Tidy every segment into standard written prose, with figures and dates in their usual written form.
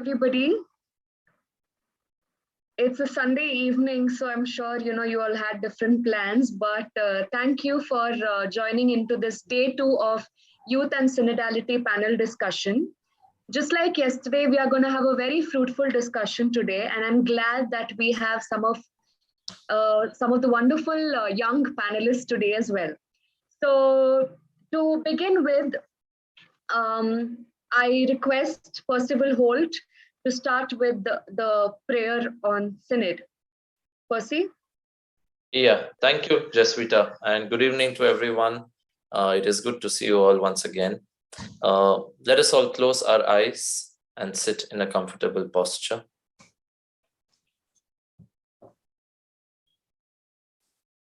Everybody. It's a Sunday evening, so I'm sure you all had different plans, but thank you for joining into this day 2 of Youth and Synodality panel discussion. Just like yesterday, we are going to have a very fruitful discussion today, and I'm glad that we have some of the wonderful young panelists today as well. So to begin with, I request Percival Holt to start with the prayer on Synod. Percy? Yeah, thank you, Jaswita, and good evening to everyone. It is good to see you all once again. Let us all close our eyes and sit in a comfortable posture.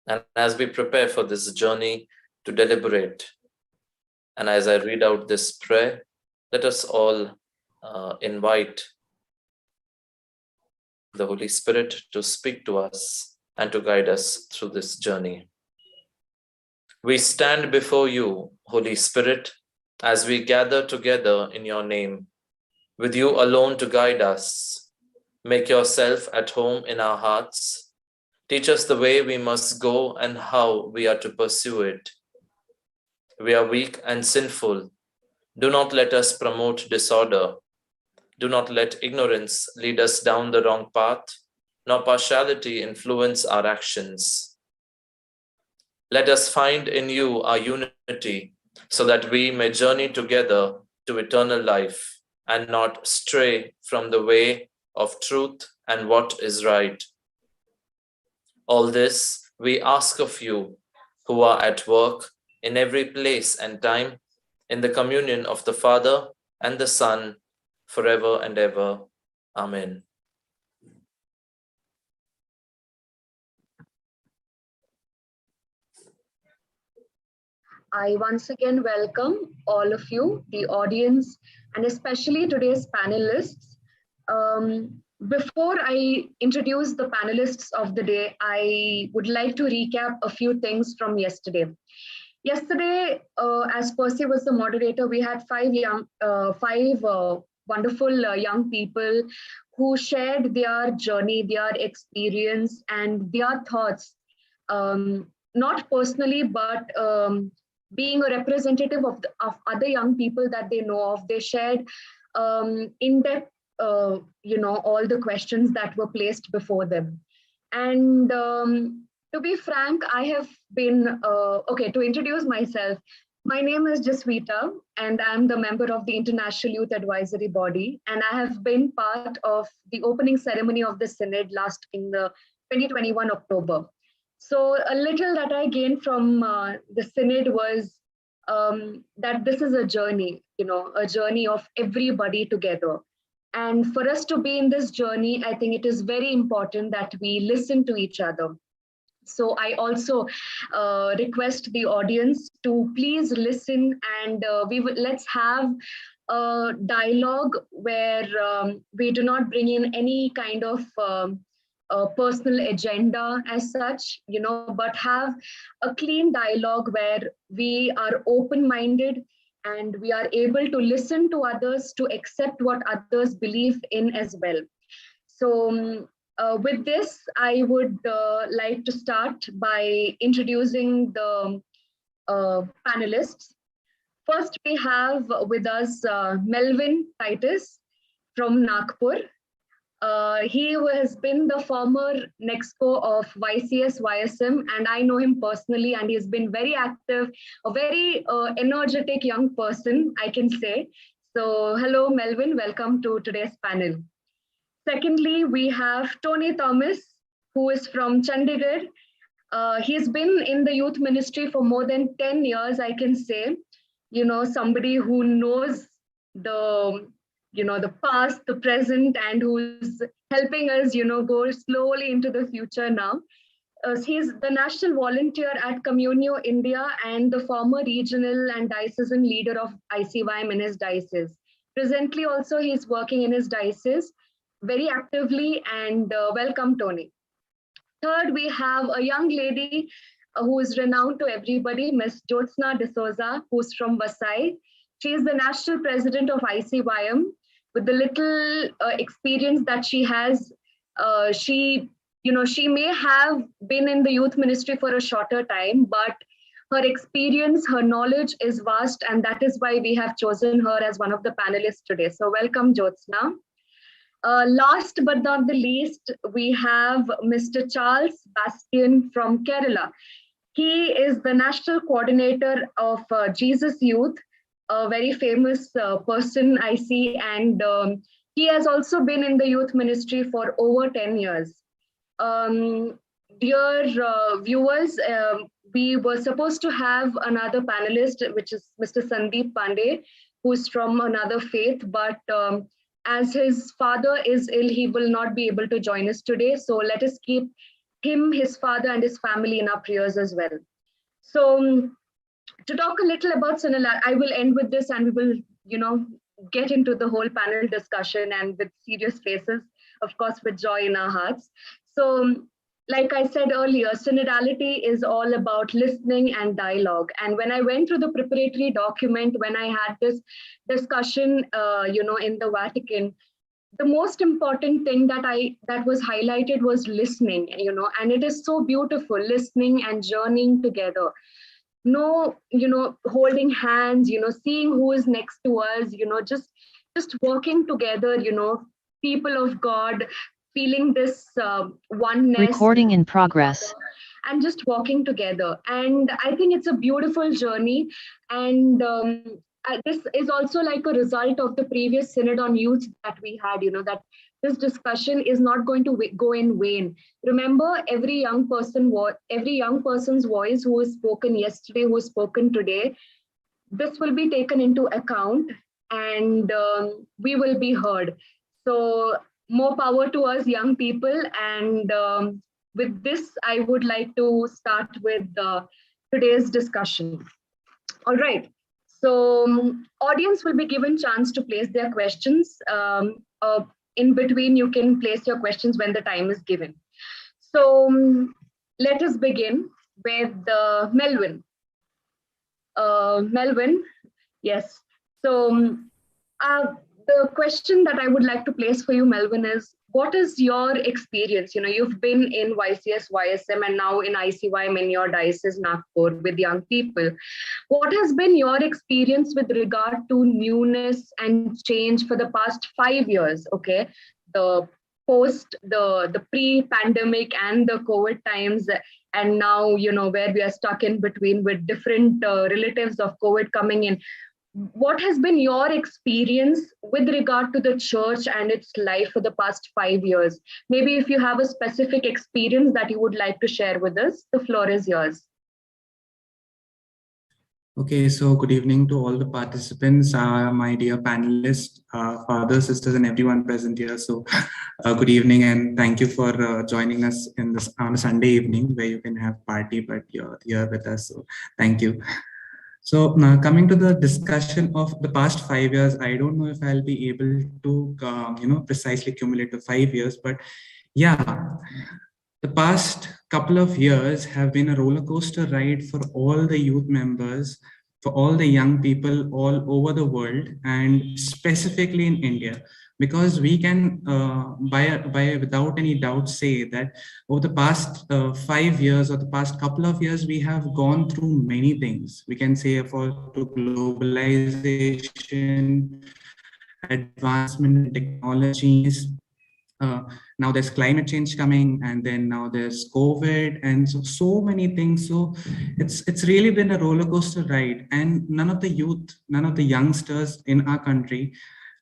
And as we prepare for this journey to deliberate, and as I read out this prayer, let us all invite the Holy Spirit to speak to us and to guide us through this journey. We stand before you, Holy Spirit, as we gather together in your name, with you alone to guide us. Make yourself at home in our hearts. Teach us the way we must go and how we are to pursue it. We are weak and sinful. Do not let us promote disorder. Do not let ignorance lead us down the wrong path, nor partiality influence our actions. Let us find in you our unity, so that we may journey together to eternal life and not stray from the way of truth and what is right. All this we ask of you, who are at work in every place and time, in the communion of the Father and the Son, forever and ever. Amen. I once again welcome all of you, the audience, and especially today's panelists. Before I introduce the panelists of the day, I would like to recap a few things from yesterday. Yesterday, as Percy was the moderator, we had five wonderful young people who shared their journey, their experience, and their thoughts, not personally, but being a representative of other young people that they know of. They shared in depth, all the questions that were placed before them. And to be frank, I have been, to introduce myself, my name is Jaswita, and I'm the member of the International Youth Advisory Body, and I have been part of the opening ceremony of the Synod last in the 2021 October. So a little that I gained from the Synod was that this is a journey, a journey of everybody together. And for us to be in this journey, I think it is very important that we listen to each other. So I also request the audience to please listen, and let's have a dialogue where we do not bring in any kind of personal agenda as such, but have a clean dialogue where we are open-minded and we are able to listen to others, to accept what others believe in as well. So with this, I would like to start by introducing the panelists. First, we have with us Melvin Titus from Nagpur. He has been the former Nexco of YCS YSM, and I know him personally, and he's been very active, a very energetic young person, I can say. So hello, Melvin, welcome to today's panel. Secondly, we have Tony Thomas, who is from Chandigarh. He's been in the youth ministry for more than 10 years, I can say. Somebody who knows the past, the present, and who's helping us, go slowly into the future now. He's the national volunteer at Communio India and the former regional and diocesan leader of ICYM in his diocese. Presently also, he's working in his diocese very actively, and welcome, Tony. Third, we have a young lady who is renowned to everybody, Ms. Jyotsna D'Souza, who's from Vasai. She is the national president of ICYM. with the little experience that she has, she she may have been in the youth ministry for a shorter time, but her experience, her knowledge is vast, and that is why we have chosen her as one of the panelists today. So welcome, Jyotsna. Last but not the least, we have Mr. Charles Bastian from Kerala. He is the national coordinator of Jesus Youth, a very famous person I see, and he has also been in the youth ministry for over 10 years. Dear viewers, we were supposed to have another panelist, which is Mr. Sandeep Pandey, who's from another faith, but as his father is ill, he will not be able to join us today. So let us keep him, his father, and his family in our prayers as well. So to talk a little about Synodality, I will end with this, and we will, get into the whole panel discussion and with serious faces, of course, with joy in our hearts. So, like I said earlier, Synodality is all about listening and dialogue. And when I went through the preparatory document, when I had this discussion, in the Vatican, the most important thing that was highlighted was listening, and it is so beautiful, listening and journeying together. No, holding hands, seeing who is next to us, just working together, people of God, feeling this oneness. Recording in progress. And just walking together. And I think it's a beautiful journey. And this is also like a result of the previous Synod on Youth that we had, that this discussion is not going to go in vain. Remember, every young person's voice who was spoken yesterday, who was spoken today, this will be taken into account, and we will be heard. So more power to us young people. And with this, I would like to start with today's discussion. All right. So audience will be given chance to place their questions. In between, you can place your questions when the time is given. So let us begin with Melvin. Melvin, yes. So the question that I would like to place for you, Melvin, is what is your experience? You've been in YCS, YSM, and now in ICYM in your diocese, Nagpur, with young people. What has been your experience with regard to newness and change for the past 5 years? Okay, the post, the pre-pandemic and the COVID times, and now, where we are stuck in between with different relatives of COVID coming in. What has been your experience with regard to the church and its life for the past 5 years? Maybe if you have a specific experience that you would like to share with us, the floor is yours. Okay, so good evening to all the participants, my dear panelists, fathers, sisters, and everyone present here. So good evening, and thank you for joining us on a Sunday evening where you can have party, but you're here with us. So thank you. So now coming to the discussion of the past 5 years, I don't know if I'll be able to, precisely accumulate the 5 years, but yeah, the past couple of years have been a roller coaster ride for all the youth members, for all the young people all over the world, and specifically in India. Because we can, without any doubt, say that over the past 5 years or the past couple of years, we have gone through many things. We can say for globalization, advancement in technologies. Now there's climate change coming, and then now there's COVID, and so many things. So it's really been a roller coaster ride, and none of the youngsters in our country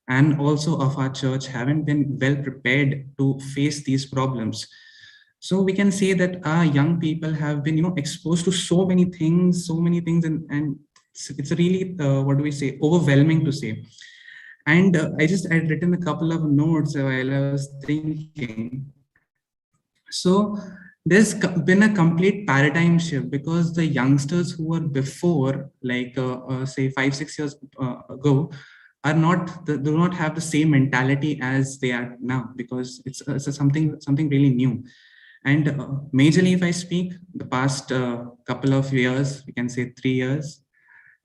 and also of our church haven't been well prepared to face these problems. So we can say that our young people have been, exposed to so many things, and it's really, overwhelming to say. And I had written a couple of notes while I was thinking. So there's been a complete paradigm shift, because the youngsters who were before, like say 5-6 years ago, do not have the same mentality as they are now, because it's something really new. And majorly, if I speak, the past couple of years, we can say 3 years,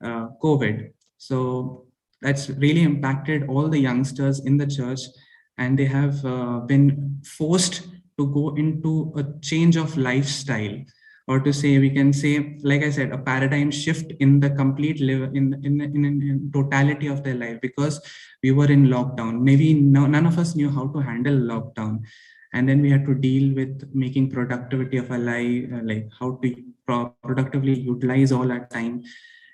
COVID. So that's really impacted all the youngsters in the church, and they have been forced to go into a change of lifestyle, or to say, we can say, like I said, a paradigm shift in the complete in totality of their life, because we were in lockdown. Maybe none of us knew how to handle lockdown, and then we had to deal with making productivity of our life, like how to productively utilize all our time,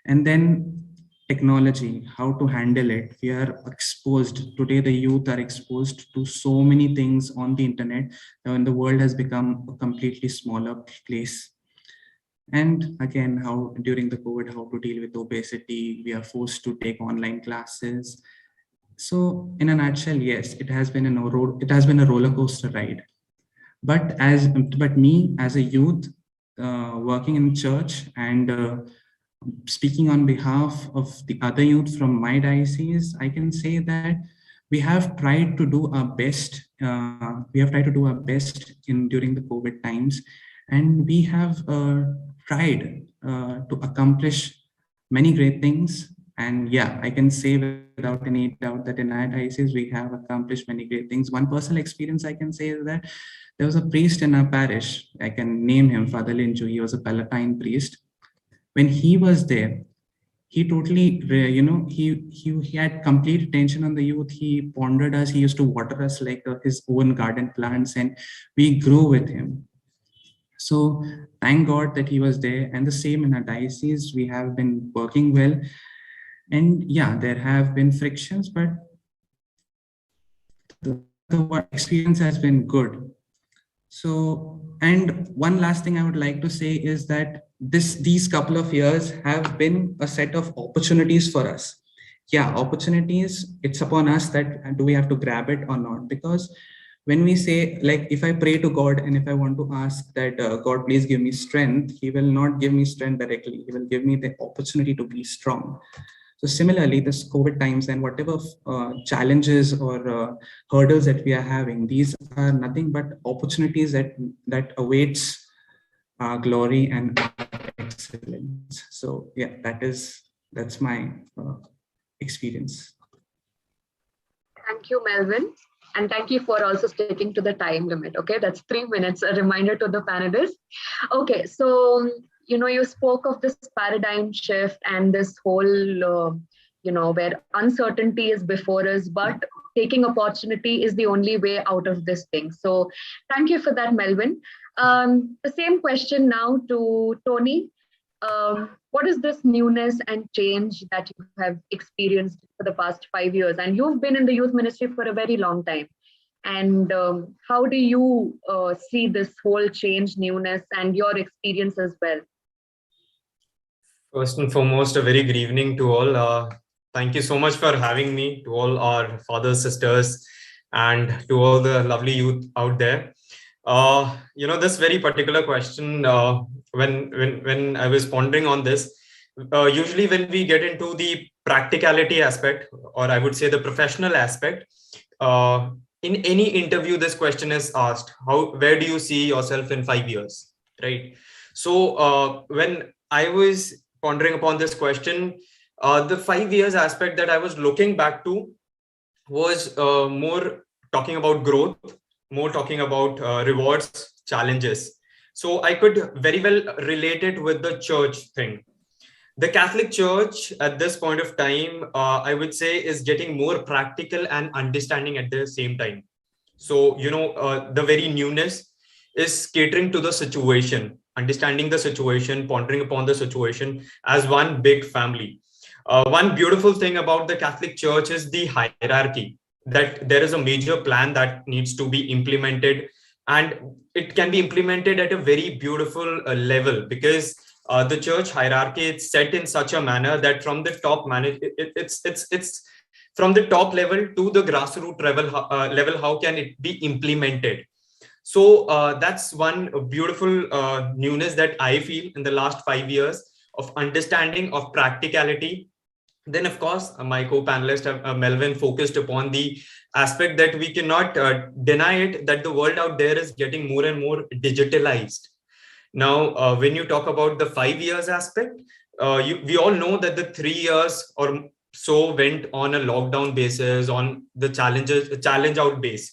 and then technology, how to handle it. We are exposed today, the youth are exposed to so many things on the internet, and the world has become a completely smaller place. And again, how during the COVID, how to deal with obesity, we are forced to take online classes. So in a nutshell, yes, it has been a roller coaster ride. But me as a youth, working in church, and speaking on behalf of the other youth from my diocese, I can say that we have tried to do our best. During the COVID times, and we have tried to accomplish many great things. And yeah, I can say without any doubt that in our diocese we have accomplished many great things. One personal experience I can say is that there was a priest in our parish. I can name him Father Linju. He was a Palatine priest. When he was there, he totally, he had complete attention on the youth. He pondered us. He used to water us like his own garden plants, and we grew with him. So thank God that he was there. And the same in our diocese, we have been working well. And yeah, there have been frictions, but the experience has been good. So, and one last thing I would like to say is that these couple of years have been a set of opportunities for us. Yeah, opportunities, it's upon us that do we have to grab it or not? Because when we say, like, if I pray to God and if I want to ask that God, please give me strength, he will not give me strength directly. He will give me the opportunity to be strong. So similarly, this COVID times and whatever challenges or hurdles that we are having, these are nothing but opportunities that awaits our glory and our excellence. So yeah, that's my experience. Thank you, Melvin. And thank you for also sticking to the time limit. Okay, that's 3 minutes, a reminder to the panelists. Okay, so, you spoke of this paradigm shift and this whole, where uncertainty is before us, but taking opportunity is the only way out of this thing. So thank you for that, Melvin. The same question now to Tony. What is this newness and change that you have experienced for the past 5 years? And you've been in the youth ministry for a very long time. And how do you see this whole change, newness, and your experience as well? First and foremost, a very good evening to all. Thank you so much for having me, to all our fathers, sisters, and to all the lovely youth out there. This very particular question, when I was pondering on this, usually when we get into the practicality aspect, or I would say the professional aspect, in any interview, this question is asked: where do you see yourself in 5 years? Right. So when I was pondering upon this question, the 5 years aspect that I was looking back to was more talking about growth, more talking about rewards, challenges. So I could very well relate it with the church thing. The Catholic Church at this point of time, I would say, is getting more practical and understanding at the same time. So, the very newness is catering to the situation, understanding the situation, pondering upon the situation as one big family. One beautiful thing about the Catholic Church is the hierarchy, that there is a major plan that needs to be implemented, and it can be implemented at a very beautiful level, because the church hierarchy is set in such a manner that from the top it's from the top level to the grassroots level, how can it be implemented? So that's one beautiful newness that I feel in the last 5 years of understanding of practicality. Then, of course, my co-panelist Melvin focused upon the aspect that we cannot deny it, that the world out there is getting more and more digitalized. Now, when you talk about the 5 years aspect, we all know that the 3 years, or so went on a lockdown basis, on the challenge out base.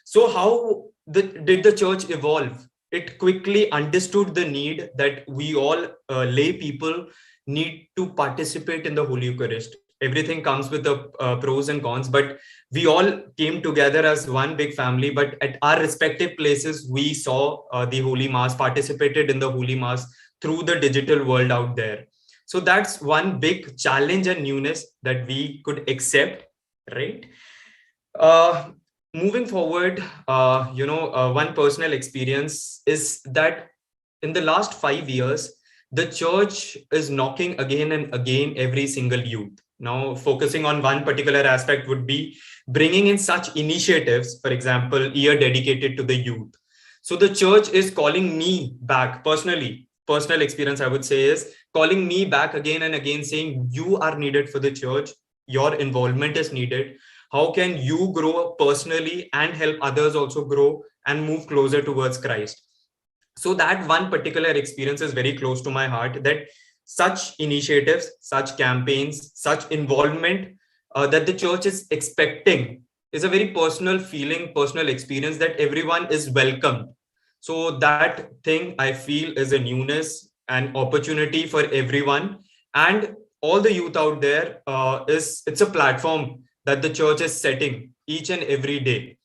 So how did the church evolve? It quickly understood the need that we all lay people need to participate in the Holy Eucharist. Everything comes with the pros and cons, but we all came together as one big family. But at our respective places, we saw the Holy Mass, participated in the Holy Mass through the digital world out there. So that's one big challenge and newness that we could accept, right? Moving forward, one personal experience is that in the last 5 years, the church is knocking again and again every single youth. Now, focusing on one particular aspect would be bringing in such initiatives, for example, year dedicated to the youth. So the church is calling me back personally. Personal experience, I would say, is calling me back again and again, saying, you are needed for the church. Your involvement is needed. How can you grow personally and help others also grow and move closer towards Christ? So that one particular experience is very close to my heart, that such initiatives, such campaigns, such involvement that the church is expecting is a very personal feeling, personal experience, that everyone is welcome. So that thing I feel is a newness and opportunity for everyone. And all the youth out there, it's a platform that the church is setting each and every day.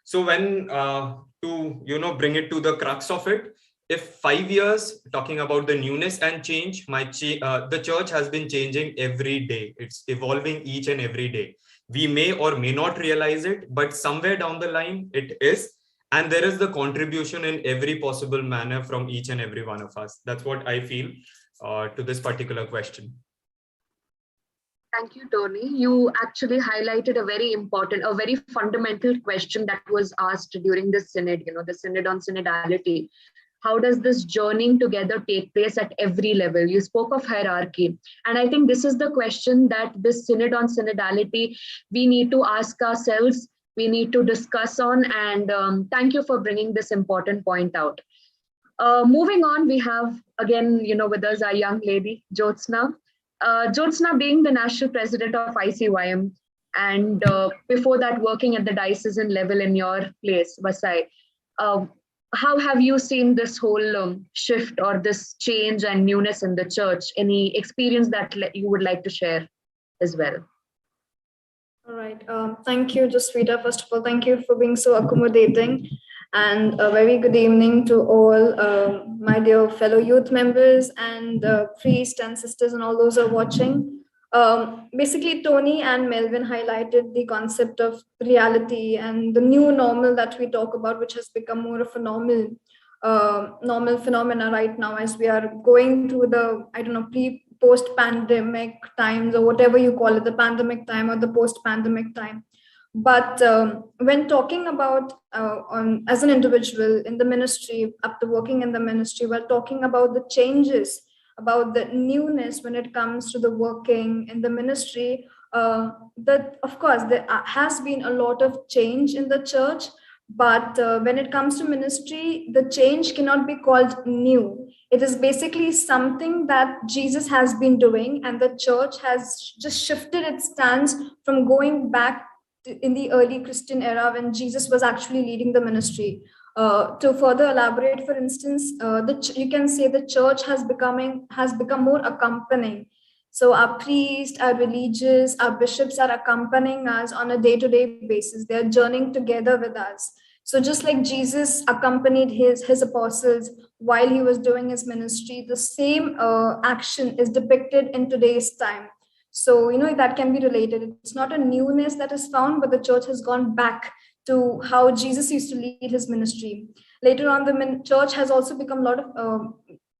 So when to bring it to the crux of it, if 5 years talking about the newness and change, the church has been changing every day. It's evolving each and every day. We may or may not realize it, but somewhere down the line it is, and there is the contribution in every possible manner from each and every one of us. That's what I feel to this particular question. Thank you, Tony. You actually highlighted a very fundamental question that was asked during this synod, the synod on synodality. How does this journeying together take place at every level? You spoke of hierarchy. And I think this is the question that this synod on synodality, we need to ask ourselves, we need to discuss on. And thank you for bringing this important point out. Moving on, we have, again, with us our young lady, Jyotsna. Jyotsna being the national president of ICYM, and before that working at the diocesan level in your place, Vasai, how have you seen this whole shift or this change and newness in the church? Any experience that you would like to share as well? All right. Thank you, Jaswita. First of all, thank you for being so accommodating. And a very good evening to all my dear fellow youth members and priests and sisters and all those who are watching. Basically, Tony and Melvin highlighted the concept of reality and the new normal that we talk about, which has become more of a normal phenomena right now as we are going through the, post-pandemic times, or whatever you call it, the pandemic time or the post-pandemic time. But when talking about as an individual in the ministry, after working in the ministry, we're talking about the changes, about the newness when it comes to the working in the ministry, that of course there has been a lot of change in the church, but when it comes to ministry, the change cannot be called new. It is basically something that Jesus has been doing, and the church has just shifted its stance from going back in the early Christian era when Jesus was actually leading the ministry. To further elaborate, for instance, you can say the church has become more accompanying. So our priests, our religious, our bishops are accompanying us on a day-to-day basis. They're journeying together with us. So just like Jesus accompanied his apostles while he was doing his ministry, the same action is depicted in today's time. So, that can be related. It's not a newness that is found, but the church has gone back to how Jesus used to lead his ministry. Later on, the church has also become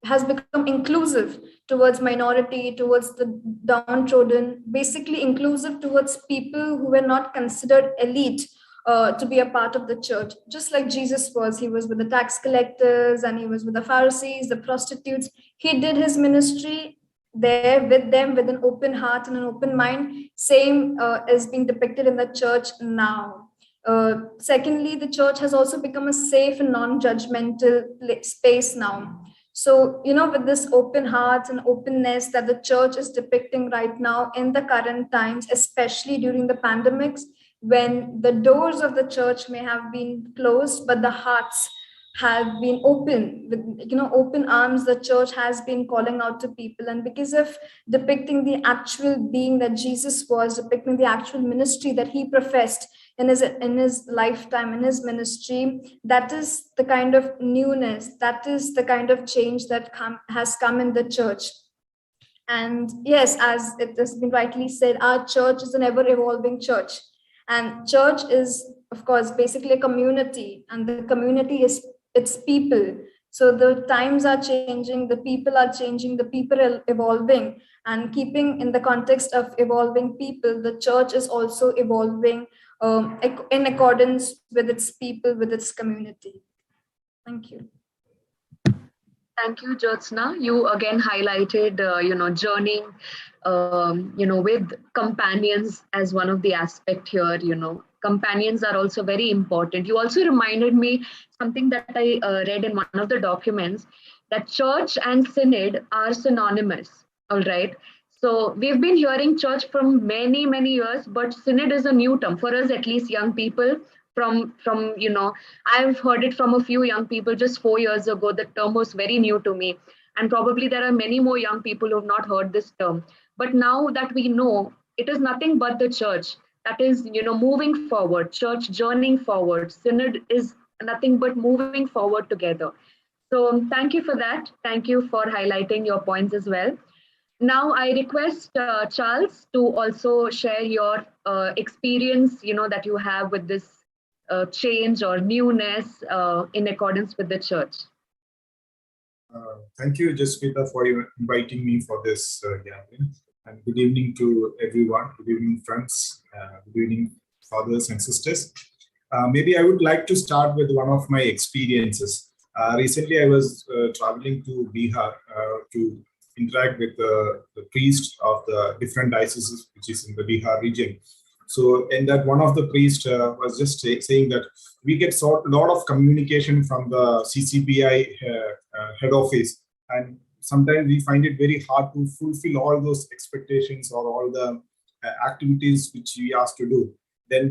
has become inclusive towards minority, towards the downtrodden, basically inclusive towards people who were not considered elite to be a part of the church. Just like Jesus was, he was with the tax collectors and he was with the Pharisees, the prostitutes. He did his ministry there with them with an open heart and an open mind. Same is being depicted in the church now. Secondly, the church has also become a safe and non-judgmental space now. So, with this open hearts and openness that the church is depicting right now in the current times, especially during the pandemics, when the doors of the church may have been closed, but the hearts have been open with open arms, the church has been calling out to people. And because of depicting the actual being that Jesus was, depicting the actual ministry that he professed in his lifetime, in his ministry, that is the kind of newness, that is the kind of change that has come in the church. And yes, as it has been rightly said, our church is an ever evolving church, and church is, of course, basically a community, and the community is its people. So the times are changing, the people are changing, the people are evolving, and keeping in the context of evolving people, the church is also evolving in accordance with its people, with its community. Thank you. Thank you, Jyotsna. You again highlighted, journeying, with companions as one of the aspect here. Companions are also very important. You also reminded me something that I read in one of the documents, that church and synod are synonymous. All right. So we've been hearing church from many, many years, but synod is a new term for us, at least young people. From I've heard it from a few young people just 4 years ago. The term was very new to me, and probably there are many more young people who have not heard this term. But now that we know, it is nothing but the church that is moving forward, church journeying forward. Synod is nothing but moving forward together. So thank you for that. Thank you for highlighting your points as well. Now I request Charles to also share your experience that you have with this change or newness in accordance with the church. Thank you, Jasvita, for inviting me for this gathering. And good evening to everyone. Good evening, friends. Good evening, fathers and sisters. Maybe I would like to start with one of my experiences. Recently, I was traveling to Bihar to interact with the priest of the different dioceses, which is in the Bihar region. So, and that one of the priests was just saying that we get a lot of communication from the CCBI head office, and sometimes we find it very hard to fulfill all those expectations or all the activities which we asked to do. Then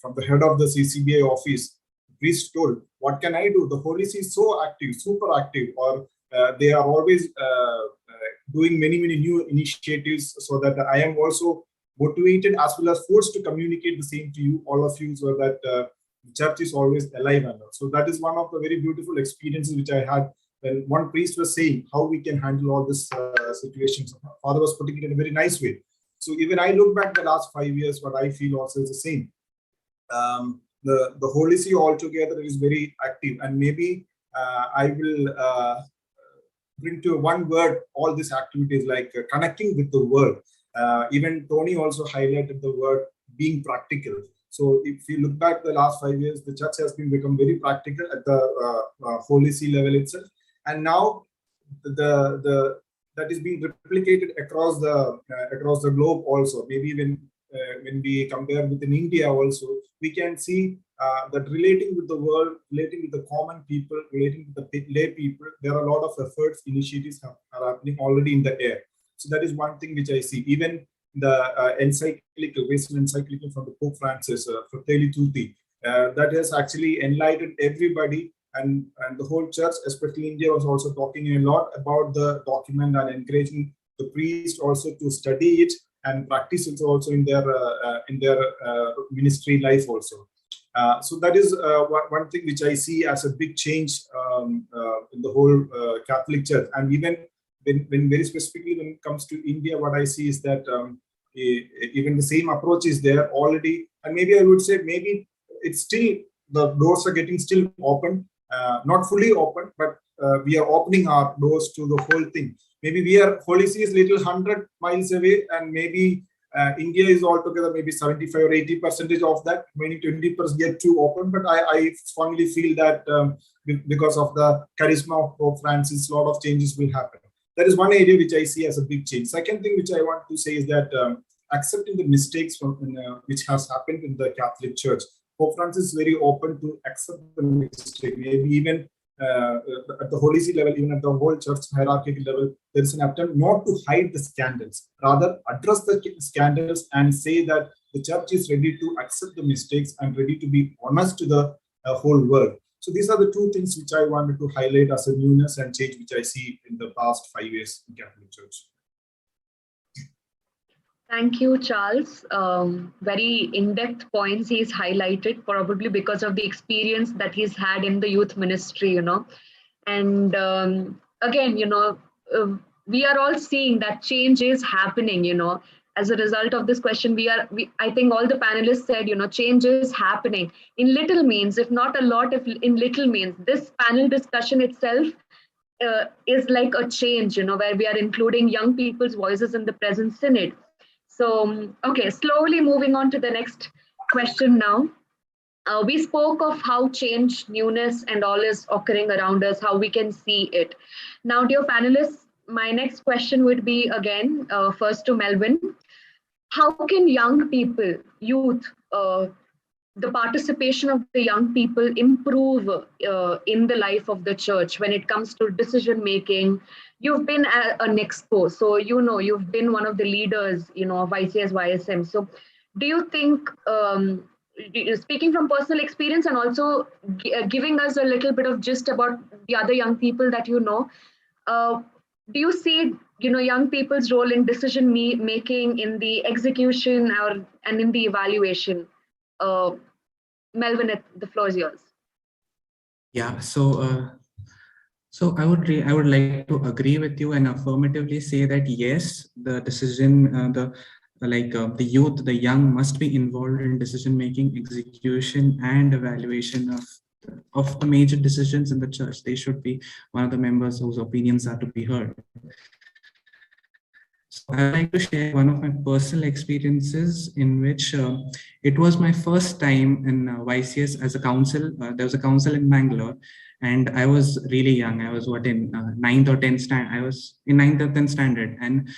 from the head of the CCBI office, the priest told, "What can I do? The Holy See is so active, super active, or they are always doing many new initiatives, so that I am also motivated as well as forced to communicate the same to you, all of you, so that the church is always alive." And so that is one of the very beautiful experiences which I had when one priest was saying how we can handle all this situations. Father was putting it in a very nice way. So even I look back the last 5 years, what I feel also is the same. The Holy See altogether is very active, and maybe I will bring to one word all these activities like connecting with the world. Even Tony also highlighted the word being practical. So if you look back the last 5 years, the church has become very practical at the Holy See level itself, and now that is being replicated across the globe also. Maybe when we compare within India also, we can see that relating with the world, relating with the common people, relating with the lay people, there are a lot of efforts, initiatives are happening already in the air. So that is one thing which I see. Even the recent encyclical from the Pope Francis, Fratelli Tutti, that has actually enlightened everybody, and the whole church, especially India, was also talking a lot about the document and encouraging the priest also to study it and practice it also in their ministry life also. So that is one thing which I see as a big change in the whole Catholic Church. And even when very specifically when it comes to India, what I see is that even the same approach is there already. And maybe I would say maybe it's still, the doors are getting still open, not fully open, but we are opening our doors to the whole thing. Maybe Holy See is little 100 miles away, and maybe India is altogether maybe 75 or 80% of that, maybe 20% yet to open. But I strongly feel that because of the charisma of Pope Francis, a lot of changes will happen. That is one area which I see as a big change. Second thing which I want to say is that accepting the mistakes which has happened in the Catholic Church. Pope Francis is very open to accept the mistake. Maybe even at the Holy See level, even at the whole church hierarchical level, there is an attempt not to hide the scandals, rather address the scandals and say that the church is ready to accept the mistakes and ready to be honest to the whole world. So these are the two things which I wanted to highlight as a newness and change which I see in the past 5 years in Catholic Church. Thank you, Charles. Very in-depth points he's highlighted, probably because of the experience that he's had in the youth ministry, And again, we are all seeing that change is happening, As a result of this question, I think all the panelists said, change is happening in little means, if not a lot, if in little means. This panel discussion itself is like a change, where we are including young people's voices in the present synod. So, okay, slowly moving on to the next question now. We spoke of how change, newness, and all is occurring around us, how we can see it. Now, dear panelists, my next question would be again, first to Melvin. How can young people, youth, the participation of the young people improve in the life of the church when it comes to decision making? You've been an expo, so you've been one of the leaders, of ICS YSM. So do you think, speaking from personal experience and also giving us a little bit of gist about the other young people that do you see young people's role in decision making, in the execution and in the evaluation? Melvin, the floor is yours. Yeah, so I would like to agree with you and affirmatively say that yes, the decision, the youth, the young must be involved in decision making, execution, and evaluation of the major decisions in the church. They should be one of the members whose opinions are to be heard. So I'd like to share one of my personal experiences in which it was my first time in YCS as a council. There was a council in Bangalore, and I was really young. I was in 9th or 10th standard. I was in 9th or 10th standard, and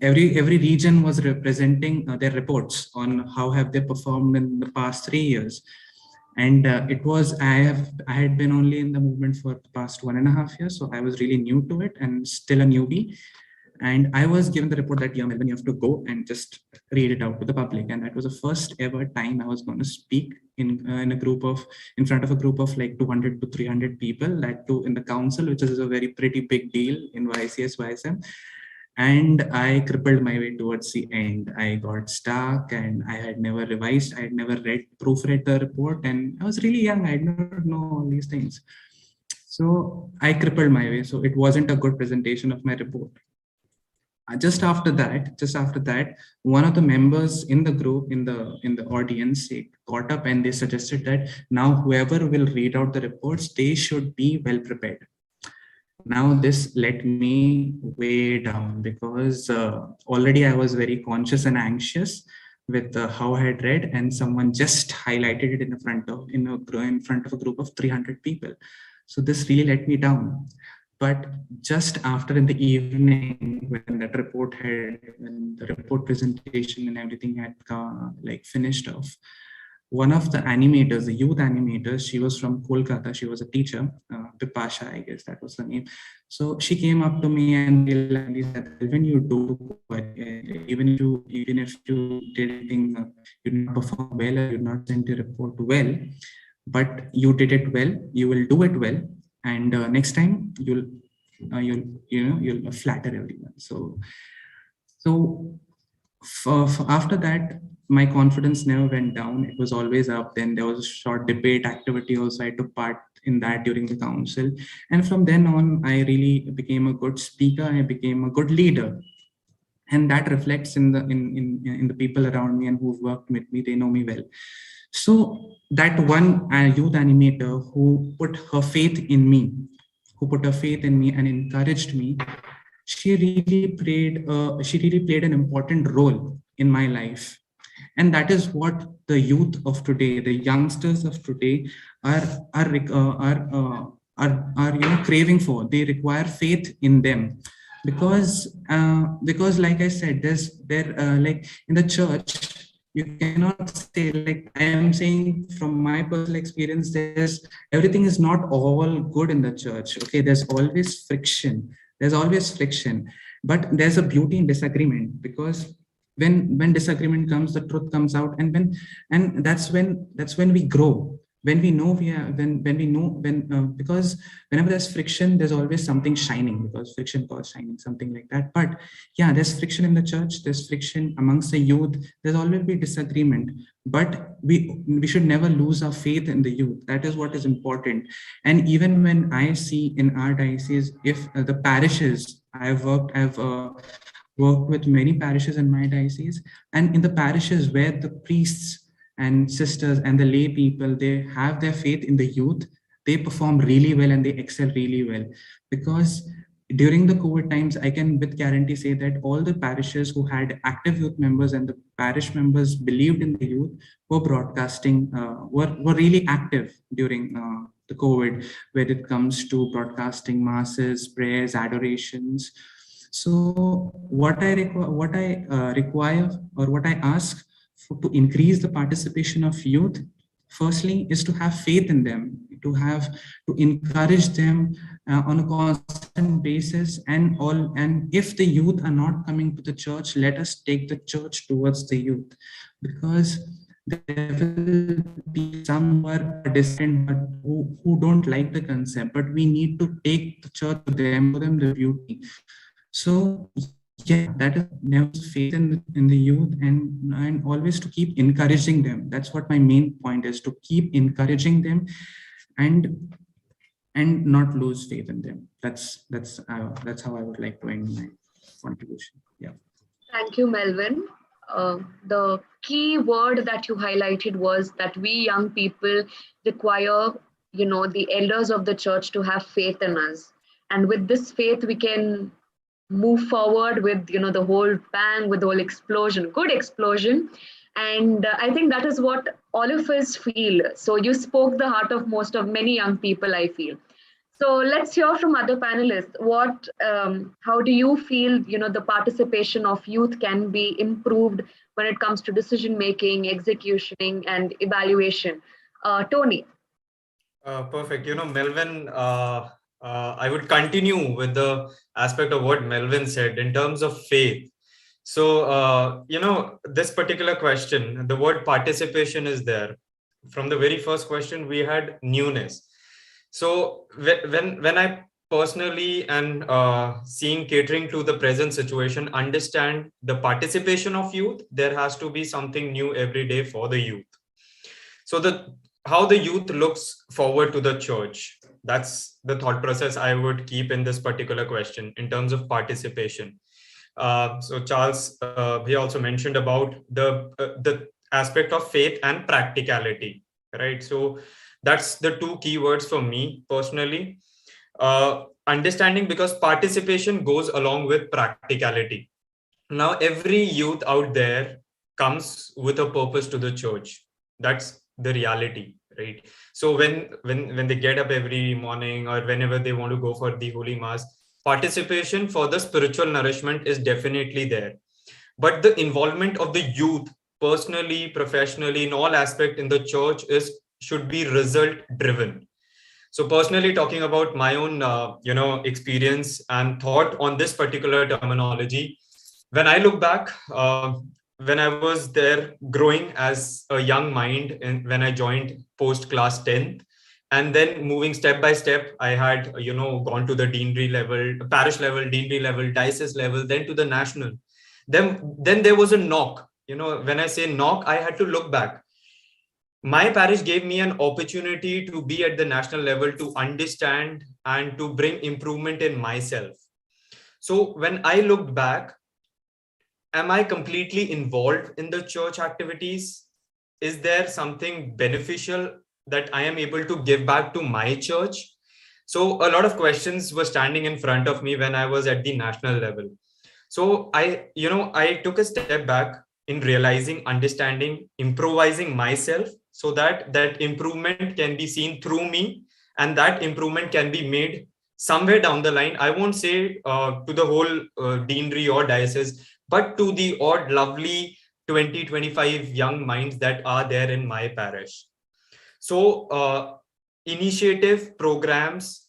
every region was representing their reports on how have they performed in the past 3 years. And I had been only in the movement for the past 1.5 years, so I was really new to it and still a newbie. And I was given the report that, Melvin, you have to go and just read it out to the public. And that was the first ever time I was going to speak in front of a group of like 200 to 300 people, that too in the council, which is a very pretty big deal in YCS, YSM. And I crippled my way towards the end. I got stuck and I had never revised. I had never proofread the report, and I was really young. I did not know all these things. So I crippled my way. So it wasn't a good presentation of my report. Just after that, one of the members in the group, in the audience, got up and they suggested that now whoever will read out the reports, they should be well prepared. Now this let me way down because already I was very conscious and anxious with how I had read, and someone just highlighted it in front of a group of 300 people. So this really let me down. But just after in the evening, when the report presentation and everything had finished off, one of the animators, the youth animators, she was from Kolkata. She was a teacher, Bipasha, I guess that was the name. So she came up to me and said, "When you do, even if you did anything, you did not perform well, or you did not send your report well, but you did it well. You will do it well, and next time you'll flatter everyone." So after that, my confidence never went down. It was always up. Then there was a short debate activity also. I took part in that during the council, and from then on, I really became a good speaker. I became a good leader, and that reflects in the people around me and who've worked with me. They know me well. So that one youth animator who put her faith in me and encouraged me, she really played an important role in my life. And that is what the youth of today, the youngsters of today, are craving for. They require faith in them, because like I said, like in the church, you cannot say, like I am saying from my personal experience, everything is not all good in the church. Okay, there's always friction. There's always friction, but there's a beauty in disagreement, because when disagreement comes, the truth comes out, and that's when we grow. When we know we are when we know when because whenever there's friction, there's always something shining, because friction causes shining, something like that. But yeah, there's friction in the church, there's friction amongst the youth, there's always be disagreement, but we should never lose our faith in the youth. That is what is important. And even when I see in our diocese, if the parishes I've worked with many parishes in my diocese, and in the parishes where the priests and sisters and the lay people, they have their faith in the youth, they perform really well and they excel really well. Because during the COVID times, I can with guarantee say that all the parishes who had active youth members and the parish members believed in the youth were broadcasting, were really active during the COVID, when it comes to broadcasting masses, prayers, adorations. So what I require or what I ask to increase the participation of youth, firstly, is to have faith in them, to encourage them on a constant basis, and if the youth are not coming to the church, let us take the church towards the youth, because there will be some who are distant, but who don't like the concept, but we need to take the church to them, show them the beauty. So yeah, that is never faith in the youth, and always to keep encouraging them. That's what my main point is, to keep encouraging them, and not lose faith in them. That's how I would like to end my contribution. Yeah. Thank you, Melvin. The key word that you highlighted was that we young people require, the elders of the church to have faith in us. And with this faith, we can move forward with, the whole bang, with the whole explosion, good explosion. And I think that is what all of us feel. So you spoke the heart of many young people, I feel. So let's hear from other panelists. How do you feel, the participation of youth can be improved when it comes to decision making, executioning, and evaluation? Tony. Perfect. Melvin, I would continue with the aspect of what Melvin said in terms of faith. So, this particular question, the word participation is there. From the very first question, we had newness. So when I personally and seeing catering to the present situation, understand the participation of youth, there has to be something new every day for the youth. So how the youth looks forward to the church, that's the thought process I would keep in this particular question in terms of participation. So Charles, he also mentioned about the aspect of faith and practicality, right? So that's the two keywords for me personally. Understanding, because participation goes along with practicality. Now, every youth out there comes with a purpose to the church. That's the reality, right? So when they get up every morning or whenever they want to go for the Holy Mass, participation for the spiritual nourishment is definitely there. But the involvement of the youth, personally, professionally, in all aspects in the church should be result driven. So personally, talking about my own experience and thought on this particular terminology, when I look back, when I was there growing as a young mind, and when I joined post class 10th, and then moving step by step, I had gone to the deanery level, parish level, deanery level, diocese level, then to the national. Then there was a knock. When I say knock, I had to look back. My parish gave me an opportunity to be at the national level, to understand and to bring improvement in myself. So when I looked back, am I completely involved in the church activities? Is there something beneficial that I am able to give back to my church? So a lot of questions were standing in front of me when I was at the national level. So I took a step back in realizing, understanding, improvising myself, so that improvement can be seen through me, and that improvement can be made somewhere down the line. I won't say to the whole deanery or diocese, but to the odd lovely 20-25 young minds that are there in my parish. So initiative, programs,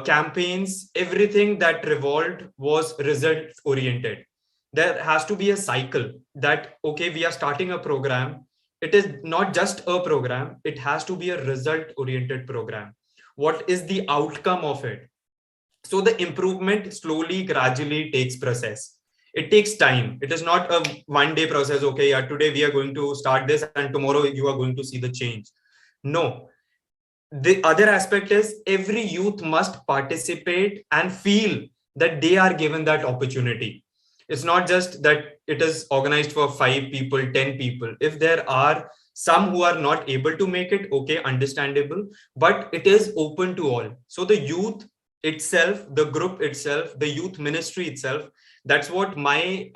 campaigns, everything that revolved was result oriented. There has to be a cycle that, okay, we are starting a program. It is not just a program. It has to be a result oriented program. What is the outcome of it? So the improvement slowly, gradually takes process. It takes time. It is not a one-day process. Okay, yeah, today we are going to start this and tomorrow you are going to see the change. No. The other aspect is every youth must participate and feel that they are given that opportunity. It's not just that it is organized for 5 people, 10 people. If there are some who are not able to make it, okay, understandable, but it is open to all. So the youth itself, the group itself, the youth ministry itself, that's what my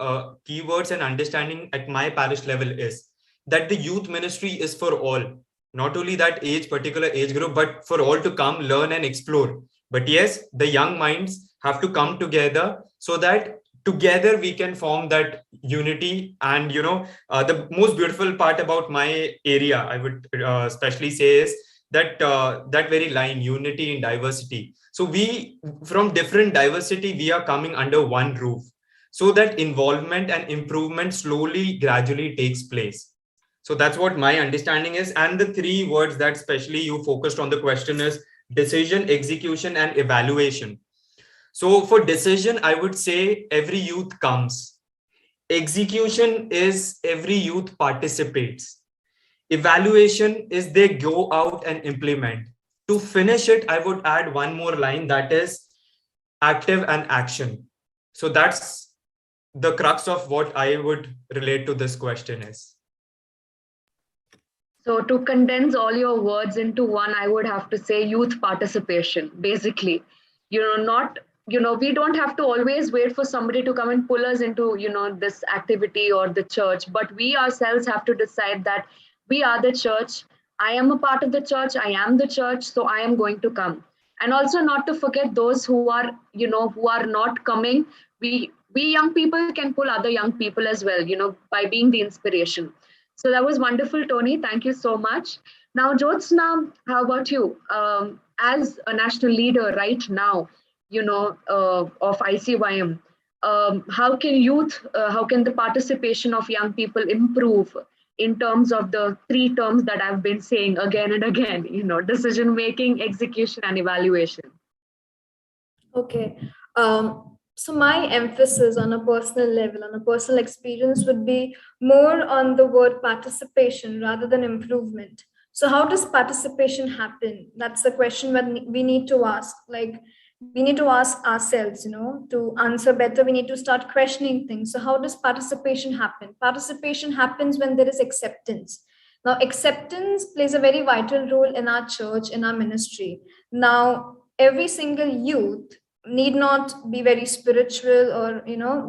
keywords and understanding at my parish level is, that the youth ministry is for all. Not only that particular age group, but for all to come, learn and explore. But yes, the young minds have to come together so that together we can form that unity. And, the most beautiful part about my area, I would especially say, is that that very line, unity in diversity. So we, from different diversity, we are coming under one roof, so that involvement and improvement slowly, gradually takes place. So that's what my understanding is. And the 3 words that especially you focused on the question is decision, execution, and evaluation. So for decision, I would say every youth comes. Execution is every youth participates. Evaluation is they go out and implement. To finish it, I would add one more line, that is active and action. So that's the crux of what I would relate to this question is. So to condense all your words into one, I would have to say youth participation, basically. We don't have to always wait for somebody to come and pull us into, this activity or the church, but we ourselves have to decide that we are the church. I am a part of the church. I am the church. So I am going to come. And also not to forget those who are, who are not coming. We young people can pull other young people as well, by being the inspiration. So that was wonderful, Tony. Thank you so much. Now, Jyotsna, how about you? As a national leader right now, of ICYM, how can the participation of young people improve in terms of the 3 terms that I've been saying again and again, decision making, execution, and evaluation? Okay. So my emphasis on a personal level, on a personal experience, would be more on the word participation rather than improvement. So how does participation happen? That's the question that we need to ask. Like, we need to ask ourselves, to answer better, we need to start questioning things. So how does participation happen? Participation happens when there is acceptance. Now, acceptance plays a very vital role in our church, in our ministry. Now, every single youth need not be very spiritual, or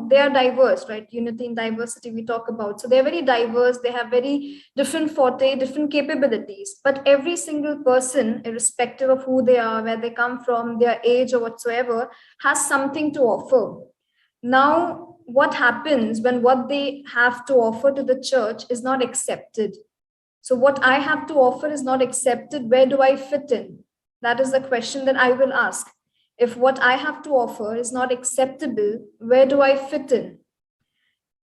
they are diverse, right? Unity in diversity we talk about. So they're very diverse, they have very different forte, different capabilities, but every single person, irrespective of who they are, where they come from, their age or whatsoever, has something to offer. Now, what happens when what they have to offer to the church is not accepted? So what I have to offer is not accepted. Where do I fit in? That is the question that I will ask. If what I have to offer is not acceptable, where do I fit in?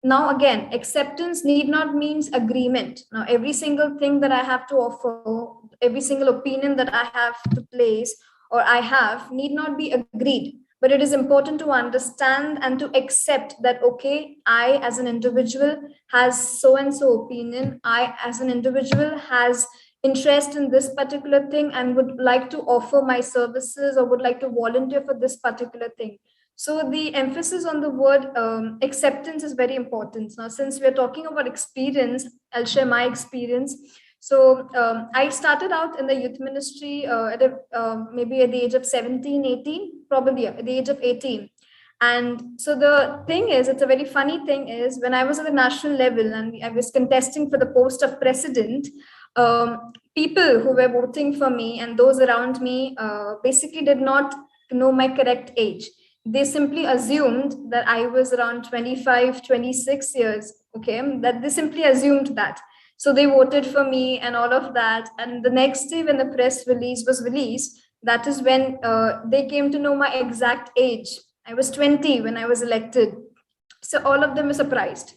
Now, again, acceptance need not mean agreement. Now, every single thing that I have to offer, every single opinion that I have to place or I have need not be agreed. But it is important to understand and to accept that, okay, I as an individual has so-and-so opinion. I as an individual has interest in this particular thing and would like to offer my services or would like to volunteer for this particular thing. So the emphasis on the word acceptance is very important. Now, since we're talking about experience, I'll share my experience. So I started out in the youth ministry maybe at the age of 17, 18, probably at the age of 18. And so the thing is, it's a very funny thing is, when I was at the national level and I was contesting for the post of president, people who were voting for me and those around me basically did not know my correct age. They simply assumed that I was around 25, 26 years Okay, that they simply assumed that. So they voted for me and all of that. And the next day, when the press release was released, that is when they came to know my exact age. I was 20 when I was elected. So all of them were surprised.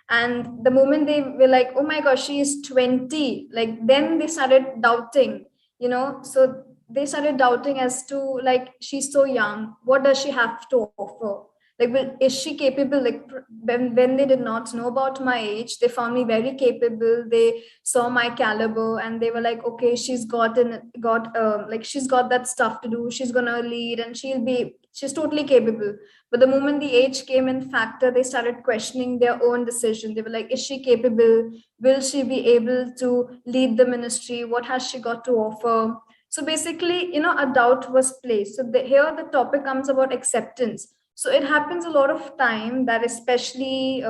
And the moment they were like, oh my gosh, she is 20, like then they started doubting, so they started doubting as to like, she's so young, what does she have to offer? Like, is she capable? Like when they did not know about my age, they found me very capable. They saw my caliber and they were like, okay, she's got that stuff to do. She's gonna lead and she's totally capable. But the moment the age came in factor, they started questioning their own decision. They were like, is she capable? Will she be able to lead the ministry? What has she got to offer? So basically, a doubt was placed. So here the topic comes about acceptance. So it happens a lot of time that especially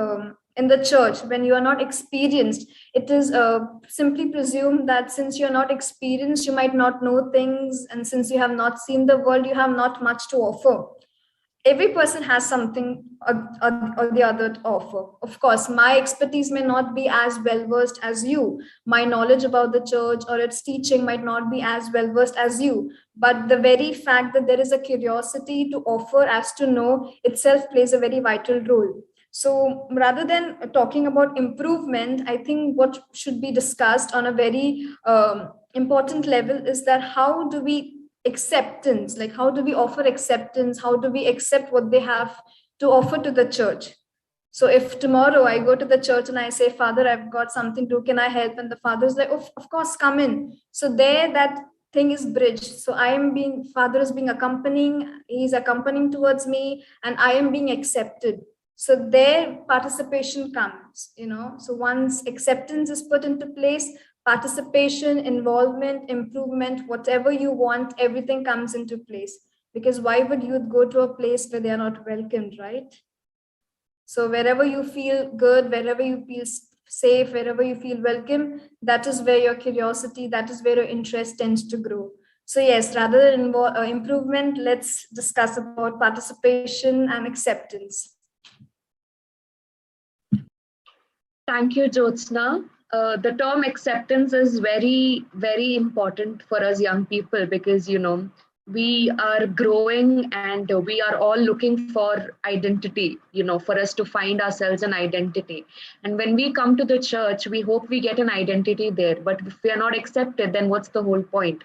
in the church, when you are not experienced, it is simply presumed that since you're not experienced, you might not know things. And since you have not seen the world, you have not much to offer. Every person has something or the other to offer. Of course, my expertise may not be as well versed as you. My knowledge about the church or its teaching might not be as well versed as you. But the very fact that there is a curiosity to offer as to know itself plays a very vital role. So rather than talking about improvement, I think what should be discussed on a very important level is that how do we acceptance, like how do we offer acceptance, how do we accept what they have to offer to the church? So if tomorrow I go to the church and I say, Father, I've got something to, can I help? And the father's like, oh, of course, come in. So there that thing is bridged. So father is being he's accompanying towards me and I am being accepted. So their participation comes, so once acceptance is put into place, participation, involvement, improvement, whatever you want, everything comes into place. Because why would youth go to a place where they are not welcomed, right? So wherever you feel good, wherever you feel safe, wherever you feel welcome, that is where your curiosity, that is where your interest tends to grow. So yes, rather than improvement, let's discuss about participation and acceptance. Thank you, Jyotsna. The term acceptance is very, very important for us young people because, we are growing and we are all looking for identity, for us to find ourselves an identity. And when we come to the church, we hope we get an identity there. But if we are not accepted, then what's the whole point?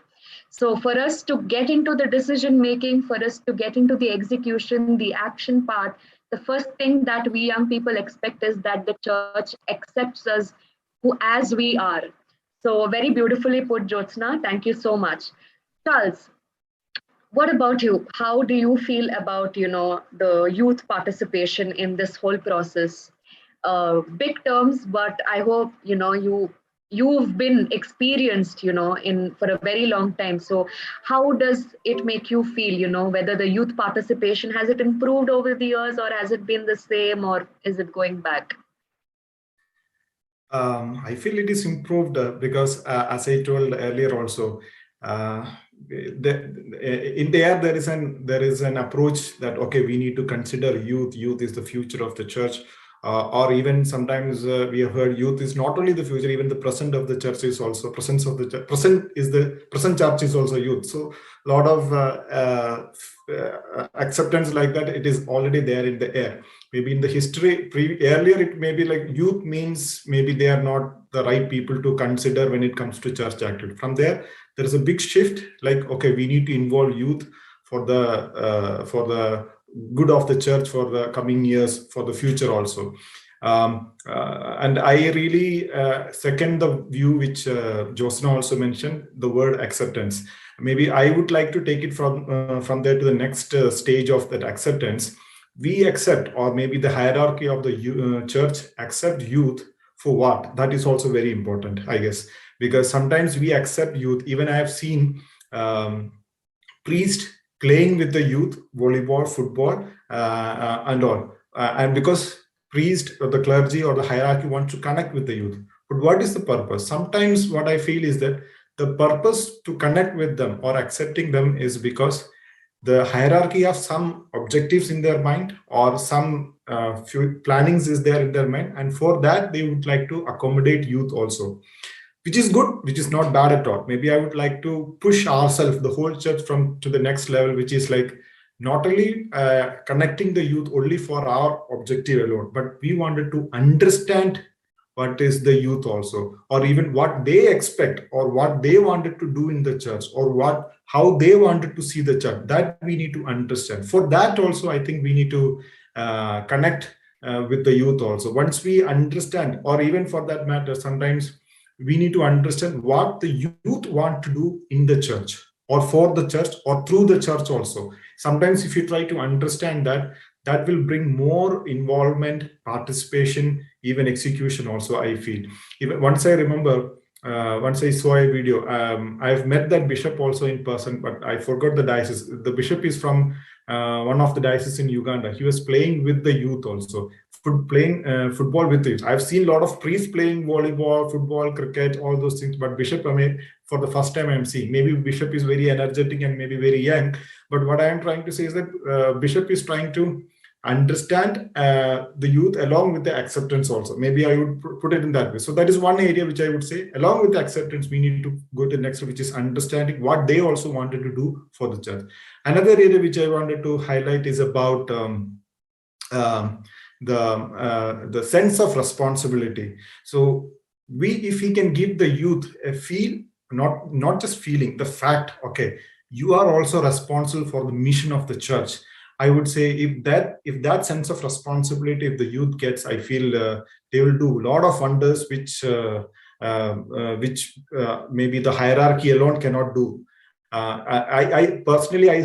So for us to get into the decision making, for us to get into the execution, the action part, the first thing that we young people expect is that the church accepts us as we are. So very beautifully put, Jyotsna. Thank you so much. Charles, what about you? How do you feel about, the youth participation in this whole process? Big terms, but I hope, you've been experienced, for a very long time. So how does it make you feel, whether the youth participation, has it improved over the years or has it been the same or is it going back? I feel it is improved because as I told earlier also, in the air there is an approach that, okay, we need to consider youth is the future of the church. Or even sometimes we have heard youth is not only the future, even the present of the church is also present church is also youth. So a lot of acceptance like that, it is already there in the air. Maybe in the history earlier, it may be like youth means maybe they are not the right people to consider when it comes to church activity. From there is a big shift, like, okay, we need to involve youth for the good of the church for the coming years, for the future also. And I really second the view which Jyotsna also mentioned, the word acceptance. Maybe I would like to take it from there to the next stage of that acceptance. We accept, or maybe the hierarchy of the church accept youth for what? That is also very important, I guess, because sometimes we accept youth. Even I have seen priests playing with the youth, volleyball, football, and all. And because priest or the clergy or the hierarchy wants to connect with the youth. But what is the purpose? Sometimes what I feel is that the purpose to connect with them or accepting them is because the hierarchy have some objectives in their mind or some few plannings is there in their mind, and for that they would like to accommodate youth also, which is good, which is not bad at all. Maybe I would like to push ourselves, the whole church, from to the next level, which is like not only connecting the youth only for our objective alone, but we wanted to understand what is the youth also, or even what they expect, or what they wanted to do in the church, or how they wanted to see the church. That we need to understand. For that also, I think we need to connect with the youth also. Once we understand, or even for that matter, sometimes we need to understand what the youth want to do in the church, or for the church, or through the church also. Sometimes if you try to understand that, that will bring more involvement, participation, even execution also, I feel. Even once I remember, once I saw a video, I've met that bishop also in person, but I forgot the diocese. The bishop is from one of the dioceses in Uganda. He was playing with the youth also, playing football with youth. I've seen a lot of priests playing volleyball, football, cricket, all those things, but bishop, I mean, for the first time I'm seeing. Maybe bishop is very energetic and maybe very young, but what I am trying to say is that bishop is trying to understand the youth along with the acceptance also. Maybe I would put it in that way. So that is one area which I would say, along with the acceptance, we need to go to the next, which is understanding what they also wanted to do for the church. Another area which I wanted to highlight is about the sense of responsibility. So if we can give the youth a feel, not just feeling, the fact, okay, you are also responsible for the mission of the church. I would say if that sense of responsibility, if the youth gets, I feel they will do a lot of wonders, which maybe the hierarchy alone cannot do. I personally, I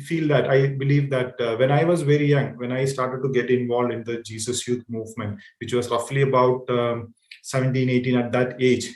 feel that, I believe that when I was very young, when I started to get involved in the Jesus Youth Movement, which was roughly about 17, 18 at that age,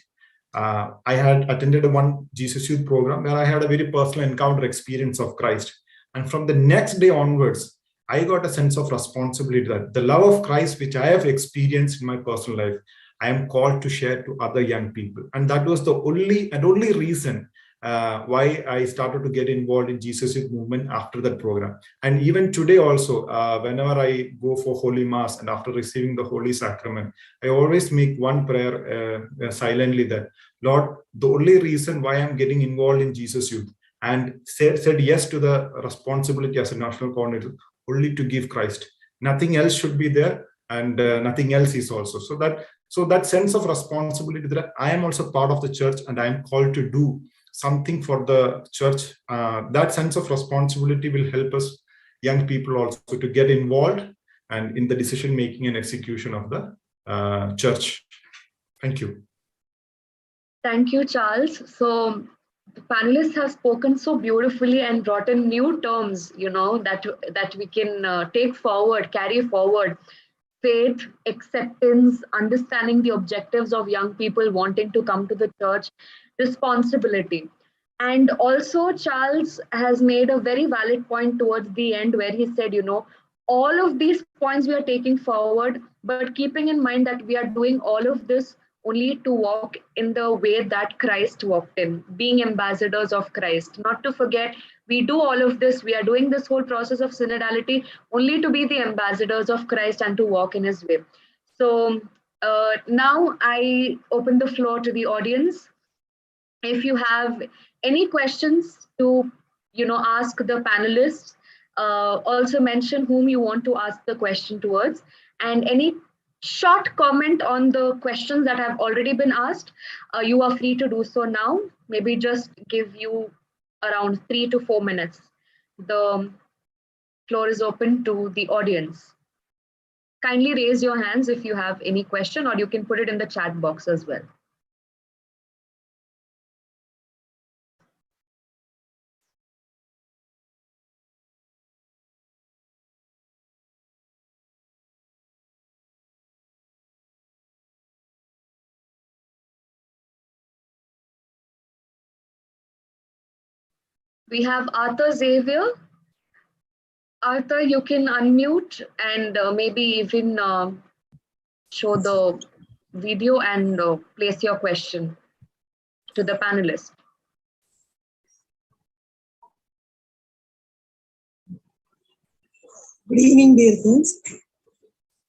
I had attended one Jesus Youth program where I had a very personal encounter experience of Christ. And from the next day onwards, I got a sense of responsibility that the love of Christ, which I have experienced in my personal life, I am called to share to other young people. And that was the only reason why I started to get involved in Jesus Youth Movement after that program. And even today also, whenever I go for Holy Mass and after receiving the Holy Sacrament, I always make one prayer silently that, Lord, the only reason why I'm getting involved in Jesus Youth and said yes to the responsibility as a national coordinator, only to give Christ. Nothing else should be there, and nothing else is also. So that sense of responsibility that I am also part of the church and I am called to do something for the church, that sense of responsibility will help us young people also to get involved and in the decision making and execution of the church. Thank you. Thank you, Charles. So the panelists have spoken so beautifully and brought in new terms, that we can take forward, carry forward. Faith, acceptance, understanding the objectives of young people wanting to come to the church, responsibility. And also, Charles has made a very valid point towards the end where he said, all of these points we are taking forward, but keeping in mind that we are doing all of this only to walk in the way that Christ walked in, being ambassadors of Christ. Not to forget, we do all of this, we are doing this whole process of synodality only to be the ambassadors of Christ and to walk in his way. So now I open the floor to the audience. If you have any questions to ask the panelists, also mention whom you want to ask the question towards, and any short comment on the questions that have already been asked, you are free to do so now. Maybe just give you around 3 to 4 minutes. The floor is open to the audience. Kindly raise your hands if you have any question, or you can put it in the chat box as well. We have Arthur Xavier. Arthur, you can unmute and maybe even show the video and place your question to the panelists. Good evening, dear friends.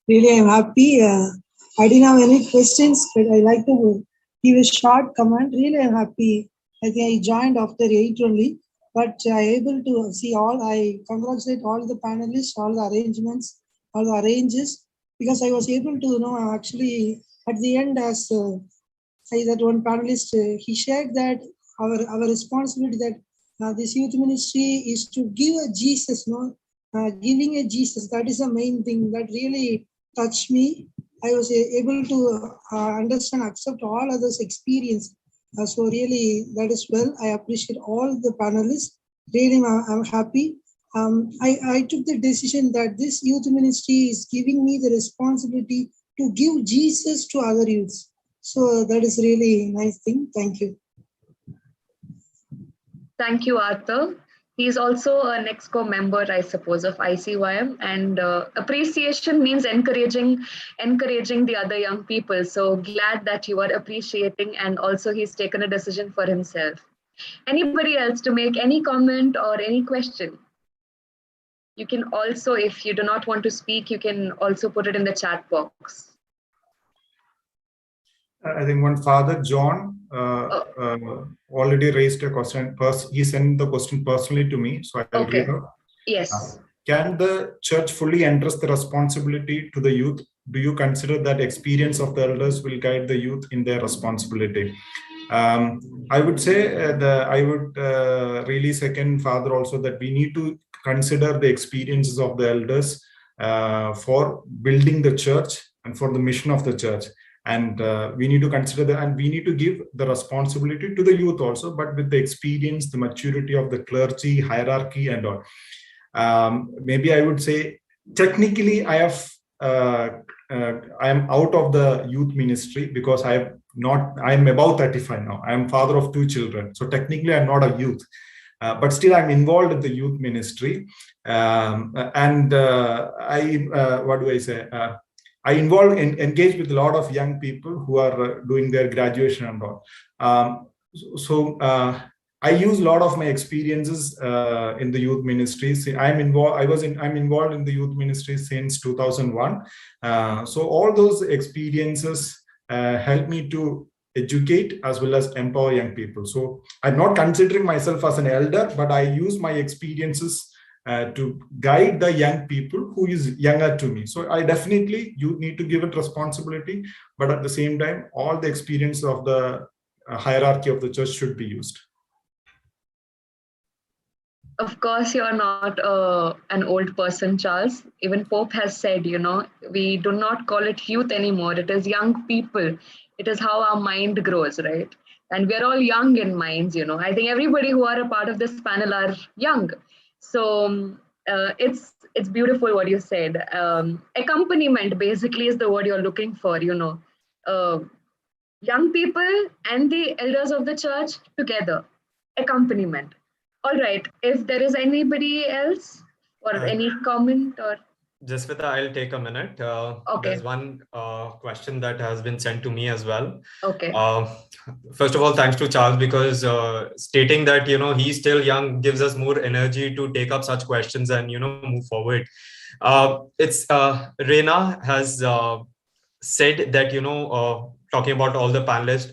Really, I'm happy. I didn't have any questions, but I like to give a short comment. Really, I'm happy. I think I joined after 8 only, but I able to see all. I congratulate all the panelists, all the arrangements, all the arranges, because I was able to actually at the end as say that one panelist he shared that our responsibility that this youth ministry is to give a Jesus, giving a Jesus. That is the main thing that really touched me. I was able to understand, accept all others' experience. So really, that is well. I appreciate all the panelists. Really, I'm happy. I took the decision that this youth ministry is giving me the responsibility to give Jesus to other youths. So that is really nice thing. Thank you. Thank you, Arthur. He's also an EXCO member, I suppose, of ICYM, and appreciation means encouraging the other young people. So glad that you are appreciating, and also he's taken a decision for himself. Anybody else to make any comment or any question? You can also, if you do not want to speak, you can also put it in the chat box. I think one Father John already raised a question. He sent the question personally to me, so I'll read out. Yes. Can the church fully entrust the responsibility to the youth? Do you consider that experience of the elders will guide the youth in their responsibility? I would say I would really second Father also that we need to consider the experiences of the elders for building the church and for the mission of the church. And we need to consider that, and we need to give the responsibility to the youth also, but with the experience, the maturity of the clergy, hierarchy, and all. Maybe I would say, technically, I am out of the youth ministry because I'm about 35 now. I'm father of 2 children, so technically I'm not a youth. But still, I'm involved in the youth ministry, I engage with a lot of young people who are doing their graduation and all. I use a lot of my experiences in the youth ministry. I'm involved in the youth ministry since 2001. So all those experiences help me to educate as well as empower young people. So I'm not considering myself as an elder, but I use my experiences to guide the young people who is younger to me. So you need to give it responsibility, but at the same time, all the experience of the hierarchy of the church should be used. Of course, you're not an old person, Charles. Even Pope has said, we do not call it youth anymore. It is young people. It is how our mind grows, right? And we're all young in minds, I think everybody who are a part of this panel are young. So it's beautiful what you said. Accompaniment basically is the word you're looking for, young people and the elders of the church together. Accompaniment. All right. If there is anybody else or any comment or. Jasvita, I'll take a minute. Okay. There's one question that has been sent to me as well. Okay. First of all, thanks to Charles, because stating that, he's still young gives us more energy to take up such questions and, move forward. Reina has said that, talking about all the panelists,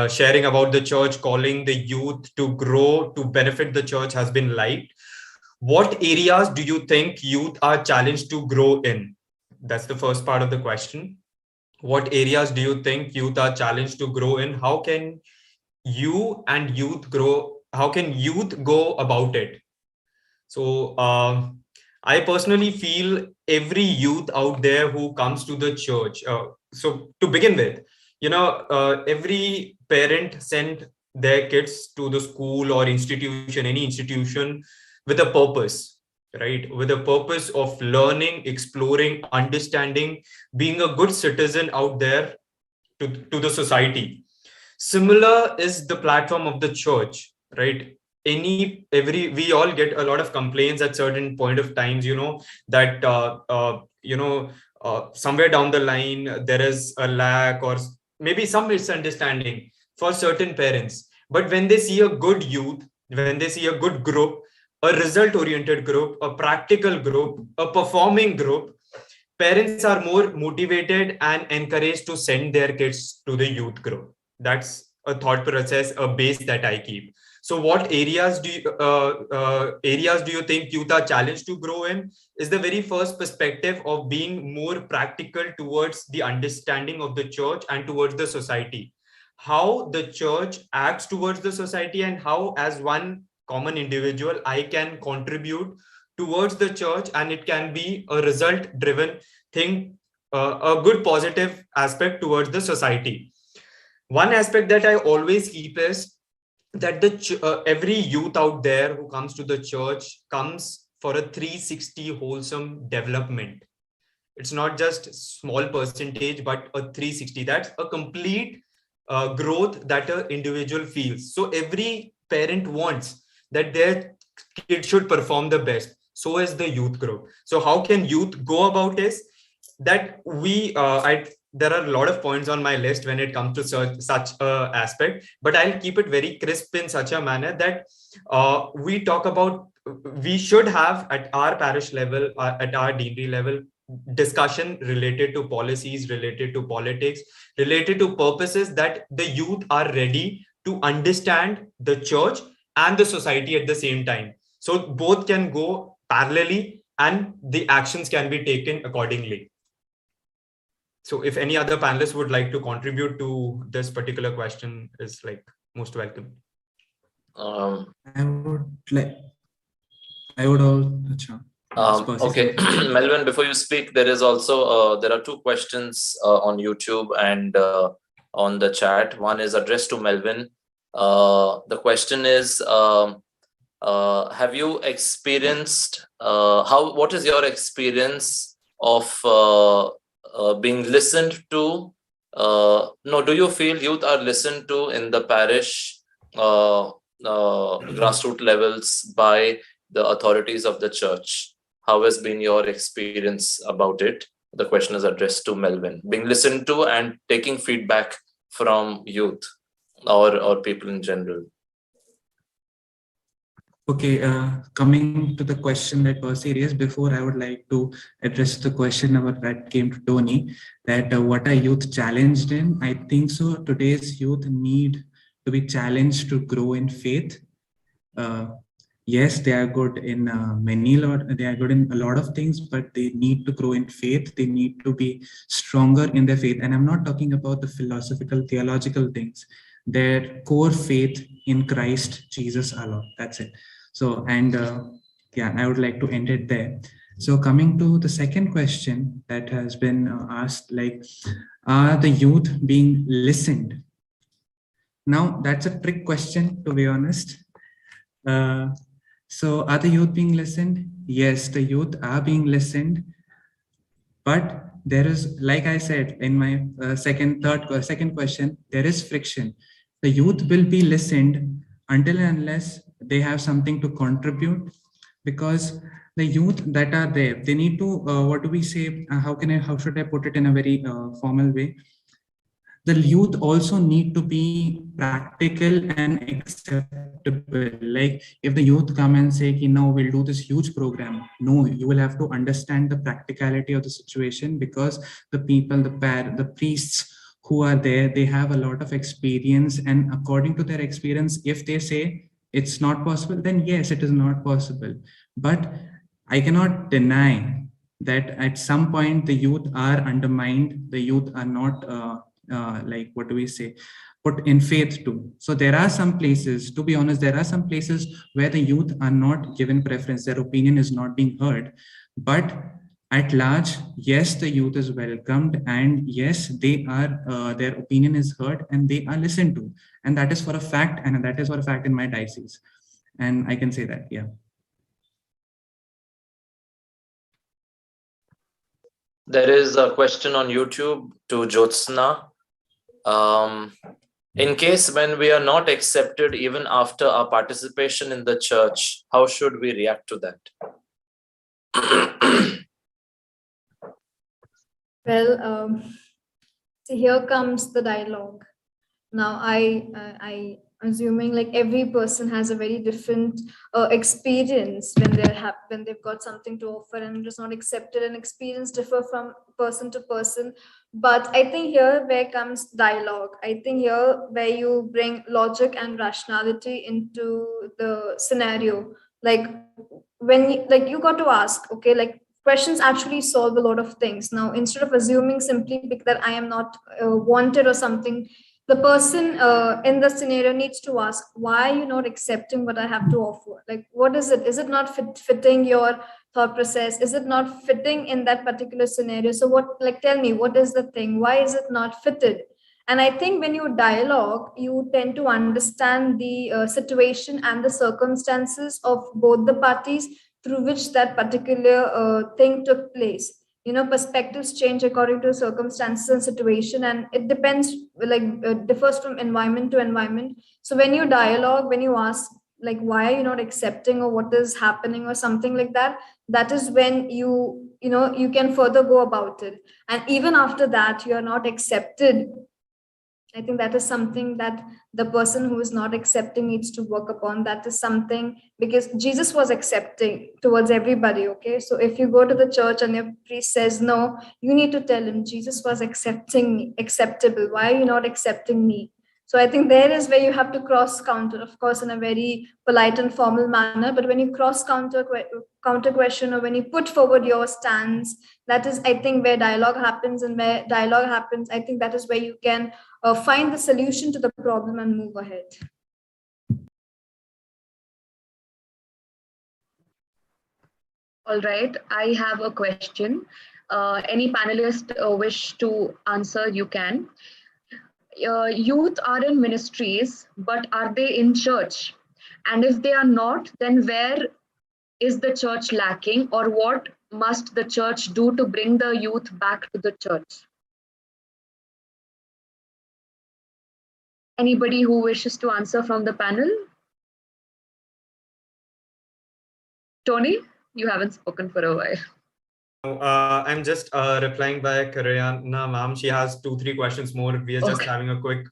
sharing about the church, calling the youth to grow, to benefit the church has been light. What areas do you think youth are challenged to grow in? That's the first part of the question. What areas do you think youth are challenged to grow in? How can you and youth grow? How can youth go about it? So I personally feel every youth out there who comes to the church. So to begin with, every parent send their kids to the school or institution, any institution, with a purpose, right? With a purpose of learning, exploring, understanding, being a good citizen out there to the society. Similar is the platform of the church, right? We all get a lot of complaints at certain point of times, that somewhere down the line there is a lack or maybe some misunderstanding for certain parents. But when they see a good youth, when they see a good group, a result-oriented group, a practical group, a performing group, parents are more motivated and encouraged to send their kids to the youth group. That's a thought process, a base that I keep. So what areas do you think youth are challenged to grow in? Is the very first perspective of being more practical towards the understanding of the church and towards the society. How the church acts towards the society, and how as one common individual I can contribute towards the church, and it can be a result driven thing, a good positive aspect towards the society. One aspect that I always keep is that every youth out there who comes to the church comes for a 360 wholesome development. It's not just small percentage, but a 360. That's a complete growth that an individual feels. So every parent wants that their kid should perform the best. So is the youth group. So how can youth go about this? That there are a lot of points on my list when it comes to such a aspect, but I'll keep it very crisp in such a manner that we talk about, we should have at our parish level, at our deanery level, discussion related to policies, related to politics, related to purposes that the youth are ready to understand the church and the society at the same time. So both can go parallelly and the actions can be taken accordingly. So if any other panelists would like to contribute to this particular question, is like most welcome. I would also. Okay, Melvin, before you speak, there is also there are two questions on YouTube and on the chat. One is addressed to Melvin. The question is, have you experienced, what is your experience of being listened to? Do you feel youth are listened to in the parish grassroots levels by the authorities of the church? How has been your experience about it? The question is addressed to Melvin. Being listened to and taking feedback from youth or people in general. Okay, coming to the question that Percy raised before, I would like to address the question that came to Tony, that what are youth challenged in? I think so. Today's youth need to be challenged to grow in faith. Yes, they are good in they are good in a lot of things, but they need to grow in faith. They need to be stronger in their faith. And I'm not talking about the philosophical, theological things. Their core faith in Christ, Jesus alone. That's it. So, and yeah, I would like to end it there. So coming to the second question that has been asked, like, are the youth being listened? Now, that's a trick question, to be honest. So are the youth being listened? Yes, the youth are being listened. But there is, like I said in my second question, there is friction. The youth will be listened until and unless they have something to contribute, because the youth that are there, they need to, what do we say? How should I put it in a very formal way? The youth also need to be practical and acceptable. Like if the youth come and say, no, we'll do this huge program. No, you will have to understand the practicality of the situation, because the people, the priests who are there, they have a lot of experience. And according to their experience, if they say it's not possible, then yes, it is not possible. But I cannot deny that at some point the youth are undermined. The youth are not, like, what do we say, put in faith too. So there are some places, to be honest, there are some places where the youth are not given preference. Their opinion is not being heard. But at large, yes, the youth is welcomed, and yes, they are, their opinion is heard and they are listened to. And that is for a fact, and that is for a fact in my diocese. And I can say that, yeah. There is a question on YouTube to Jyotsna. In case when we are not accepted even after our participation in the church, how should we react to that? Well, see, here comes the dialogue. Now, I assuming like every person has a very different experience when they've got something to offer and it's not accepted, and experience differ from person to person. But I think here where comes dialogue. I think here where you bring logic and rationality into the scenario. Like when you got to ask, okay, like questions actually solve a lot of things. Now, instead of assuming simply that I am not wanted or something, the person in the scenario needs to ask, why are you not accepting what I have to offer? Like, what is it? Is it not fitting your thought process? Is it not fitting in that particular scenario? So what, like, tell me, what is the thing? Why is it not fitted? And I think when you dialogue, you tend to understand the situation and the circumstances of both the parties through which that particular thing took place. You know, perspectives change according to circumstances and situation, and it depends, like differs from environment to environment. So when you dialogue, when you ask, like, why are you not accepting, or what is happening, or something like that, that is when you can further go about it. And even after that you are not accepted, I think that is something that the person who is not accepting needs to work upon. That is something, because Jesus was accepting towards everybody. Okay. So if you go to the church and your priest says no, you need to tell him Jesus was acceptable. Why are you not accepting me? So I think there is where you have to cross counter, of course, in a very polite and formal manner. But when you cross counter question, or when you put forward your stance, that is, I think, where dialogue happens. And where dialogue happens, I think that is where you can find the solution to the problem and move ahead. All right, I have a question. Any panelist wish to answer, you can. Youth are in ministries, but are they in church? And if they are not, then where is the church lacking, or what must the church do to bring the youth back to the church? Anybody who wishes to answer from the panel? Tony, you haven't spoken for a while. I'm just replying back, Rihanna ma'am. She has 2-3 questions more. We are just having a quick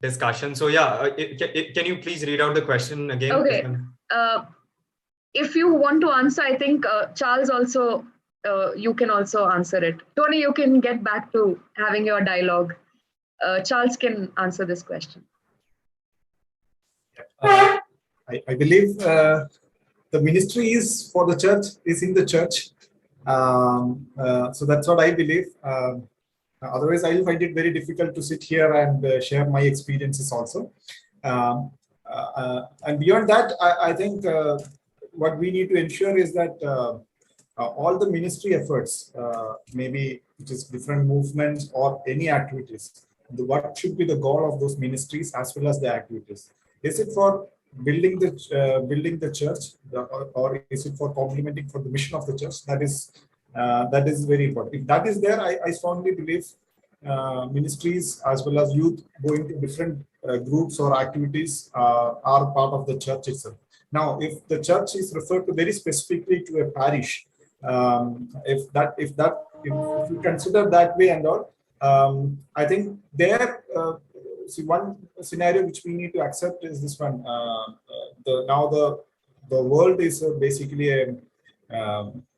discussion. So yeah, can you please read out the question again? Okay. If you want to answer, I think Charles also, you can also answer it. Tony, you can get back to having your dialogue. Charles can answer this question. I believe the ministry is for the church, is in the church. So that's what I believe. Otherwise, I will find it very difficult to sit here and share my experiences also. And beyond that, I think what we need to ensure is that all the ministry efforts, maybe it is different movements or any activities, what should be the goal of those ministries as well as the activities? Is it for building the church, or is it for complementing for the mission of the church? That is very important. If that is there, I strongly believe ministries as well as youth going to different groups or activities are part of the church itself. Now, if the church is referred to very specifically to a parish, if you consider that way and all, I think there. See, one scenario which we need to accept is this one. Now the world is basically a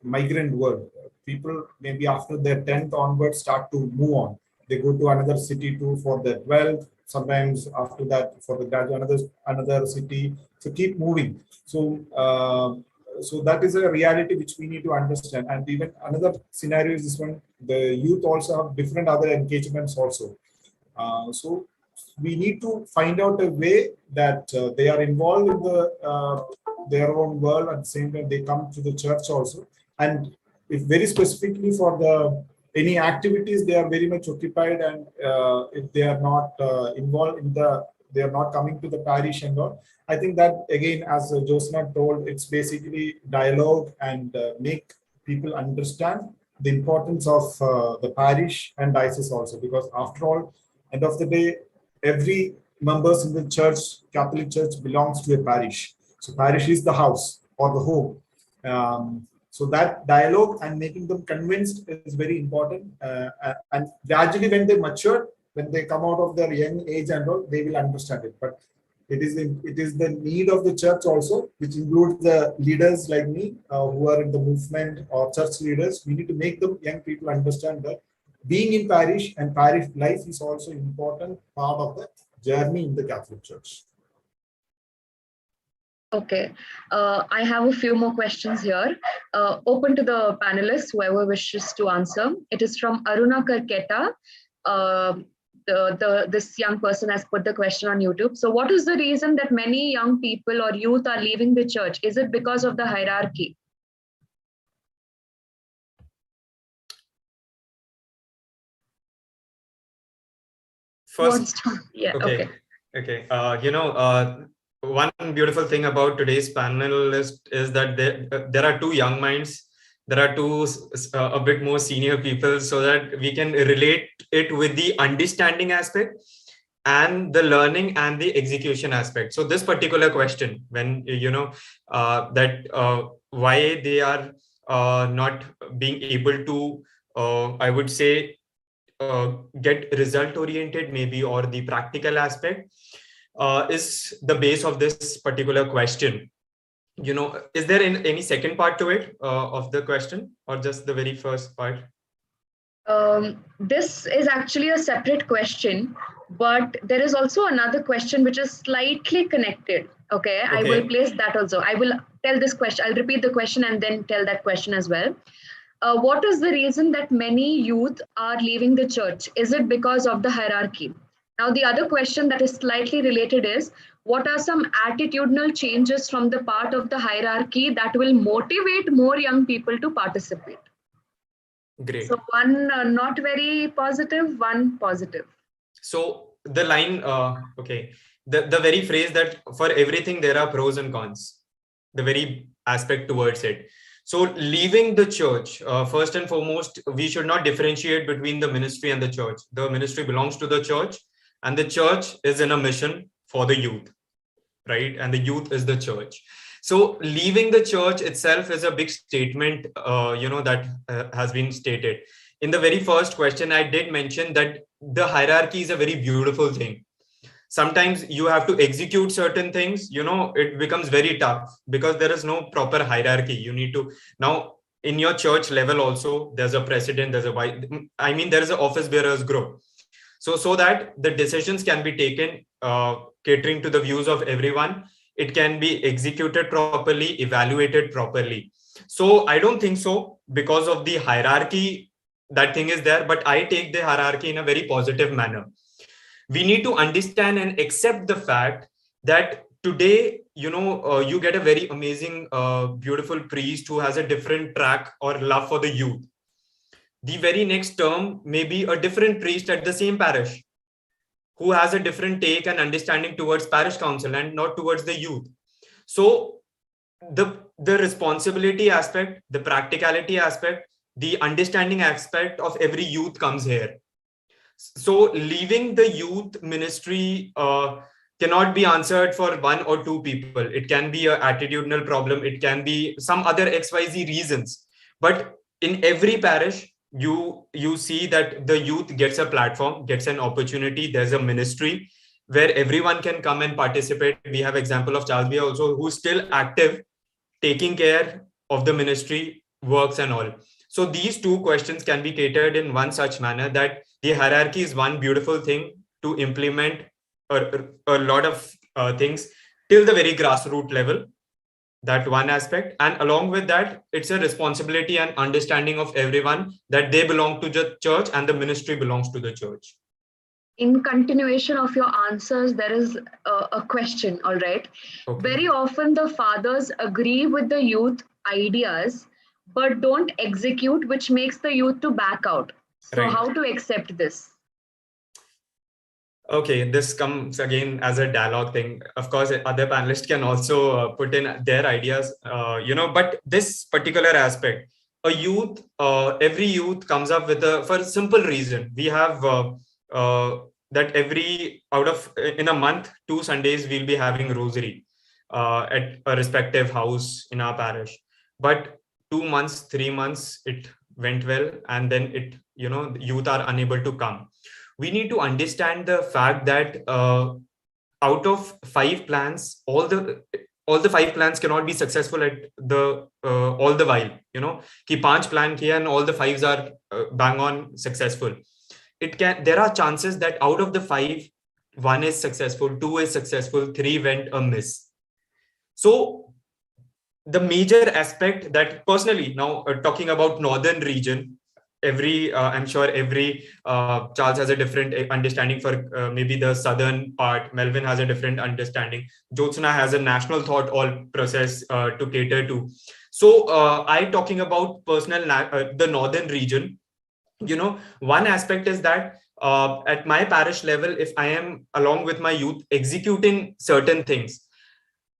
migrant world. People maybe after their 10th onwards start to move on. They go to another city for their 12th. Sometimes after that for the graduate, another city. So keep moving. So so that is a reality which we need to understand. And even another scenario is this one. The youth also have different other engagements also. So we need to find out a way that they are involved in their own world, at the same time they come to the church also. And if very specifically for any activities, they are very much occupied, and if they are not involved in they are not coming to the parish and all. I think that again, as Josna told, it's basically dialogue and make people understand the importance of the parish and diocese also, because after all, end of the day, every members in the church, Catholic Church, belongs to a parish. So parish is the house or the home. So that dialogue and making them convinced is very important. And gradually when they mature, when they come out of their young age and all, they will understand it. But It is the need of the church also, which includes the leaders like me who are in the movement or church leaders. We need to make the young people understand that being in parish and parish life is also an important part of the journey in the Catholic Church. Okay, I have a few more questions here. Open to the panelists, whoever wishes to answer. It is from Aruna Karketa. This young person has put the question on YouTube. So what is the reason that many young people or youth are leaving the church? Is it because of the hierarchy? First, Yeah, okay. One beautiful thing about today's panelist is that there are two young minds. There are two a bit more senior people, so that we can relate it with the understanding aspect and the learning and the execution aspect. So this particular question, when why they are not being able to, I would say, get result oriented maybe, or the practical aspect is the base of this particular question. Is there any second part to it of the question, or just the very first part? This is actually a separate question, but there is also another question which is slightly connected. Okay, I will place that also. I will tell this question. I'll repeat the question and then tell that question as well. What is the reason that many youth are leaving the church? Is it because of the hierarchy? Now, the other question that is slightly related is, what are some attitudinal changes from the part of the hierarchy that will motivate more young people to participate? Great. So one not very positive, one positive. So the line, the very phrase that for everything there are pros and cons, the very aspect towards it. So leaving the church, first and foremost, we should not differentiate between the ministry and the church. The ministry belongs to the church, and the church is in a mission for the youth, right? And the youth is the church. So leaving the church itself is a big statement, that has been stated. In the very first question, I did mention that the hierarchy is a very beautiful thing. Sometimes you have to execute certain things, it becomes very tough because there is no proper hierarchy. You need to, now in your church level also, there's a president, there is an office bearers group. So that the decisions can be taken, catering to the views of everyone. It can be executed properly, evaluated properly. So I don't think so because of the hierarchy, that thing is there, but I take the hierarchy in a very positive manner. We need to understand and accept the fact that today, you get a very amazing, beautiful priest who has a different track or love for the youth. The very next term may be a different priest at the same parish who has a different take and understanding towards parish council and not towards the youth. So the responsibility aspect, the practicality aspect, the understanding aspect of every youth comes here. So leaving the youth ministry cannot be answered for one or two people. It can be an attitudinal problem. It can be some other XYZ reasons. But in every parish, you see that the youth gets a platform, gets an opportunity. There's a ministry where everyone can come and participate. We have example of Charles Bia also, who's still active, taking care of the ministry works and all. So these two questions can be catered in one such manner, that the hierarchy is one beautiful thing to implement a lot of things till the very grassroots level. That one aspect, and along with that, it's a responsibility and understanding of everyone that they belong to the church and the ministry belongs to the church. In continuation of your answers, there is a question, all right? Okay. Very often the fathers agree with the youth ideas, but don't execute, which makes the youth to back out. So right. How to accept this? Okay, this comes again as a dialogue thing. Of course, other panelists can also put in their ideas, but this particular aspect, every youth comes up with for a simple reason. We have that in a month, 2 Sundays, we'll be having rosary at a respective house in our parish. But 2 months, 3 months, it went well. And then youth are unable to come. We need to understand the fact that out of 5 plans, all the 5 plans cannot be successful at the all the while. Ki 5 plan kiya and all the 5s are bang on successful. There are chances that out of the 5, 1 is successful, 2 is successful, 3 went amiss. So the major aspect that personally, now talking about northern region, I'm sure every Charles has a different understanding for maybe the southern part. Melvin has a different understanding. Jyotsna has a national thought all process to cater to. So I talking about the northern region. One aspect is that at my parish level, if I am along with my youth executing certain things,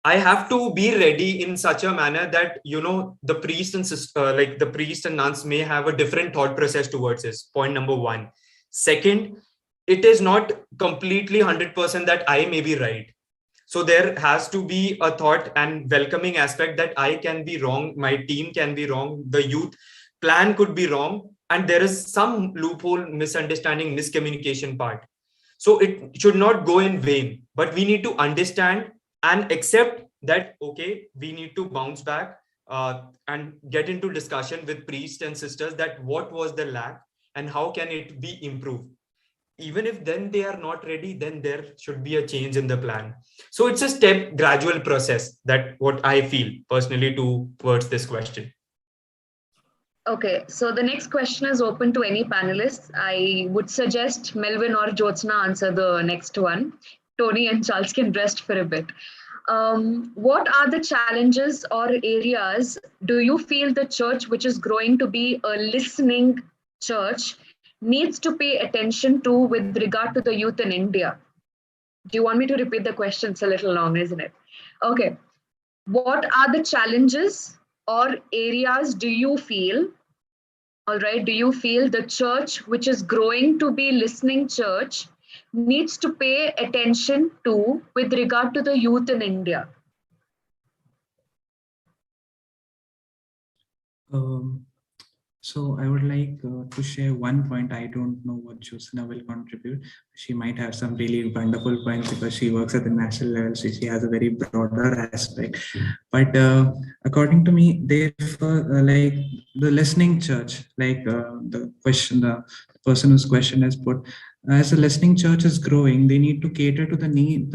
I have to be ready in such a manner that, the priest and the priest and nuns may have a different thought process towards this. Point number 1. Second, it is not completely 100% that I may be right. So there has to be a thought and welcoming aspect that I can be wrong, my team can be wrong, the youth plan could be wrong, and there is some loophole, misunderstanding, miscommunication part. So it should not go in vain, but we need to understand and accept that, okay, we need to bounce back and get into discussion with priests and sisters that what was the lack and how can it be improved. Even if then they are not ready, then there should be a change in the plan. So it's a gradual process, that what I feel personally towards this question. Okay, so the next question is open to any panelists. I would suggest Melvin or Jyotsna answer the next one. Tony and Charles can rest for a bit. What are the challenges or areas do you feel the church, which is growing to be a listening church, needs to pay attention to with regard to the youth in India? Do you want me to repeat the question? It's a little long, isn't it? Okay. What are the challenges or areas do you feel, all right, do you feel the church, which is growing to be listening church, needs to pay attention to with regard to the youth in India? So I would like to share one point. I don't know what Jyotsna will contribute. She might have some really wonderful points because she works at the national level, so she has a very broader aspect. But according to me, like the listening church, like the person whose question is put, as a listening church is growing, they need to cater to the need,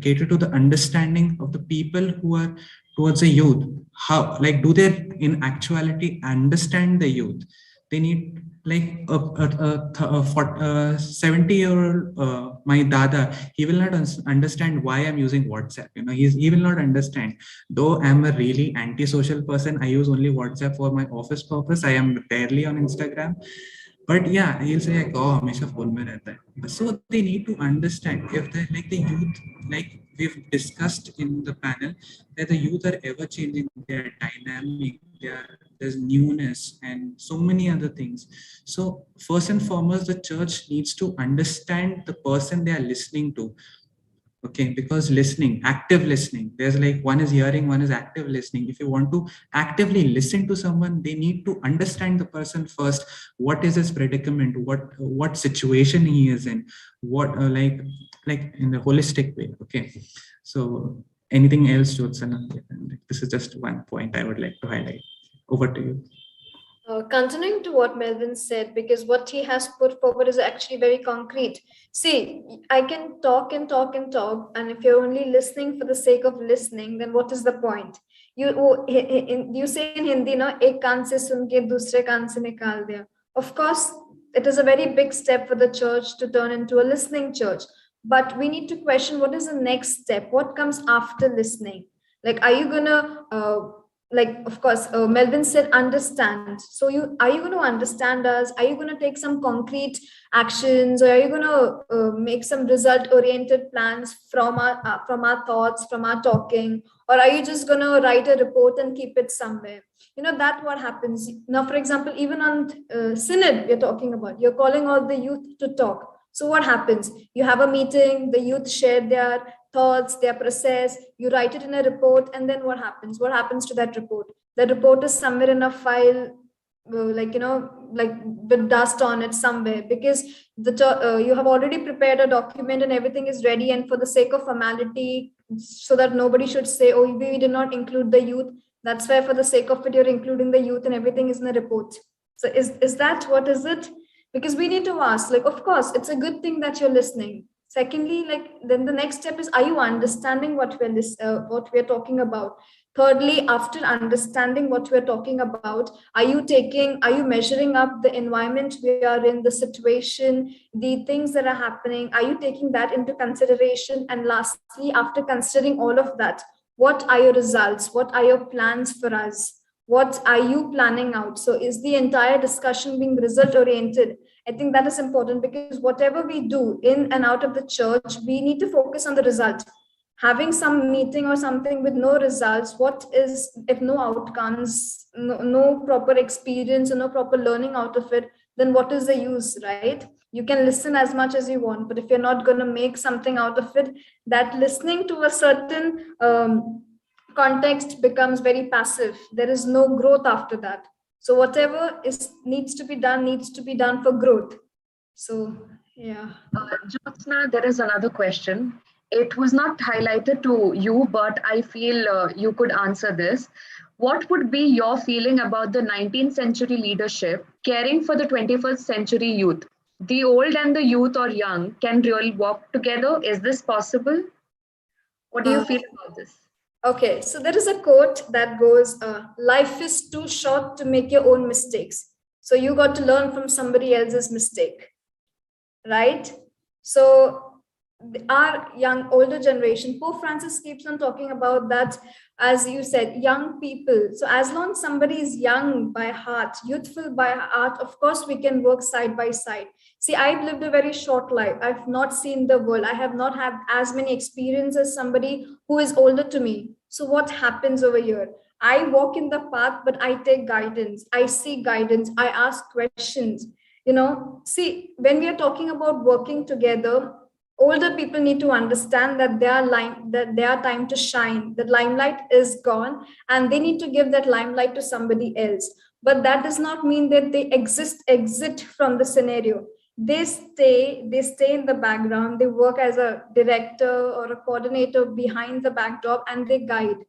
cater to the understanding of the people who are towards the youth. How, like, do they in actuality understand the youth? They need, like, a 70-year-old my dada, he will not understand why I'm using WhatsApp. He will not understand. Though I'm a really antisocial person, I use only WhatsApp for my office purpose. I am rarely on Instagram. But yeah, he'll say like, oh, हमेशा phone में रहता है. So they need to understand, if they like the youth, like we've discussed in the panel, that the youth are ever changing, they're dynamic, there's newness and so many other things. So first and foremost, the church needs to understand the person they are listening to. Okay, because listening, active listening, there's like one is hearing, one is active listening. If you want to actively listen to someone, they need to understand the person first. What is his predicament? What situation he is in? What like in the holistic way. Okay, so anything else, Jyotsna? This is just one point I would like to highlight. Over to you. Continuing to what Melvin said, because what he has put forward is actually very concrete. See, I can talk and talk and talk, and if you're only listening for the sake of listening, then what is the point? You say in Hindi, no, ek kaan se sun ke dusre kaan se nikal diya. Of course, it is a very big step for the church to turn into a listening church, but we need to question, what is the next step? What comes after listening? Like, are you gonna like, of course, Melvin said understand. So are you going to understand us? Are you going to take some concrete actions, or are you going to make some result-oriented plans from our thoughts, from our talking, or are you just going to write a report and keep it somewhere? That what happens now. For example, even on synod, we're talking about, you're calling all the youth to talk. So what happens? You have a meeting, the youth share their thoughts, their process, you write it in a report, and then what happens? What happens to that report? The report is somewhere in a file like like with dust on it somewhere, because you have already prepared a document and everything is ready, and for the sake of formality, so that nobody should say, oh, we did not include the youth, that's why for the sake of it you're including the youth and everything is in the report. So is that what is it? Because we need to ask, like, of course it's a good thing that you're listening. Secondly, like, then the next step is, are you understanding what we're talking about? Thirdly, after understanding what we're talking about, are you measuring up the environment we are in, the situation, the things that are happening? Are you taking that into consideration? And lastly, after considering all of that, what are your results? What are your plans for us? What are you planning out? So is the entire discussion being result oriented? I think that is important, because whatever we do in and out of the church, we need to focus on the result. Having some meeting or something with no results, what is, if no outcomes, no proper experience, and no proper learning out of it, then what is the use, right? You can listen as much as you want, but if you're not going to make something out of it, that listening to a certain context becomes very passive. There is no growth after that. So whatever needs to be done for growth. So yeah. Jyotsna, there is another question. It was not highlighted to you, but I feel you could answer this. What would be your feeling about the 19th century leadership caring for the 21st century youth? The old and the youth or young can really walk together. Is this possible? What do you feel about this? Okay, so there is a quote that goes, life is too short to make your own mistakes. So you got to learn from somebody else's mistake, right? So our older generation, Pope Francis keeps on talking about that, as you said, young people. So as long as somebody is young by heart, youthful by heart, of course we can work side by side. See, I've lived a very short life. I've not seen the world. I have not had as many experiences as somebody who is older to me. So what happens over here? I walk in the path, but I take guidance. I seek guidance. I ask questions. See, when we are talking about working together, older people need to understand that their time to shine, the limelight is gone, and they need to give that limelight to somebody else. But that does not mean that they exit from the scenario. They stay in the background. They work as a director or a coordinator behind the backdrop, and they guide,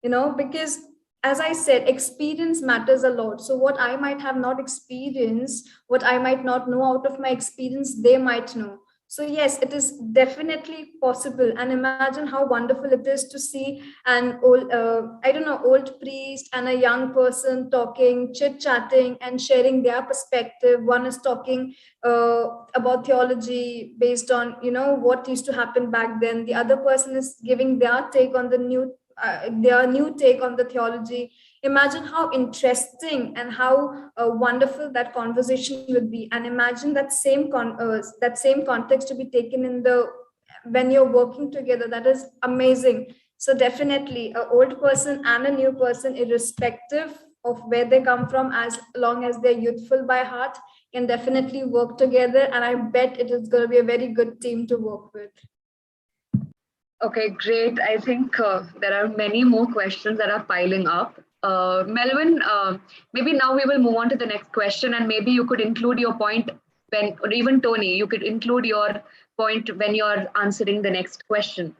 because as I said, experience matters a lot. So what I might have not experienced, what I might not know out of my experience, they might know. So yes, it is definitely possible. And imagine how wonderful it is to see an old priest and a young person talking, chit-chatting and sharing their perspective. One is talking about theology based on, what used to happen back then. The other person is giving their take on their new take on the theology. Imagine how interesting and how wonderful that conversation would be. And imagine that same context to be taken when you're working together. That is amazing. So definitely an old person and a new person, irrespective of where they come from, as long as they're youthful by heart, can definitely work together. And I bet it is going to be a very good team to work with. Okay, great. I think there are many more questions that are piling up. Melvin, maybe now we will move on to the next question, and maybe you could include your point or even Tony, you could include your point when you're answering the next question.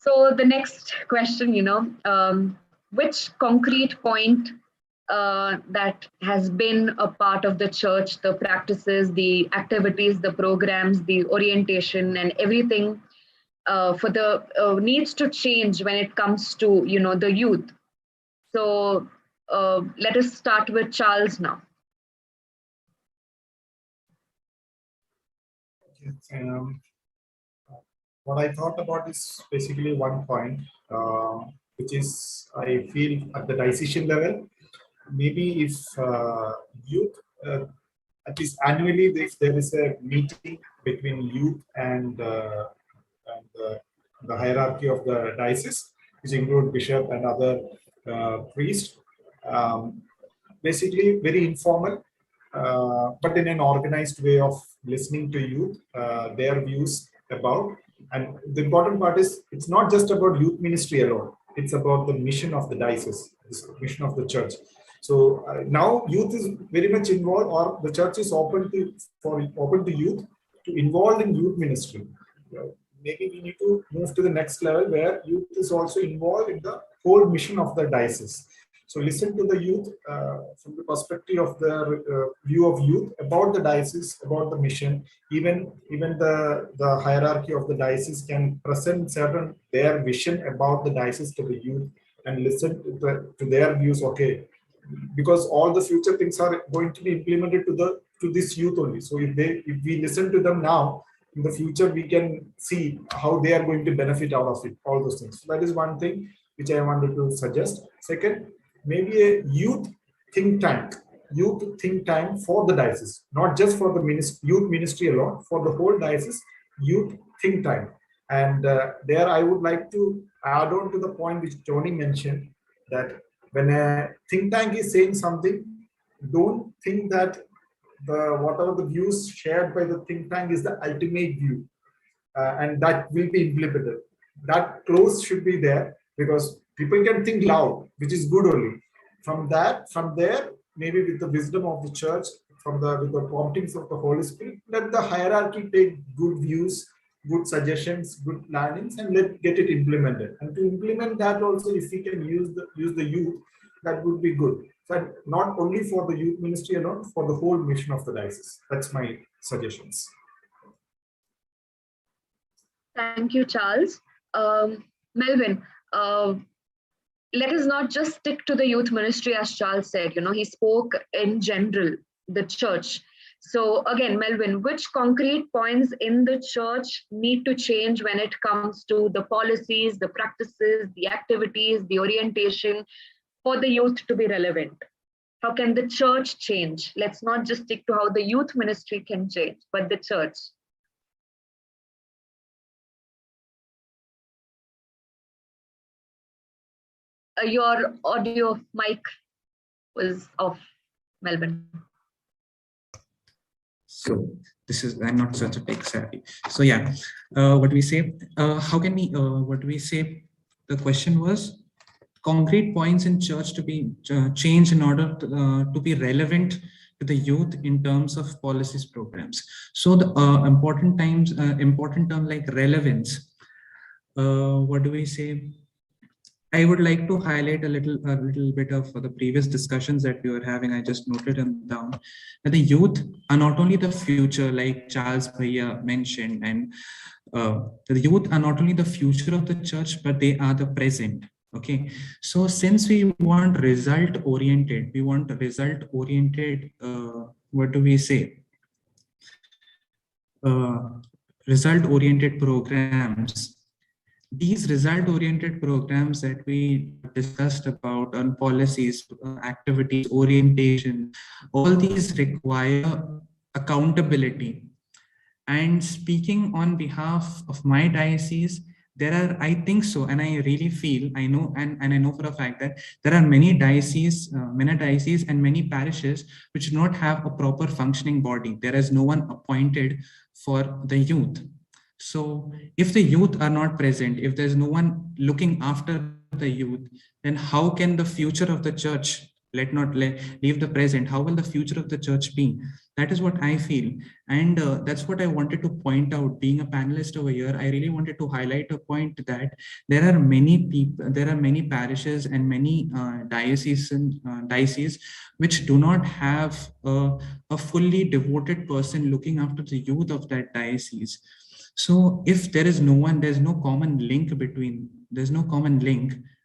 So the next question, which concrete point that has been a part of the church, the practices, the activities, the programs, the orientation, and everything for the needs to change when it comes to, the youth. So let us start with Charles now. What I thought about is basically one point, which is I feel at the diocese level, maybe if youth, at least annually, if there is a meeting between youth and the hierarchy of the diocese, which include bishop and other priests, basically very informal, but in an organized way of listening to youth, their views about. And the important part is it's not just about youth ministry alone. It's about the mission of the diocese, the mission of the church. So now youth is very much involved, or the church is open to youth to involve in youth ministry. Maybe we need to move to the next level where youth is also involved in the whole mission of the diocese. So listen to the youth from the perspective of the view of youth about the diocese, about the mission. Even the hierarchy of the diocese can present certain their vision about the diocese to the youth and listen to their views. Okay, because all the future things are going to be implemented to this youth only. So if we listen to them now, in the future we can see how they are going to benefit out of it, all those things. So that is one thing which I wanted to suggest. Second, maybe a youth think tank for the diocese, not just for the youth ministry alone, for the whole diocese, youth think tank. And there I would like to add on to the point which Tony mentioned, that when a think tank is saying something, don't think that whatever the views shared by the think tank is the ultimate view, and that will be implemented. That clause should be there, because people can think loud, which is good only. From there, maybe with the wisdom of the church, with the promptings of the Holy Spirit, let the hierarchy take good views, good suggestions, good plannings, and get it implemented. And to implement that also, if we can use the youth, that would be good. So not only for the youth ministry alone, for the whole mission of the diocese. That's my suggestions. Thank you, Charles. Melvin, let us not just stick to the youth ministry, as Charles said. He spoke in general, the church. So again, Melvin, which concrete points in the church need to change when it comes to the policies, the practices, the activities, the orientation for the youth to be relevant? How can the church change? Let's not just stick to how the youth ministry can change, but the church. Your audio mic was off, Melvin. So this is, I'm not such a tech savvy. So yeah, what we say, how can we, what we say, the question was concrete points in church to be changed in order to be relevant to the youth in terms of policies, programs. So the important term like relevance, what do we say? I would like to highlight a little bit of the previous discussions that we were having. I just noted them down. That the youth are not only the future, like Charles Bhaiya mentioned, and the youth are not only the future of the church, but they are the present. Okay, so since we want result oriented, what do we say? Result oriented programs. These result-oriented programs that we discussed about on policies, activities, orientation, all these require accountability. And speaking on behalf of my diocese, there are, I think so, and I really feel, I know, and I know for a fact that there are many dioceses and many parishes which do not have a proper functioning body. There is no one appointed for the youth. So if the youth are not present, if there's no one looking after the youth, then how can the future of the church, leave the present, how will the future of the church be? That is what I feel. And that's what I wanted to point out. Being a panelist over here, I really wanted to highlight a point that there are many people, there are many parishes and many dioceses which do not have a fully devoted person looking after the youth of that diocese. So if there is no one, there's no common link,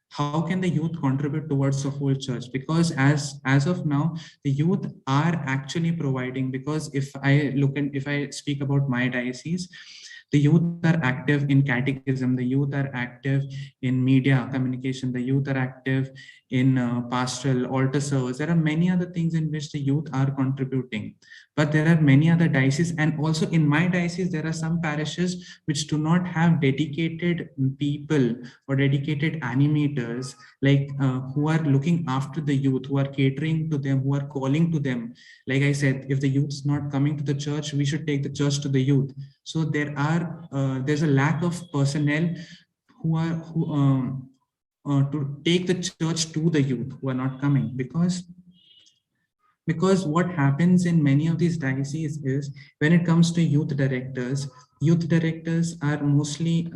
how can the youth contribute towards the whole church? Because as of now, the youth are actually providing, because if I speak about my diocese, the youth are active in catechism, the youth are active in media communication, the youth are active in pastoral, altar service. There are many other things in which the youth are contributing. But there are many other dioceses, and also in my diocese, there are some parishes which do not have dedicated people or dedicated animators, like who are looking after the youth, who are catering to them, who are calling to them. Like I said, if the youth is not coming to the church, we should take the church to the youth. So there's a lack of personnel to take the church to the youth who are not coming, because Because what happens in many of these dioceses is when it comes to youth directors are mostly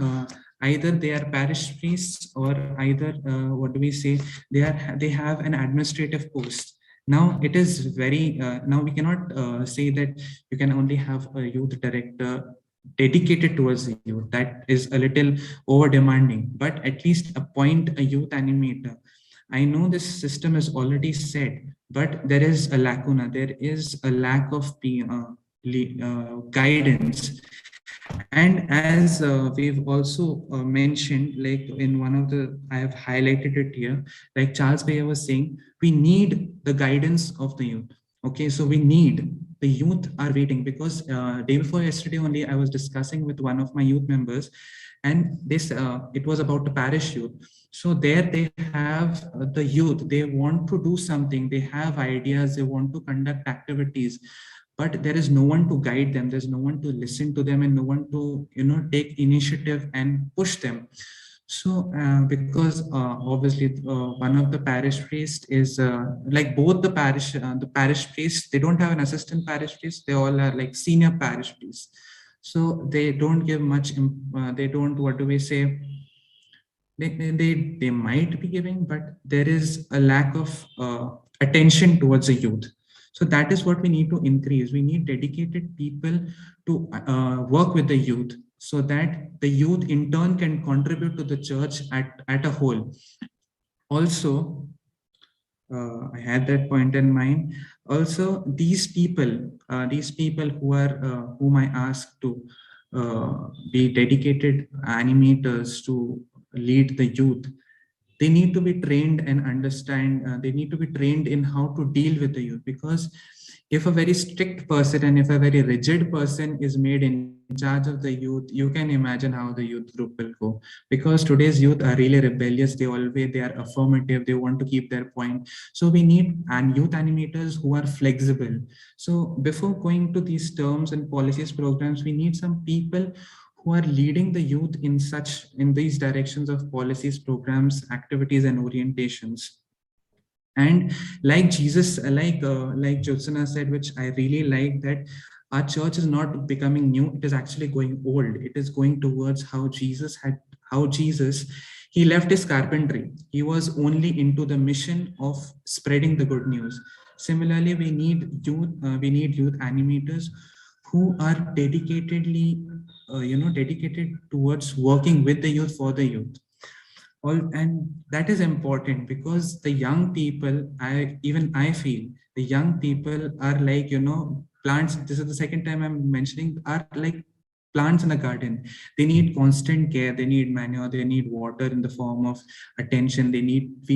either they are parish priests or either what do we say, they have an administrative post. Now it is very now we cannot say that you can only have a youth director dedicated towards the youth. That is a little over demanding, but at least appoint a youth animator. I know this system is already set, but there is a lacuna. There is a lack of guidance. And as we've also mentioned, like in one of the, I have highlighted it here, like Charles Bayer was saying, we need the guidance of the youth. Okay, so we need, the youth are waiting, because day before yesterday only, I was discussing with one of my youth members, and this it was about the parish youth. So there they have the youth, they want to do something, they have ideas, they want to conduct activities, but there is no one to guide them, there's no one to listen to them, and no one to take initiative and push them. So because obviously one of the parish priests is like both the parish priests, they don't have an assistant parish priest, they all are like senior parish priests. So they don't give much they don't, what do we say, they might be giving, but there is a lack of attention towards the youth. So that is what we need to increase. We need dedicated people to work with the youth, so that the youth in turn can contribute to the church at a whole. Also, I had that point in mind. Also, these people who are whom I asked to be dedicated animators to lead the youth, they need to be trained and understand. They need to be trained in how to deal with the youth, because if a very strict person and if a very rigid person is made in charge of the youth, you can imagine how the youth group will go. Because today's youth are really rebellious. They are affirmative. They want to keep their point. So we need youth animators who are flexible. So before going to these terms and policies programs, we need some people who are leading the youth in these directions of policies, programs, activities, and orientations. And like Jesus, like Jyotsna said, which I really like, that our church is not becoming new, it is actually going old. It is going towards how Jesus, he left his carpentry. He was only into the mission of spreading the good news. Similarly, we need youth animators who are dedicatedly dedicated towards working with the youth, for the youth. And that is important, because the young people, I feel the young people are like plants. This is the second time I'm mentioning, are like plants in a garden. They need constant care, they need manure, they need water in the form of attention. We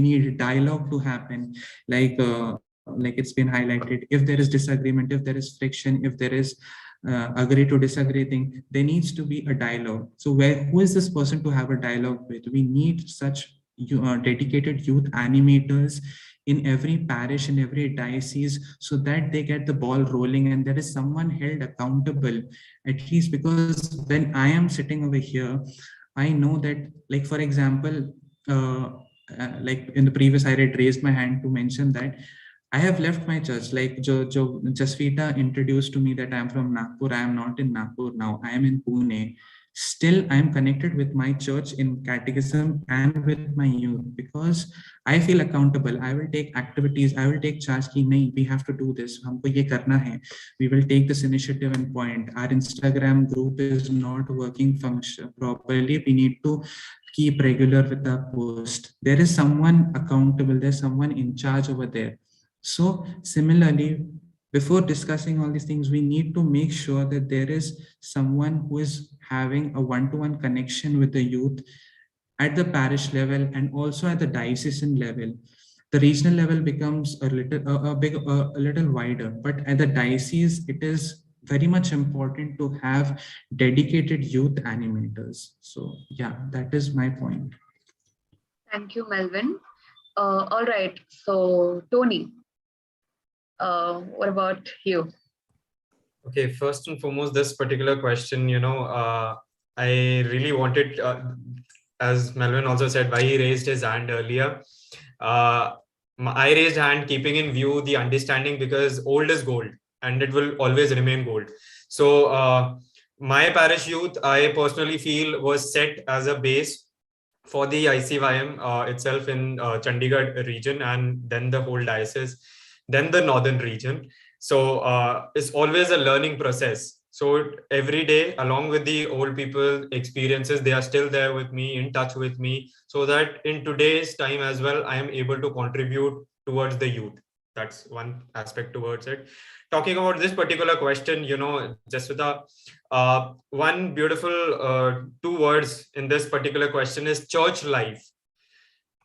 need dialogue to happen, like it's been highlighted. If there is disagreement, if there is friction, if there is agree to disagree thing, there needs to be a dialogue. So who is this person to have a dialogue with? We need such dedicated youth animators in every parish, in every diocese, so that they get the ball rolling and there is someone held accountable, at least. Because when I am sitting over here, I know that, like for example, like in the previous, I raised my hand to mention that I have left my church. Like Jasvita introduced to me that I am from Nagpur. I am not in Nagpur now. I am in Pune. Still, I am connected with my church in catechism and with my youth, because I feel accountable. I will take activities. I will take charge. Ki, nahi, we have to do this. Humko ye karna hai. We will take this initiative and point. Our Instagram group is not working properly. We need to keep regular with the post. There is someone accountable. There's someone in charge over there. So similarly, before discussing all these things, we need to make sure that there is someone who is having a one-to-one connection with the youth at the parish level and also at the diocesan level. The regional level becomes a little wider, but at the diocese, it is very much important to have dedicated youth animators. So yeah, that is my point. Thank you, Melvin. All right, so Tony. What about you? Okay, first and foremost, this particular question, I really wanted, as Melvin also said, why he raised his hand earlier. I raised hand, keeping in view the understanding, because old is gold and it will always remain gold. So my parish youth, I personally feel, was set as a base for the ICYM itself in Chandigarh region, and then the whole diocese, then the northern region. So it's always a learning process. So every day, along with the old people experiences, they are still there with me, in touch with me, so that in today's time as well, I am able to contribute towards the youth. That's one aspect towards it. Talking about this particular question, Jaswita, one beautiful 2 words in this particular question is church life.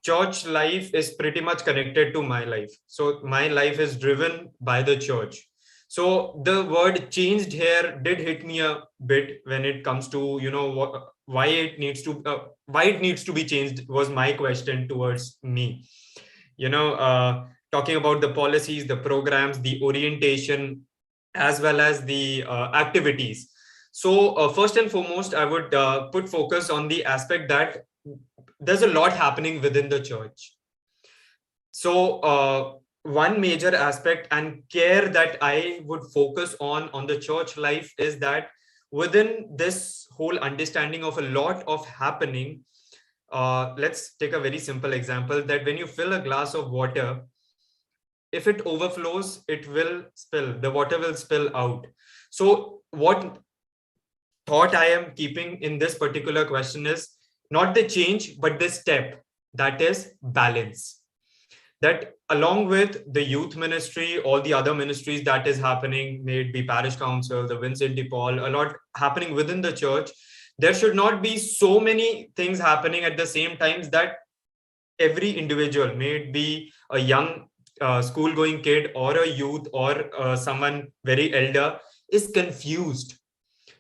Church life is pretty much connected to my life. So my life is driven by the church. So the word changed here did hit me a bit when it comes to, why it needs to be changed was my question towards me. Talking about the policies, the programs, the orientation, as well as the activities. So first and foremost, I would put focus on the aspect that there's a lot happening within the church. So one major aspect and care that I would focus on the church life is that within this whole understanding of a lot of happening, let's take a very simple example, that when you fill a glass of water, if it overflows, it will spill, the water will spill out. So what thought I am keeping in this particular question is not the change, but the step, that is balance. That along with the youth ministry, all the other ministries that is happening, may it be parish council, the Vincent de Paul, a lot happening within the church, there should not be so many things happening at the same time that every individual, may it be a young school going kid or a youth or someone very elder, is confused.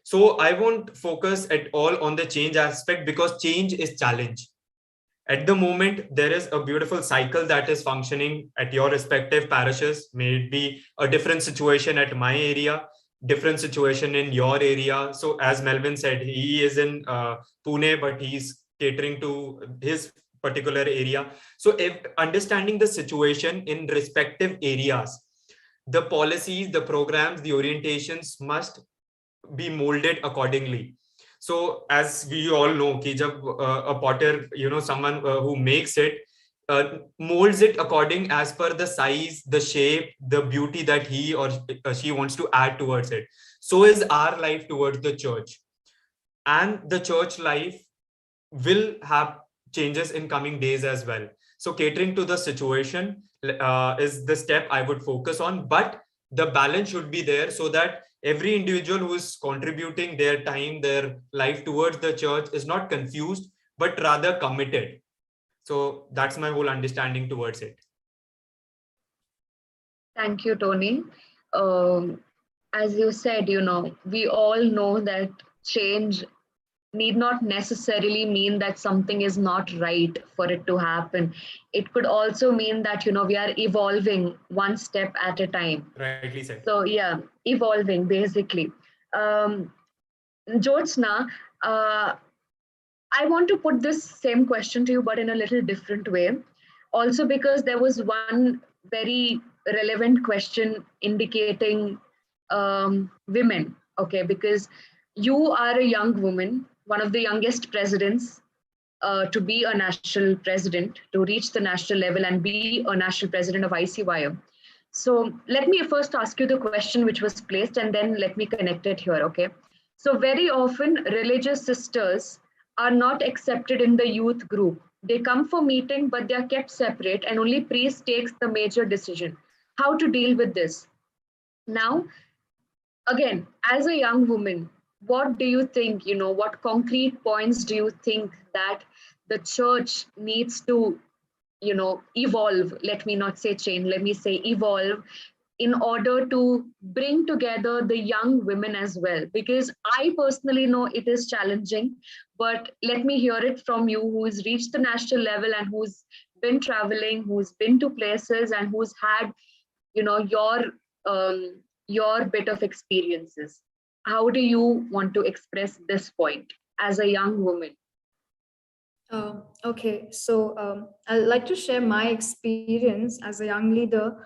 So I won't focus at all on the change aspect, because change is challenge. At the moment, there is a beautiful cycle that is functioning at your respective parishes. May it be a different situation at my area, different situation in your area. So as Melvin said, he is in Pune, but he's catering to his particular area. So if understanding the situation in respective areas, the policies, the programs, the orientations must be molded accordingly. So as we all know, ki jab, a potter, someone who makes it, molds it according as per the size, the shape, the beauty that he or she wants to add towards it. So is our life towards the church. And the church life will have changes in coming days as well. So catering to the situation is the step I would focus on, but the balance should be there so that every individual who is contributing their time, their life towards the church is not confused, but rather committed. So that's my whole understanding towards it. Thank you, Tony. As you said, we all know that change need not necessarily mean that something is not right for it to happen. It could also mean that, we are evolving one step at a time. Rightly said. So yeah, evolving basically. Jyotsna, I want to put this same question to you, but in a little different way. Also, because there was one very relevant question indicating women, okay, because you are a young woman, one of the youngest presidents to be a national president, to reach the national level and be a national president of ICYM. So let me first ask you the question which was placed, and then let me connect it here, okay? So very often religious sisters are not accepted in the youth group. They come for meeting, but they are kept separate, and only priest takes the major decision. How to deal with this? Now, again, as a young woman, what do you think, what concrete points do you think that the church needs to, evolve? Let me not say change, let me say evolve, in order to bring together the young women as well? Because I personally know it is challenging, but let me hear it from you, who's reached the national level and who's been traveling, who's been to places, and who's had, your bit of experiences. How do you want to express this point as a young woman? Okay, so I'd like to share my experience as a young leader.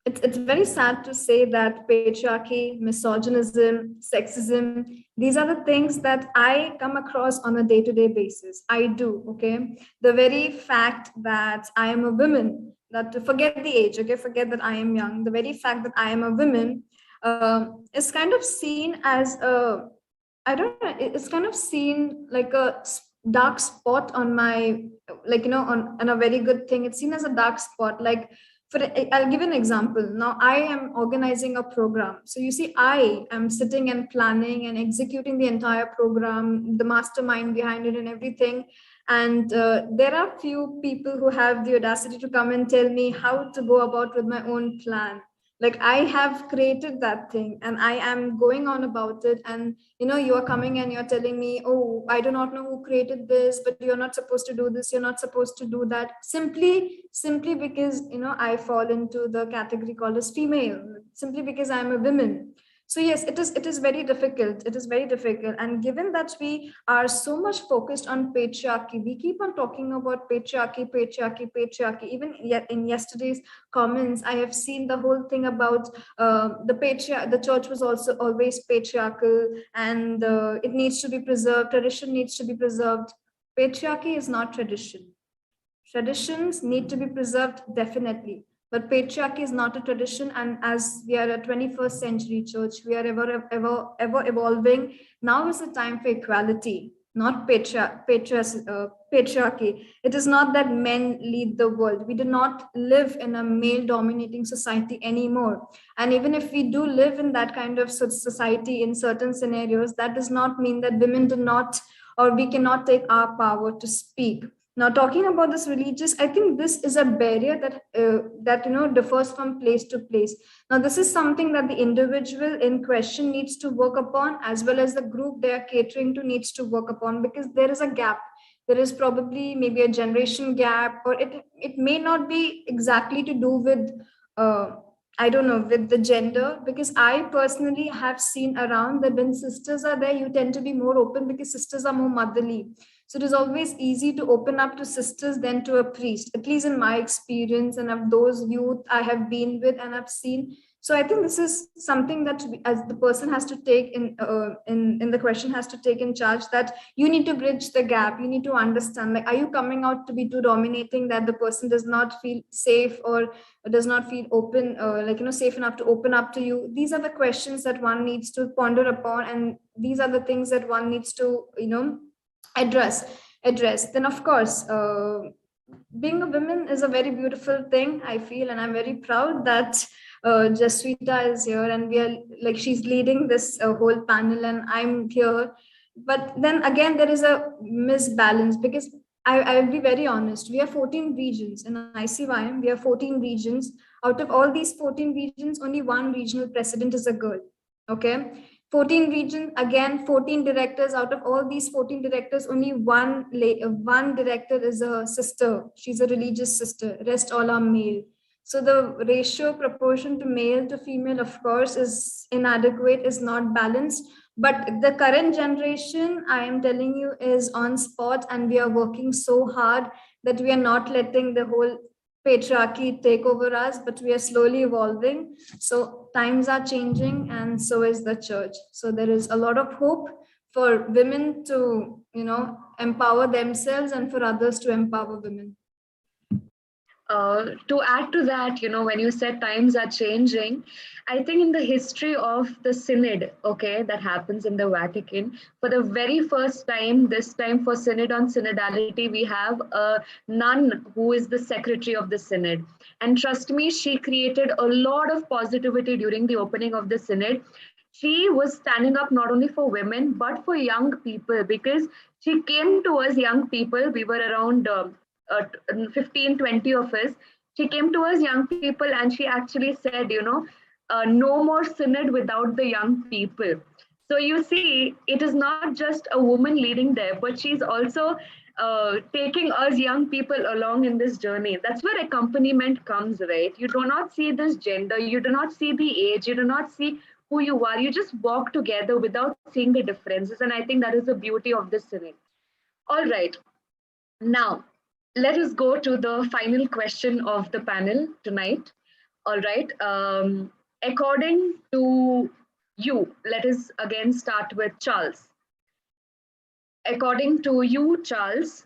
It's very sad to say that patriarchy, misogynism, sexism, these are the things that I come across on a day-to-day basis. I do, okay? The very fact that I am a woman, that forget the age, okay? Forget that I am young. The very fact that I am a woman is kind of seen as a, I don't know, it's kind of seen like a dark spot on my, like, on a very good thing. It's seen as a dark spot. Like, I'll give an example. Now, I am organizing a program. So you see, I am sitting and planning and executing the entire program, the mastermind behind it and everything. And there are few people who have the audacity to come and tell me how to go about with my own plan. Like, I have created that thing and I am going on about it, and you are coming and you're telling me, oh, I do not know who created this, but you're not supposed to do this, you're not supposed to do that, simply because I fall into the category called as female, simply because I'm a woman. So yes, it is very difficult, it is very difficult. And given that we are so much focused on patriarchy, we keep on talking about patriarchy. Even yet in yesterday's comments, I have seen the whole thing about the church was also always patriarchal, and it needs to be preserved, tradition needs to be preserved. Patriarchy is not tradition. Traditions need to be preserved, definitely, but patriarchy is not a tradition. And as we are a 21st century church, we are ever evolving. Now is the time for equality, not patriarchy. It is not that men lead the world. We do not live in a male dominating society anymore. And even if we do live in that kind of society in certain scenarios, that does not mean that women do not, or we cannot take our power to speak. Now, talking about this religious, I think this is a barrier that differs from place to place. Now, this is something that the individual in question needs to work upon, as well as the group they are catering to needs to work upon, because there is a gap. There is probably maybe a generation gap, or it may not be exactly to do with I don't know, with the gender, because I personally have seen around that when sisters are there, you tend to be more open because sisters are more motherly. So it is always easy to open up to sisters than to a priest, at least in my experience and of those youth I have been with and I've seen. So I think this is something that as the person has to take in the question has to take in charge, that you need to bridge the gap. You need to understand, like, are you coming out to be too dominating that the person does not feel safe or does not feel open, safe enough to open up to you? These are the questions that one needs to ponder upon, and these are the things that one needs to address. Then of course, being a woman is a very beautiful thing, I feel, and I'm very proud that Jaswita is here, and we are like, she's leading this whole panel and I'm here. But then again, there is a misbalance, because I'll be very honest. We have 14 regions in ICYM. We have 14 regions. Out of all these 14 regions, only one regional president is a girl. Okay. 14 regions, again, 14 directors. Out of all these 14 directors, only one director is a sister. She's a religious sister. Rest all are male. So the ratio proportion to male to female, of course, is inadequate, is not balanced. But the current generation, I am telling you, is on spot, and we are working so hard that we are not letting the whole patriarchy take over us, but we are slowly evolving. So times are changing, and so is the church. So there is a lot of hope for women to, empower themselves, and for others to empower women. To add to that, when you said times are changing, I think in the history of the synod, okay, that happens in the Vatican, for the very first time, this time for synod on synodality, we have a nun who is the secretary of the synod. And trust me, she created a lot of positivity during the opening of the synod. She was standing up not only for women, but for young people, because she came to us young people. We were around 15, 20 of us. She came to us young people and she actually said, no more synod without the young people. So you see, it is not just a woman leading there, but she's also taking us young people along in this journey. That's where accompaniment comes, right? You do not see this gender, you do not see the age, you do not see who you are. You just walk together without seeing the differences. And I think that is the beauty of this synod. All right. Now, let us go to the final question of the panel tonight. All right. According to you, let us again start with Charles. According to you, Charles,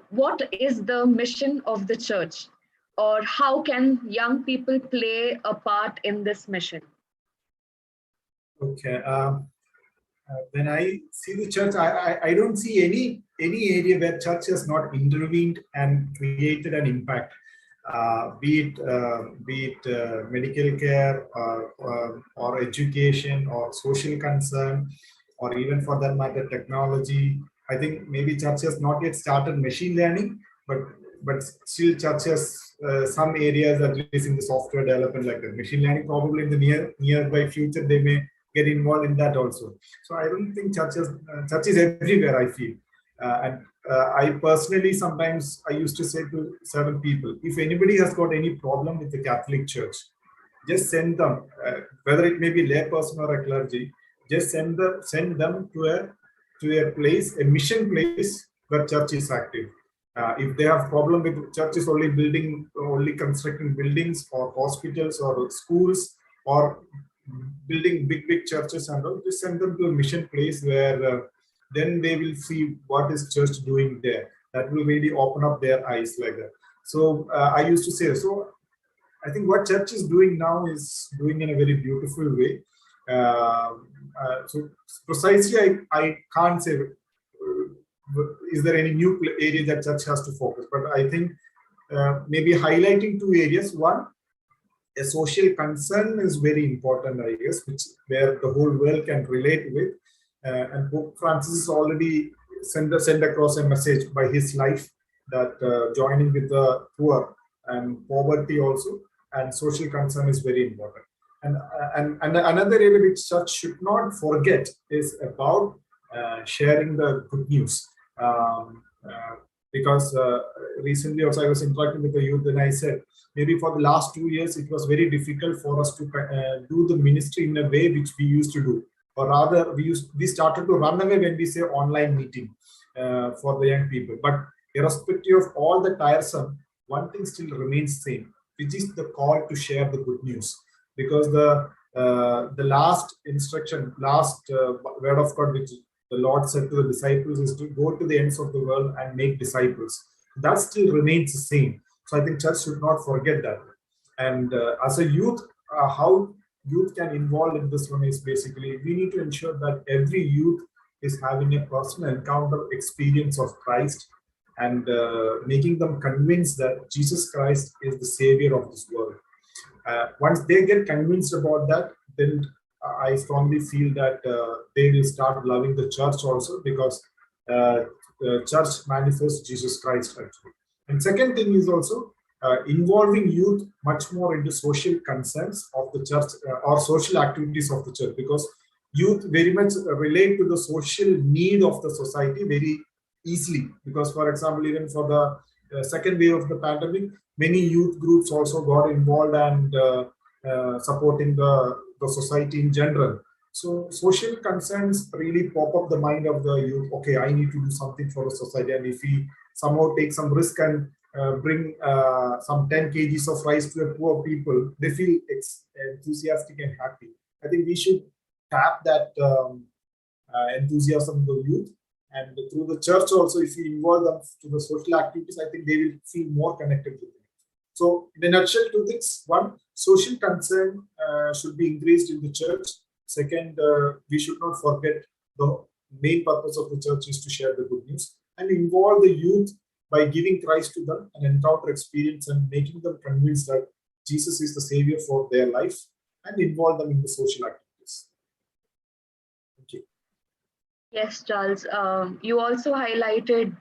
what is the mission of the church? Or how can young people play a part in this mission? Okay. When I see the church, I don't see any area where church has not intervened and created an impact. Be it medical care or education or social concern, or even for that matter technology. I think maybe church has not yet started machine learning, but still church has some areas, at least in the software development, like the machine learning. Probably in the nearby future they may get involved in that also. So I don't think church is everywhere, I feel. And I personally, sometimes I used to say to several people, if anybody has got any problem with the Catholic Church, just send them, whether it may be layperson or a clergy, just send them to a place, a mission place where church is active. If they have problem with churches only constructing buildings or hospitals or schools or building big churches and all, just send them to a mission place where then they will see what is church doing there. That will really open up their eyes like that. So I used to say, so I think what church is doing now is doing in a very beautiful way. So precisely, I can't say, is there any new area that church has to focus? But I think maybe highlighting two areas. One, a social concern is very important, I guess, where the whole world can relate with. And Pope Francis has already sent across a message by his life that joining with the poor and poverty also, and social concern is very important. And another area which church should not forget is about sharing the good news. Because recently also I was interacting with the youth, and I said, maybe for the last 2 years, it was very difficult for us to do the ministry in a way which we used to do. Or rather, we started to run away when we say online meeting for the young people. But irrespective of all the tiresome, one thing still remains same, which is the call to share the good news. Because the last instruction, word of God, which the Lord said to the disciples, is to go to the ends of the world and make disciples. That still remains the same. So I think church should not forget that. And as a youth, how youth can involve in this one is basically, we need to ensure that every youth is having a personal encounter experience of Christ, and making them convinced that Jesus Christ is the savior of this world. Once they get convinced about that, then I strongly feel that they will start loving the church also, because the church manifests Jesus Christ actually. And second thing is also involving youth much more into social concerns of the church or social activities of the church, because youth very much relate to the social need of the society very easily. Because, for example, even for the second wave of the pandemic, many youth groups also got involved and supporting the society in general. So social concerns really pop up the mind of the youth. Okay, I need to do something for the society, and if we somehow take some risk and bring some 10 kgs of rice to a poor people, they feel enthusiastic and happy. I think we should tap that enthusiasm of the youth, and through the church also, if we involve them to the social activities, I think they will feel more connected with it. So in a nutshell, two things. One, social concern should be increased in the church. Second, we should not forget the main purpose of the church is to share the good news and involve the youth by giving Christ to them, an encounter experience, and making them convinced that Jesus is the savior for their life, and involve them in the social activities. Thank you. Yes, Charles. You also highlighted,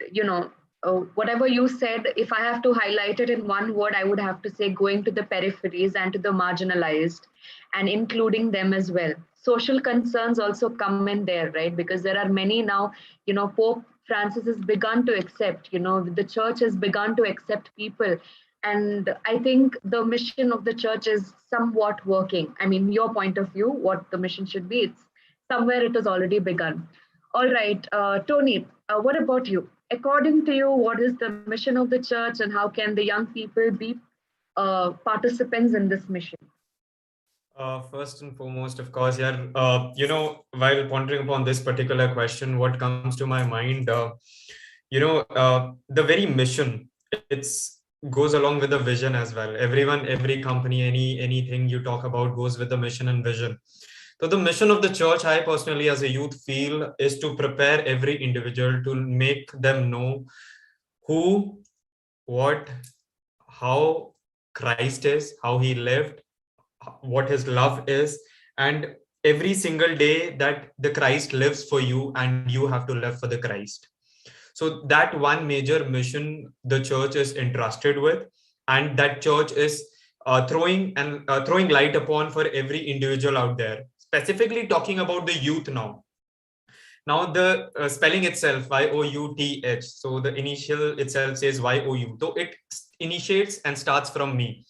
whatever you said, if I have to highlight it in one word, I would have to say going to the peripheries and to the marginalized and including them as well. Social concerns also come in there, right? Because there are many now, Pope Francis has begun to accept, the church has begun to accept people. And I think the mission of the church is somewhat working. I mean, your point of view, what the mission should be, it's somewhere it has already begun. All right, Tony, what about you? according to you, what is the mission of the church and how can the young people be participants in this mission? First and foremost, of course, yeah, while pondering upon this particular question, what comes to my mind, the very mission, it's goes along with the vision as well. Everyone, every company, anything you talk about goes with the mission and vision. So the mission of the church, I personally as a youth feel, is to prepare every individual, to make them know who, what, how Christ is, how he lived, what his love is, and every single day that the Christ lives for you and you have to live for the Christ. So that one major mission the church is entrusted with, and that church is throwing light upon for every individual out there. Specifically talking about the youth now. Now the spelling itself, Y-O-U-T-H. So the initial itself says Y-O-U. So it initiates and starts from me.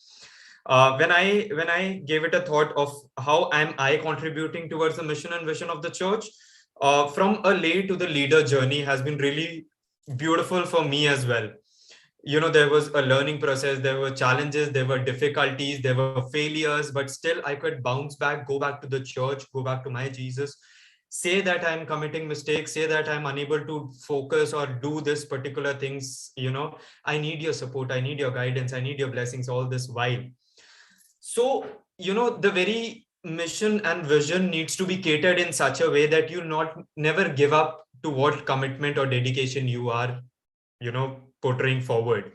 When I gave it a thought of how am I contributing towards the mission and vision of the church, from a lay to the leader journey has been really beautiful for me as well. There was a learning process, there were challenges, there were difficulties, there were failures, but still I could bounce back, go back to the church, go back to my Jesus, say that I'm committing mistakes, say that I'm unable to focus or do this particular things. I need your support, I need your guidance, I need your blessings all this while. So, the very mission and vision needs to be catered in such a way that you never give up to what commitment or dedication you are, portraying forward.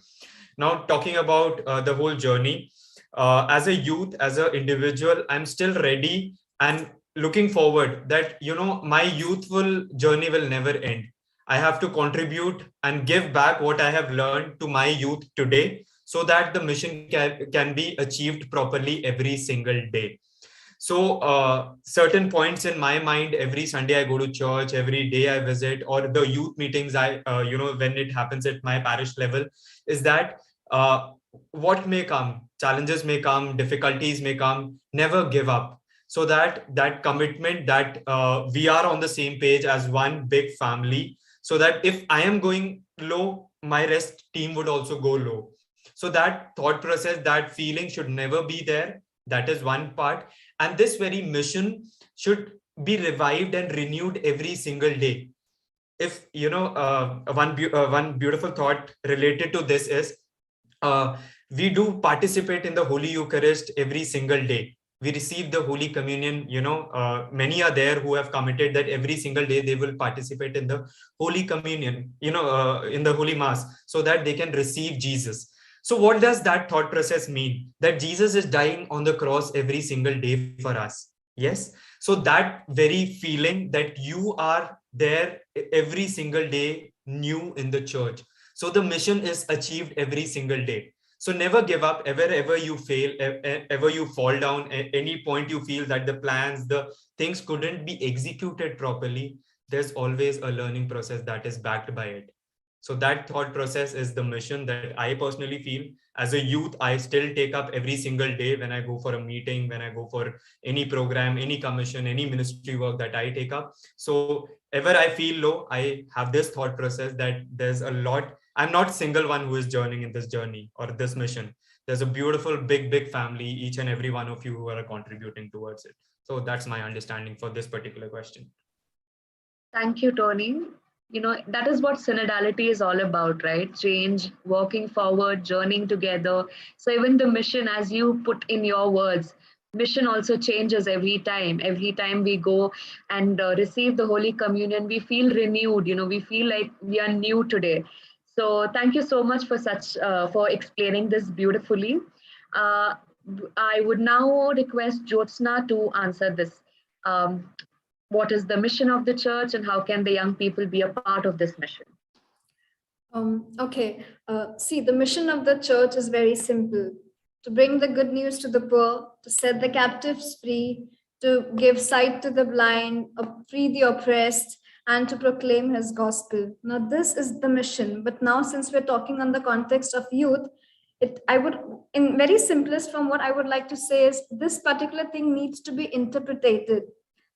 Now, talking about the whole journey, as a youth, as an individual, I'm still ready and looking forward that, my youthful journey will never end. I have to contribute and give back what I have learned to my youth today, so that the mission can be achieved properly every single day. So certain points in my mind, every Sunday I go to church, every day I visit, or the youth meetings when it happens at my parish level, is that what may come, challenges may come, difficulties may come, never give up. So that commitment, that we are on the same page as one big family, so that if I am going low, my rest team would also go low. So that thought process, that feeling should never be there. That is one part. And this very mission should be revived and renewed every single day. If, one beautiful thought related to this is, we do participate in the Holy Eucharist every single day. We receive the Holy Communion, many are there who have committed that every single day they will participate in the Holy Communion, in the Holy Mass, so that they can receive Jesus. So what does that thought process mean? That Jesus is dying on the cross every single day for us. Yes. So that very feeling that you are there every single day new in the church. So the mission is achieved every single day. So never give up, ever you fail, ever you fall down, at any point you feel that the plans, the things couldn't be executed properly, there's always a learning process that is backed by it. So that thought process is the mission that I personally feel. As a youth, I still take up every single day when I go for a meeting, when I go for any program, any commission, any ministry work that I take up. So ever I feel low, I have this thought process that there's a lot. I'm not single one who is journeying in this journey or this mission. There's a beautiful, big family, each and every one of you who are contributing towards it. So that's my understanding for this particular question. Thank you, Tony. That is what synodality is all about, right? Change, working forward, journeying together. So even the mission, as you put in your words, mission also changes every time. Every time we go and receive the Holy Communion, we feel renewed, we feel like we are new today. So thank you so much for explaining this beautifully. I would now request Jyotsna to answer this. What is the mission of the church and how can the young people be a part of this mission? Okay. See, the mission of the church is very simple: to bring the good news to the poor, to set the captives free, to give sight to the blind, free the oppressed, and to proclaim his gospel. Now, this is the mission. But now, since we're talking on the context of youth, I would, in very simplest form, what I would like to say is this particular thing needs to be interpreted.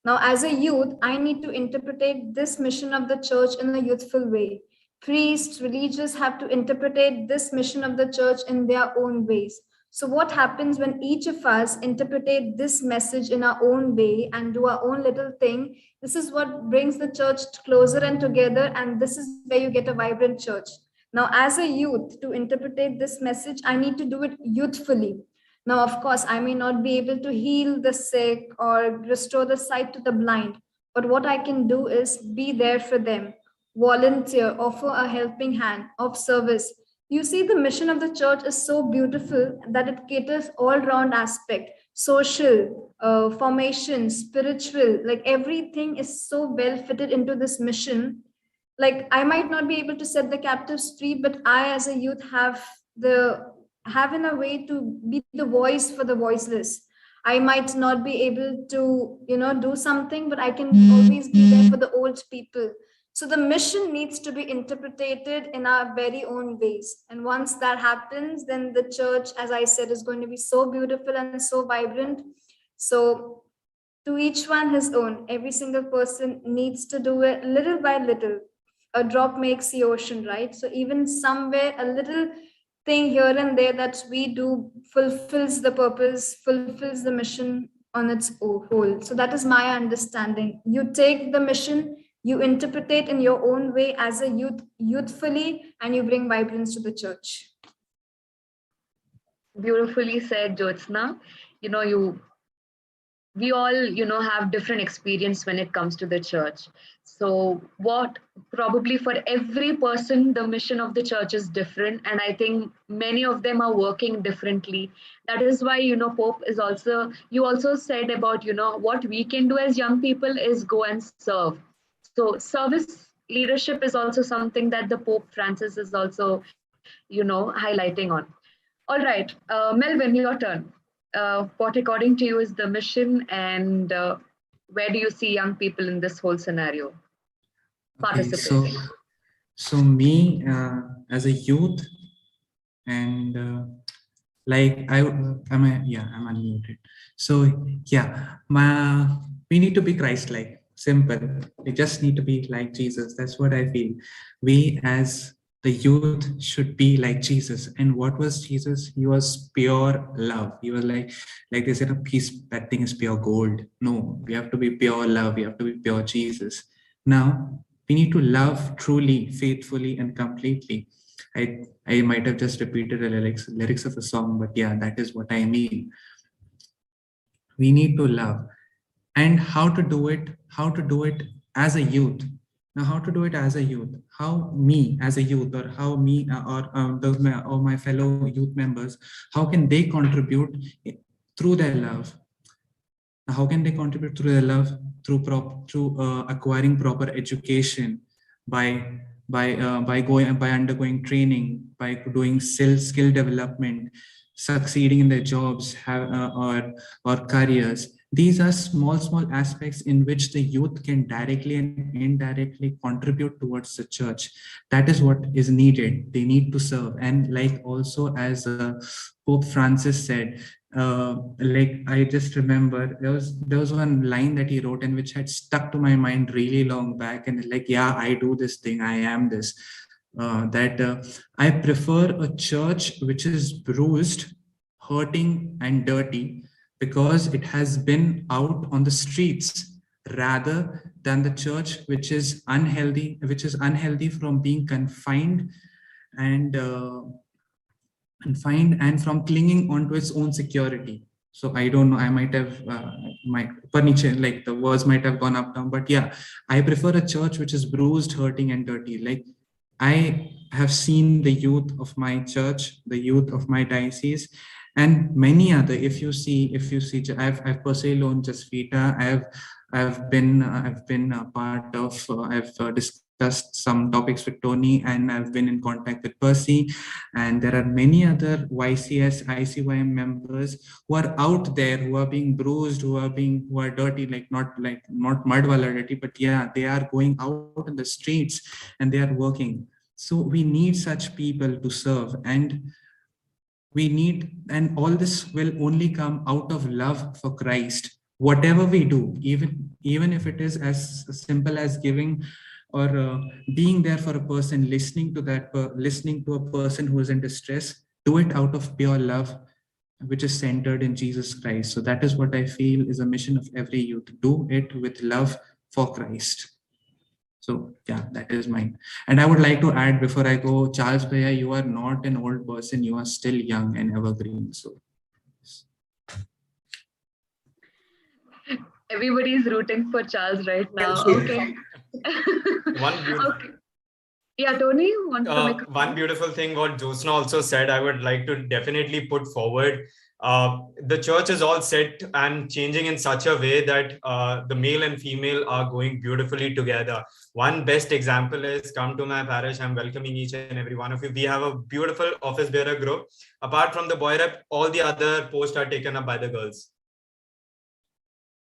Now, as a youth, I need to interpret this mission of the church in a youthful way. priests, religious have to interpret this mission of the church in their own ways. So what happens when each of us interpret this message in our own way and do our own little thing? This is what brings the church closer and together, and this is where you get a vibrant church. Now, as a youth, to interpret this message, I need to do it youthfully. Now, of course, I may not be able to heal the sick or restore the sight to the blind, but what I can do is be there for them, volunteer, offer a helping hand of service. You see, the mission of the church is so beautiful that it caters all round aspect, social, formation, spiritual, like everything is so well fitted into this mission. Like I might not be able to set the captives free, but I as a youth have in a way to be the voice for the voiceless. I might not be able to, do something, but I can always be there for the old people. So the mission needs to be interpreted in our very own ways. And once that happens, then the church, as I said, is going to be so beautiful and so vibrant. So to each one his own, every single person needs to do it little by little. A drop makes the ocean, right? So even somewhere, a little thing here and there that we do fulfills the purpose, fulfills the mission on its whole. So that is my understanding. You take the mission, you interpret it in your own way as a youthfully, and you bring vibrance to the church. Beautifully said, Jyotsna. We all, have different experience when it comes to the church. So what probably for every person, the mission of the church is different. And I think many of them are working differently. That is why, Pope is also, you also said about, what we can do as young people is go and serve. So service leadership is also something that the Pope Francis is also, highlighting on. All right, Melvin, your turn. What according to you is the mission, and where do you see young people in this whole scenario participating? Okay, so me as a youth, and I'm unmuted. So yeah, we need to be Christ-like. Simple. We just need to be like Jesus. That's what I feel. We as the youth should be like Jesus. And what was Jesus? He was pure love. He was like they said, a piece, that thing is pure gold. No, we have to be pure love. We have to be pure Jesus. Now, we need to love truly, faithfully, and completely. I might have just repeated the lyrics of a song, but yeah, that is what I mean. We need to love. And how to do it as a youth. Now, how to do it as a youth? How me as a youth, or how me or my fellow youth members, how can they contribute through their love? How can they contribute through their love? Through acquiring proper education, by undergoing training, by doing skill development, succeeding in their jobs, or careers. These are small aspects in which the youth can directly and indirectly contribute towards the church. That is what is needed. They need to serve. And like also as Pope Francis said, I just remember there was one line that he wrote and which had stuck to my mind really long back. And I do this thing. I am this. I prefer a church which is bruised, hurting, and dirty, because it has been out on the streets, rather than the church which is unhealthy from being confined and from clinging onto its own security. So I don't know, I might have the words might have gone up down, but yeah, I prefer a church which is bruised, hurting, and dirty. I have seen the youth of my church, the youth of my diocese, and many other. If you see, I've personally known Jasvita. I've been a part of. I've discussed some topics with Tony, and I've been in contact with Percy. And there are many other YCS, ICYM members who are out there, who are being bruised, who are dirty, not mud wala dirty, but yeah, they are going out in the streets and they are working. So we need such people to serve, and all this will only come out of love for Christ. Whatever we do, even if it is as simple as giving or being there for a person, listening to a person who is in distress. Do it out of pure love, which is centered in Jesus Christ. So that is what I feel is a mission of every youth. Do it with love for Christ. So yeah, that is mine. And I would like to add before I go, Charles Bhaiya, you are not an old person. You are still young and evergreen. So Everybody's rooting for Charles right now. Okay. Okay. Yeah, Tony, want to make one beautiful thing what Jyotsna also said, I would like to definitely put forward. The church is all set and changing in such a way that the male and female are going beautifully together. One best example is come to my parish. I'm welcoming each and every one of you. We have a beautiful office bearer group. Apart from the boy rep, all the other posts are taken up by the girls.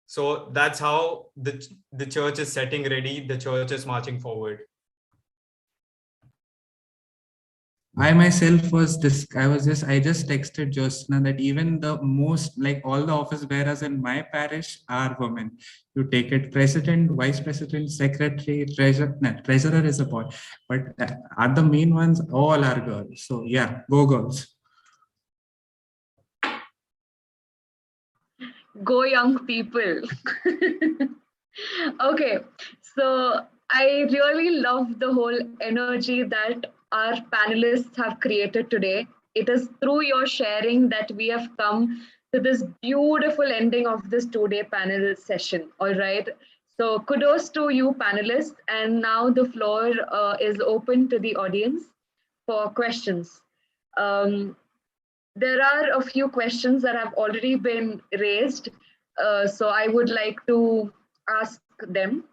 So that's how the church is setting ready. The church is marching forward. I myself I just texted Jyotsna that even the most, like all the office bearers in my parish are women. You take it, president, vice president, secretary, treasurer is a boy, but are the main ones, all are girls. So yeah, go girls. Go young people. Okay, so I really love the whole energy that our panelists have created today. It is through your sharing that we have come to this beautiful ending of this 2-day panel session. All right. So kudos to you panelists. And now the floor is open to the audience for questions. There are a few questions that have already been raised. So I would like to ask them.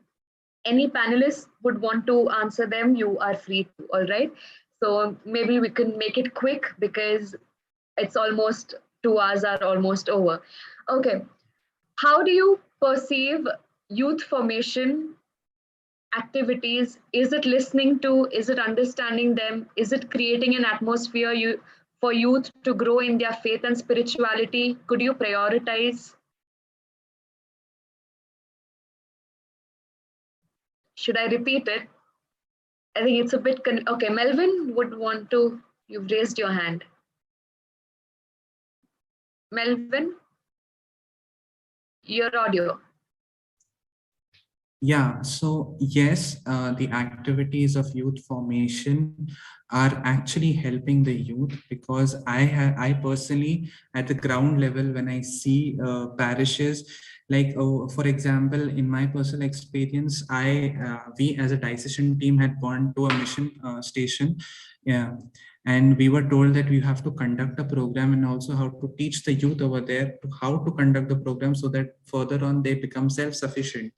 Any panelists would want to answer them, you are free to, all right? So maybe we can make it quick because it's almost 2 hours are almost over. Okay, how do you perceive youth formation activities? Is it listening to, is it understanding them? Is it creating an atmosphere for youth to grow in their faith and spirituality? Could you prioritize? Should I repeat it? I think it's a bit, okay, Melvin would want to, you've raised your hand. Melvin, your audio. Yeah, so yes, the activities of youth formation are actually helping the youth, because I personally at the ground level, when I see parishes, like for example, in my personal experience, we as a diocesan team had gone to a mission station, yeah, and we were told that we have to conduct a program and also how to teach the youth over there how to conduct the program so that further on they become self-sufficient.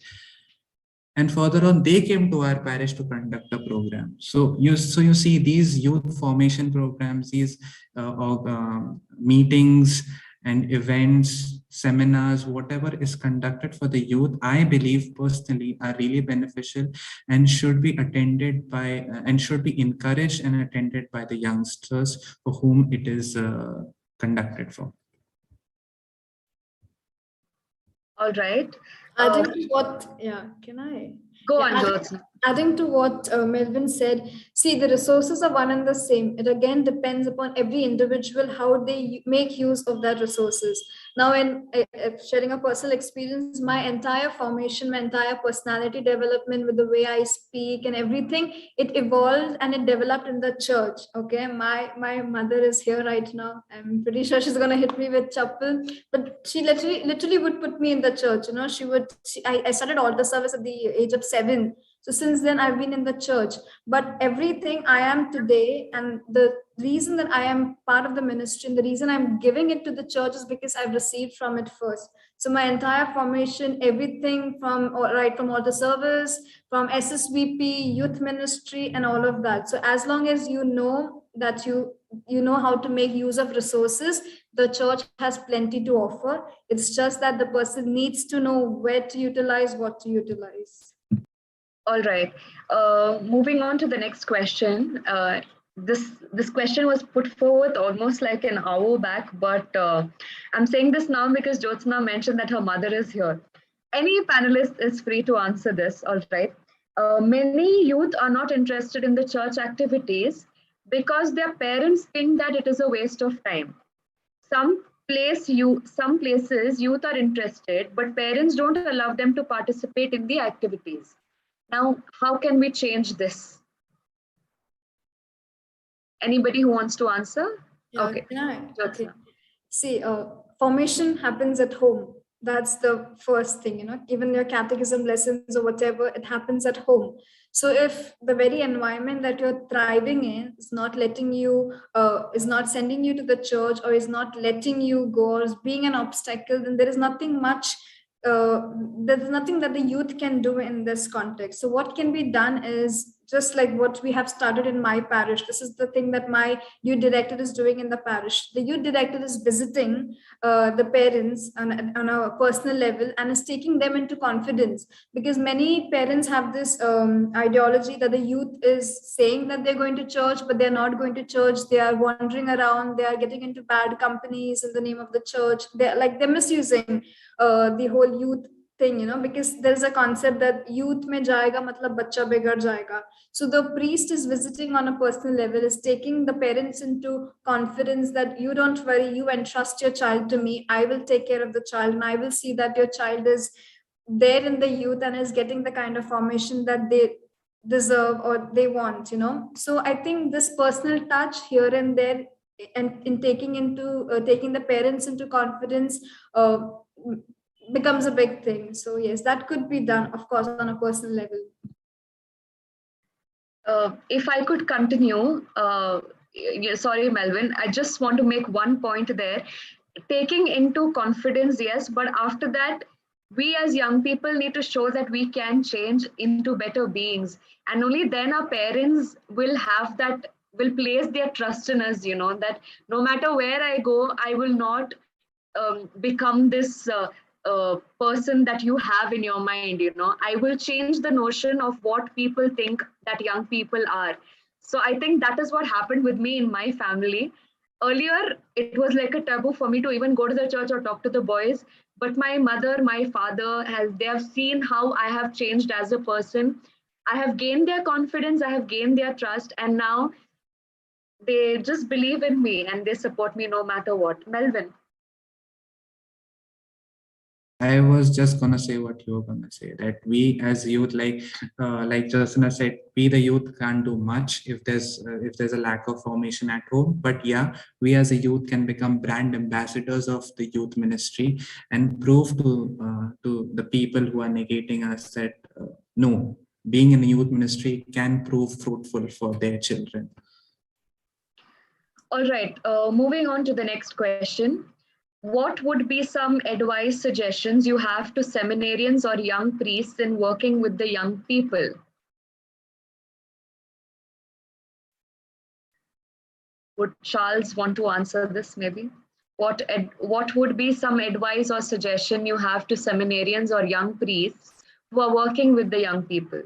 And further on, they came to our parish to conduct a program. So you see these youth formation programs, these meetings and events, seminars, whatever is conducted for the youth, I believe personally are really beneficial and should be attended by and should be encouraged and attended by the youngsters for whom it is conducted for. All right. Adding to what, yeah, can I? Go on, Jyotsna. Adding to what Melvin said, see, the resources are one and the same. It again depends upon every individual how they make use of their resources. Now, in sharing a personal experience, my entire formation, my entire personality development with the way I speak and everything, it evolved and it developed in the church. Okay, my mother is here right now. I'm pretty sure she's gonna hit me with chapel, but she literally would put me in the church. You know, I started altar service at the age of 7. So since then, I've been in the church. But everything I am today, and the reason that I am part of the ministry and the reason I'm giving it to the church is because I've received from it first. So my entire formation, everything from altar service, from SSVP, youth ministry, and all of that. So as long as you know that you know how to make use of resources, the church has plenty to offer. It's just that the person needs to know where to utilize, what to utilize. All right. Moving on to the next question. This question was put forward almost like an hour back, but I'm saying this now because Jyotsna mentioned that her mother is here. Any panelist is free to answer this. All right. Many youth are not interested in the church activities because their parents think that it is a waste of time. Some places youth are interested, but parents don't allow them to participate in the activities. Now, how can we change this? Anybody who wants to answer? Yeah, Okay. okay. See, formation happens at home. That's the first thing, even your catechism lessons or whatever, it happens at home. So if the very environment that you're thriving in is not letting you, is not sending you to the church, or is not letting you go, or is being an obstacle, then there is nothing much, there's nothing that the youth can do in this context. So what can be done is just like what we have started in my parish. This is the thing that my youth director is doing in the parish. The youth director is visiting the parents on a personal level and is taking them into confidence, because many parents have this ideology that the youth is saying that they're going to church, but they're not going to church. They are wandering around, they are getting into bad companies in the name of the church. They're misusing the whole youth thing, because there's a concept that youth mein jayega matlab bacha bigar jayega. So the priest is visiting on a personal level, is taking the parents into confidence that you don't worry, you entrust your child to me, I will take care of the child, and I will see that your child is there in the youth and is getting the kind of formation that they deserve or they want. So I think this personal touch here and there, and in taking the parents into confidence, becomes a big thing. So yes, that could be done, of course, on a personal level. If I could continue, sorry, Melvin, I just want to make one point there. Taking into confidence, yes, but after that, we as young people need to show that we can change into better beings. And only then our parents will place their trust in us, that no matter where I go, I will not become this person that you have in your mind. I will change the notion of what people think that young people are. So I think that is what happened with me in my family. Earlier it was like a taboo for me to even go to the church or talk to the boys, but my mother, my father, they have seen how I have changed as a person. I have gained their confidence, I have gained their trust, and now they just believe in me and they support me no matter what. Melvin. I was just gonna say what you were gonna say, that we as youth, like Jasna said, we the youth can't do much if there's a lack of formation at home. But yeah, we as a youth can become brand ambassadors of the youth ministry and prove to the people who are negating us that no, being in the youth ministry can prove fruitful for their children. All right, moving on to the next question. What would be some advice, suggestions you have to seminarians or young priests in working with the young people? Would Charles want to answer this maybe? What would be some advice or suggestion you have to seminarians or young priests who are working with the young people?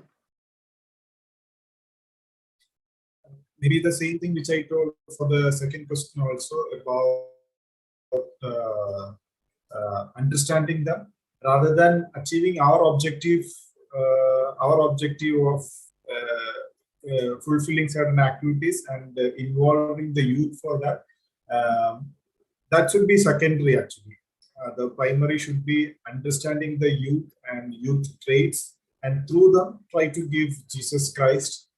Maybe the same thing which I told for the second question also about understanding them, rather than achieving our objective of fulfilling certain activities and involving the youth for that. That should be secondary actually. The primary should be understanding the youth and youth traits, and through them try to give Jesus Christ.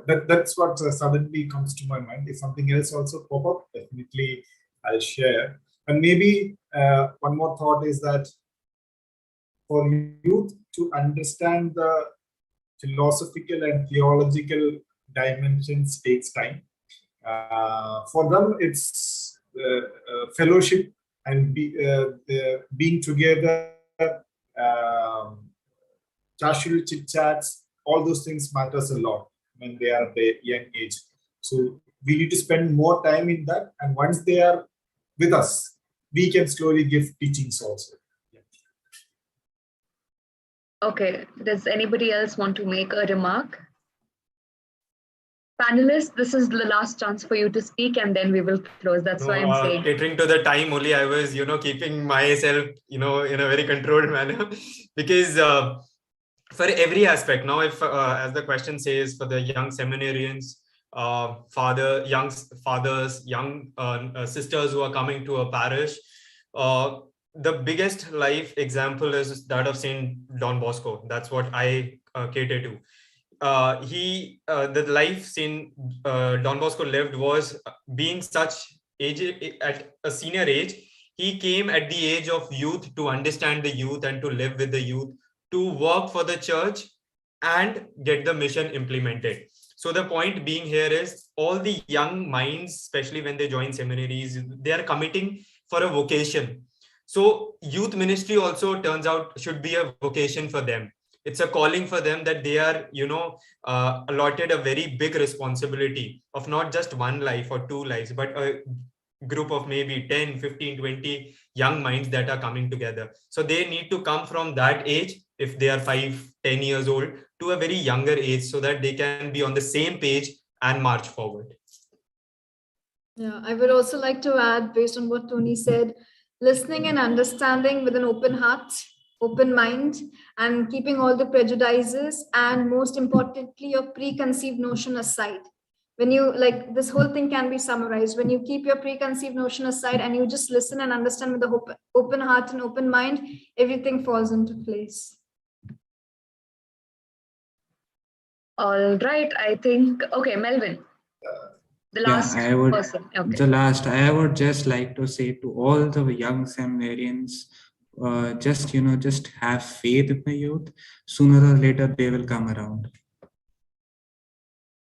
That's what suddenly comes to my mind. If something else also pop up, definitely I'll share. And maybe one more thought is that for youth to understand the philosophical and theological dimensions takes time. For them, it's fellowship and being together, casual chit chats, all those things matters a lot when they are at a young age. So we need to spend more time in that, and once they are with us, we can slowly give teachings also. Okay, does anybody else want to make a remark? Panelists, this is the last chance for you to speak, and then we will close. That's why I'm saying. Catering to the time only, I was, keeping myself, in a very controlled manner, because for every aspect. Now, if as the question says, for the young seminarians, young fathers, young sisters who are coming to a parish, the biggest life example is that of Saint Don Bosco. That's what I cater to. The life Saint Don Bosco lived was being such age at a senior age. He came at the age of youth to understand the youth and to live with the youth, to work for the church and get the mission implemented. So the point being here is, all the young minds, especially when they join seminaries, they are committing for a vocation. So youth ministry also turns out should be a vocation for them. It's a calling for them, that they are, allotted a very big responsibility of not just one life or two lives, but a group of maybe 10, 15, 20 young minds that are coming together. So they need to come from that age, if they are 5, 10 years old, to a very younger age, so that they can be on the same page and march forward. Yeah, I would also like to add, based on what Tony said, listening and understanding with an open heart, open mind, and keeping all the prejudices and, most importantly, your preconceived notion aside. When you, like, this whole thing can be summarized, when you keep your preconceived notion aside and you just listen and understand with the open heart and open mind, everything falls into place. All right, I think, okay, Melvin, the last person. Okay. I would just like to say to all the young seminarians, just have faith in the youth. Sooner or later, they will come around.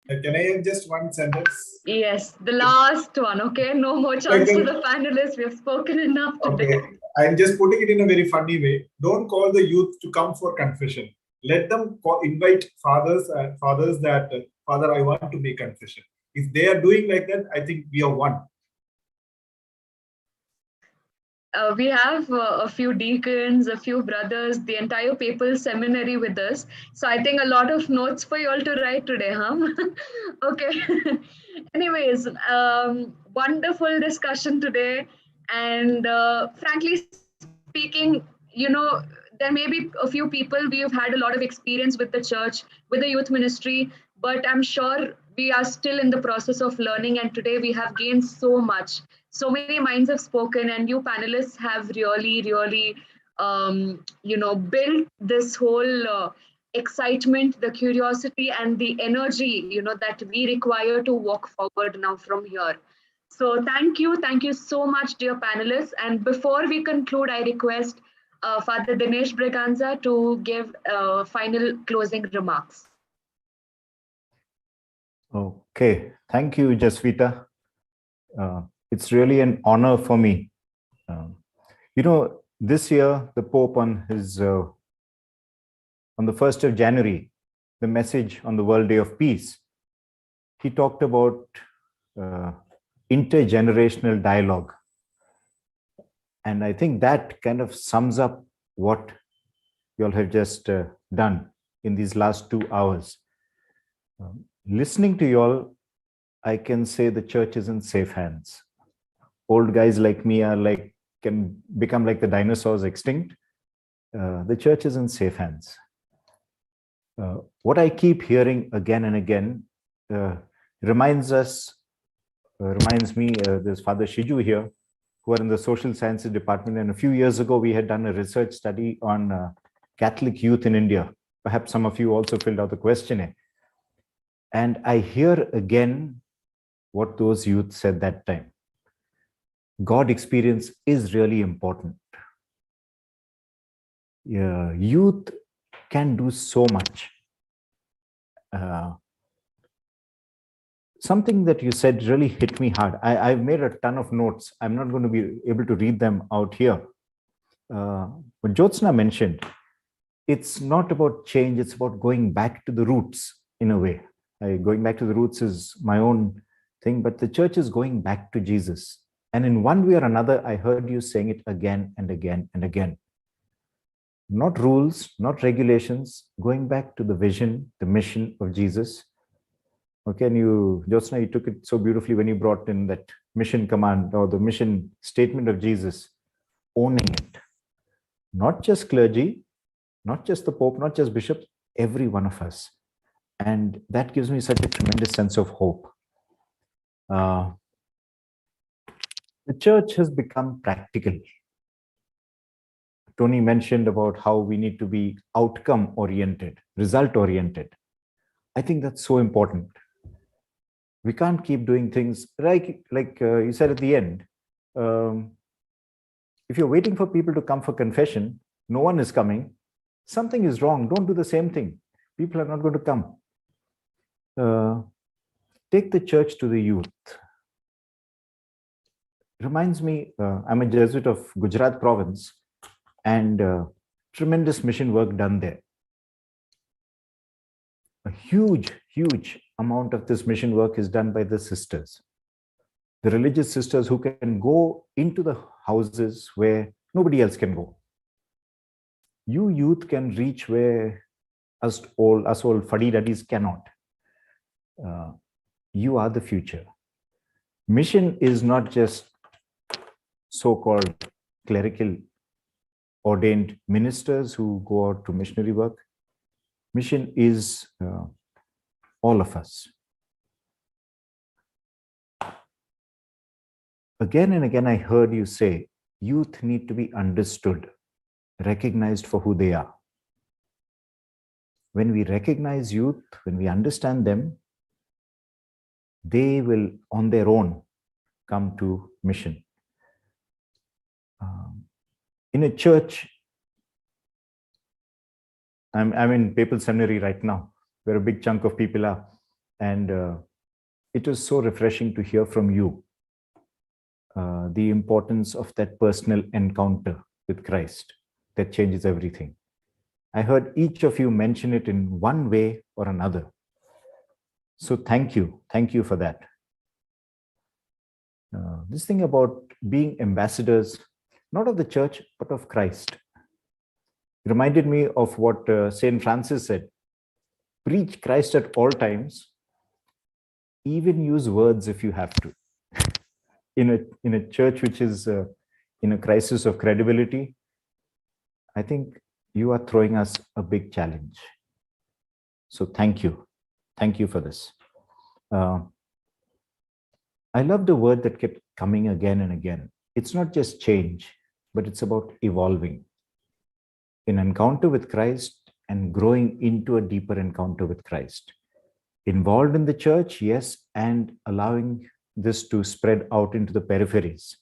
Can I have just one sentence? Yes, the last one. Okay, no more chance to the panelists. We have spoken enough today. Okay, I'm just putting it in a very funny way. Don't call the youth to come for confession. Let them invite fathers that, Father, I want to make confession. If they are doing like that, I think we are one. We have a few deacons, a few brothers, the entire papal seminary with us. So I think a lot of notes for you all to write today, huh? Okay. Anyways, wonderful discussion today. And frankly speaking, there may be a few people, we've had a lot of experience with the church, with the youth ministry, but I'm sure we are still in the process of learning. And today we have gained so much. So many minds have spoken, and you panelists have really, really, built this whole excitement, the curiosity, and the energy, that we require to walk forward now from here. So thank you so much, dear panelists. And before we conclude, I request Father Dinesh Braganza to give final closing remarks. Okay, thank you, Jasvita. It's really an honor for me. This year, the Pope on the 1st of January, the message on the World Day of Peace, he talked about intergenerational dialogue. And I think that kind of sums up what you all have just done in these last 2 hours. Listening to you all, I can say the church is in safe hands. Old guys like me can become like the dinosaurs extinct. The church is in safe hands. What I keep hearing again and again reminds me, there's Father Shiju here, who are in the social sciences department. And a few years ago, we had done a research study on Catholic youth in India. Perhaps some of you also filled out the questionnaire. And I hear again what those youth said that time. God experience is really important. Youth can do so much. Something that you said really hit me hard. I've made a ton of notes. I'm not going to be able to read them out here. What Jyotsna mentioned, it's not about change, it's about going back to the roots in a way. Going back to the roots is my own thing, but the church is going back to Jesus. And in one way or another, I heard you saying it again and again and again. Not rules, not regulations, going back to the vision, the mission of Jesus. Okay, and Jyotsna, you took it so beautifully when you brought in that mission command or the mission statement of Jesus, owning it. Not just clergy, not just the Pope, not just bishops, every one of us. And that gives me such a tremendous sense of hope. The church has become practical. Tony mentioned about how we need to be outcome oriented, result oriented. I think that's so important. We can't keep doing things like you said at the end. If you're waiting for people to come for confession, no one is coming, something is wrong. Don't do the same thing. People are not going to come. Take the church to the youth. Reminds me, I'm a Jesuit of Gujarat province, and tremendous mission work done there. A huge amount of this mission work is done by the sisters, the religious sisters who can go into the houses where nobody else can go. You youth can reach where us all fuddy-duddies cannot. You are the future. Mission is not just so-called clerical ordained ministers who go out to missionary work. Mission is all of us. Again and again, I heard you say, youth need to be understood, recognized for who they are. When we recognize youth, when we understand them, they will on their own come to mission. In a church, I'm in Papal Seminary right now, where a big chunk of people are. And it was so refreshing to hear from you the importance of that personal encounter with Christ that changes everything. I heard each of you mention it in one way or another. So thank you for that. This thing about being ambassadors, not of the church, but of Christ, reminded me of what Saint Francis said. Preach Christ at all times, even use words if you have to. In a church which is in a crisis of credibility, I think you are throwing us a big challenge. So thank you for this. I love the word that kept coming again and again. It's not just change, but it's about evolving. An encounter with Christ and growing into a deeper encounter with Christ. Involved in the church, yes, and allowing this to spread out into the peripheries.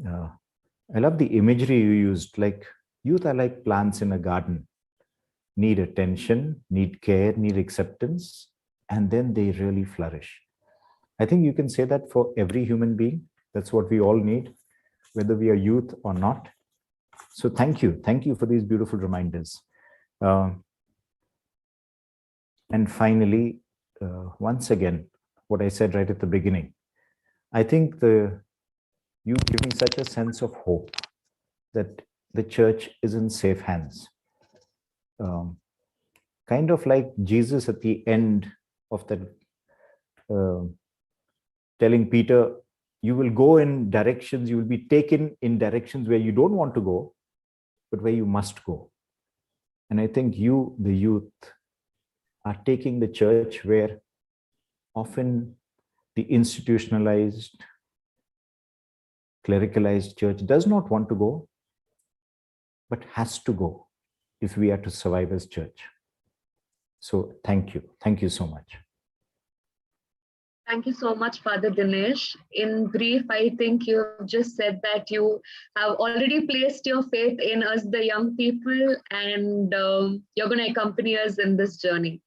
I love the imagery you used, like youth are like plants in a garden, need attention, need care, need acceptance, and then they really flourish. I think you can say that for every human being. That's what we all need, whether we are youth or not. So thank you for these beautiful reminders. And finally, once again, what I said right at the beginning, I think you give me such a sense of hope that the church is in safe hands. Kind of like Jesus at the end of that, telling Peter, you will go in directions, you will be taken in directions where you don't want to go, but where you must go. And I think you, the youth, are taking the church where often the institutionalized, clericalized church does not want to go, but has to go if we are to survive as church. So thank you so much. Thank you so much, Father Dinesh. In brief, I think you have just said that you have already placed your faith in us, the young people, and you're going to accompany us in this journey.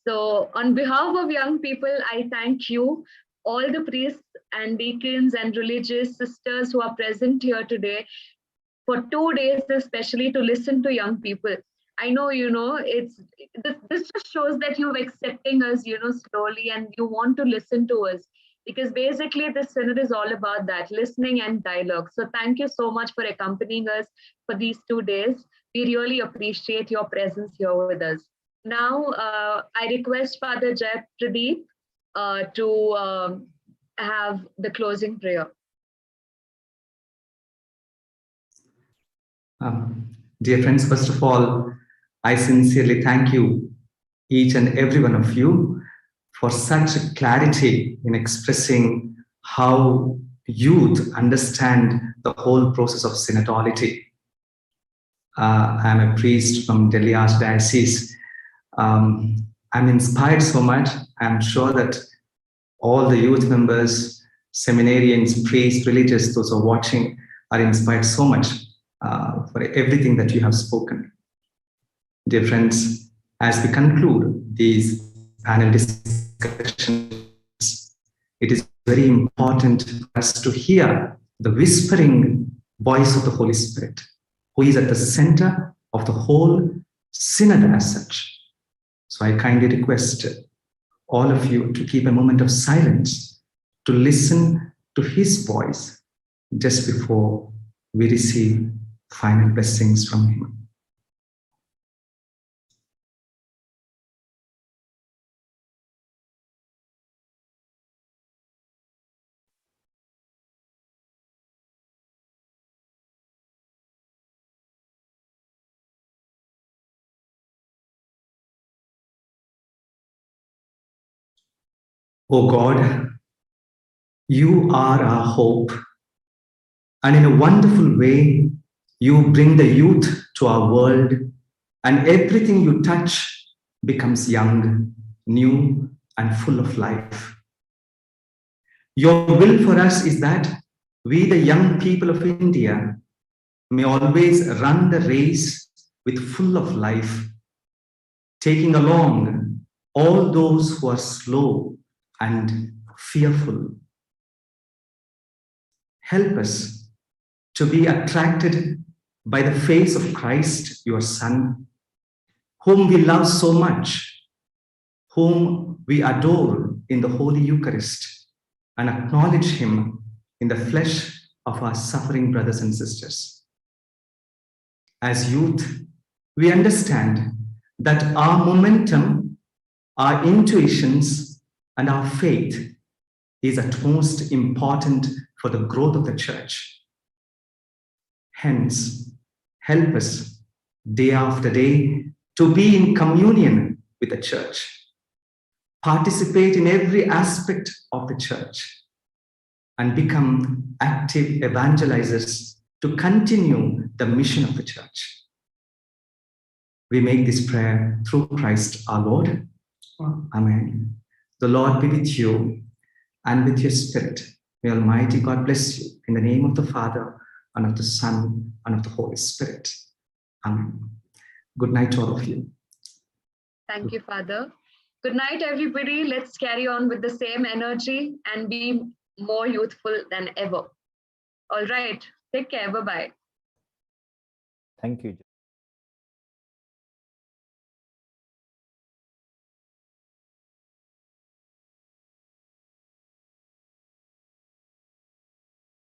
So on behalf of young people, I thank you, all the priests and deacons and religious sisters who are present here today for 2 days, especially to listen to young people. I know, this just shows that you're accepting us, slowly, and you want to listen to us, because basically this synod is all about that, listening and dialogue. So thank you so much for accompanying us for these 2 days. We really appreciate your presence here with us. Now, I request Father Jai Pradeep to have the closing prayer. Dear friends, first of all, I sincerely thank you, each and every one of you, for such clarity in expressing how youth understand the whole process of synodality. I'm a priest from Delhi Archdiocese. I'm inspired so much. I'm sure that all the youth members, seminarians, priests, religious, those who are watching, are inspired so much for everything that you have spoken. Dear friends, as we conclude these panel discussions, it is very important for us to hear the whispering voice of the Holy Spirit, who is at the center of the whole synod as such. So I kindly request all of you to keep a moment of silence to listen to his voice just before we receive final blessings from him. O God, you are our hope, and in a wonderful way, you bring the youth to our world, and everything you touch becomes young, new, and full of life. Your will for us is that we, the young people of India, may always run the race with full of life, taking along all those who are slow and fearful. Help us to be attracted by the face of Christ, your Son, whom we love so much, whom we adore in the Holy Eucharist, and acknowledge him in the flesh of our suffering brothers and sisters. As youth, we understand that our momentum, our intuitions, and our faith is at most important for the growth of the church. Hence, help us day after day to be in communion with the church, participate in every aspect of the church, and become active evangelizers to continue the mission of the church. We make this prayer through Christ our Lord. Amen. The Lord be with you and with your spirit. May Almighty God bless you in the name of the Father, and of the Son, and of the Holy Spirit. Amen. Good night to all of you. Thank you, Father. Good night, everybody. Let's carry on with the same energy and be more youthful than ever. All right. Take care. Bye-bye. Thank you.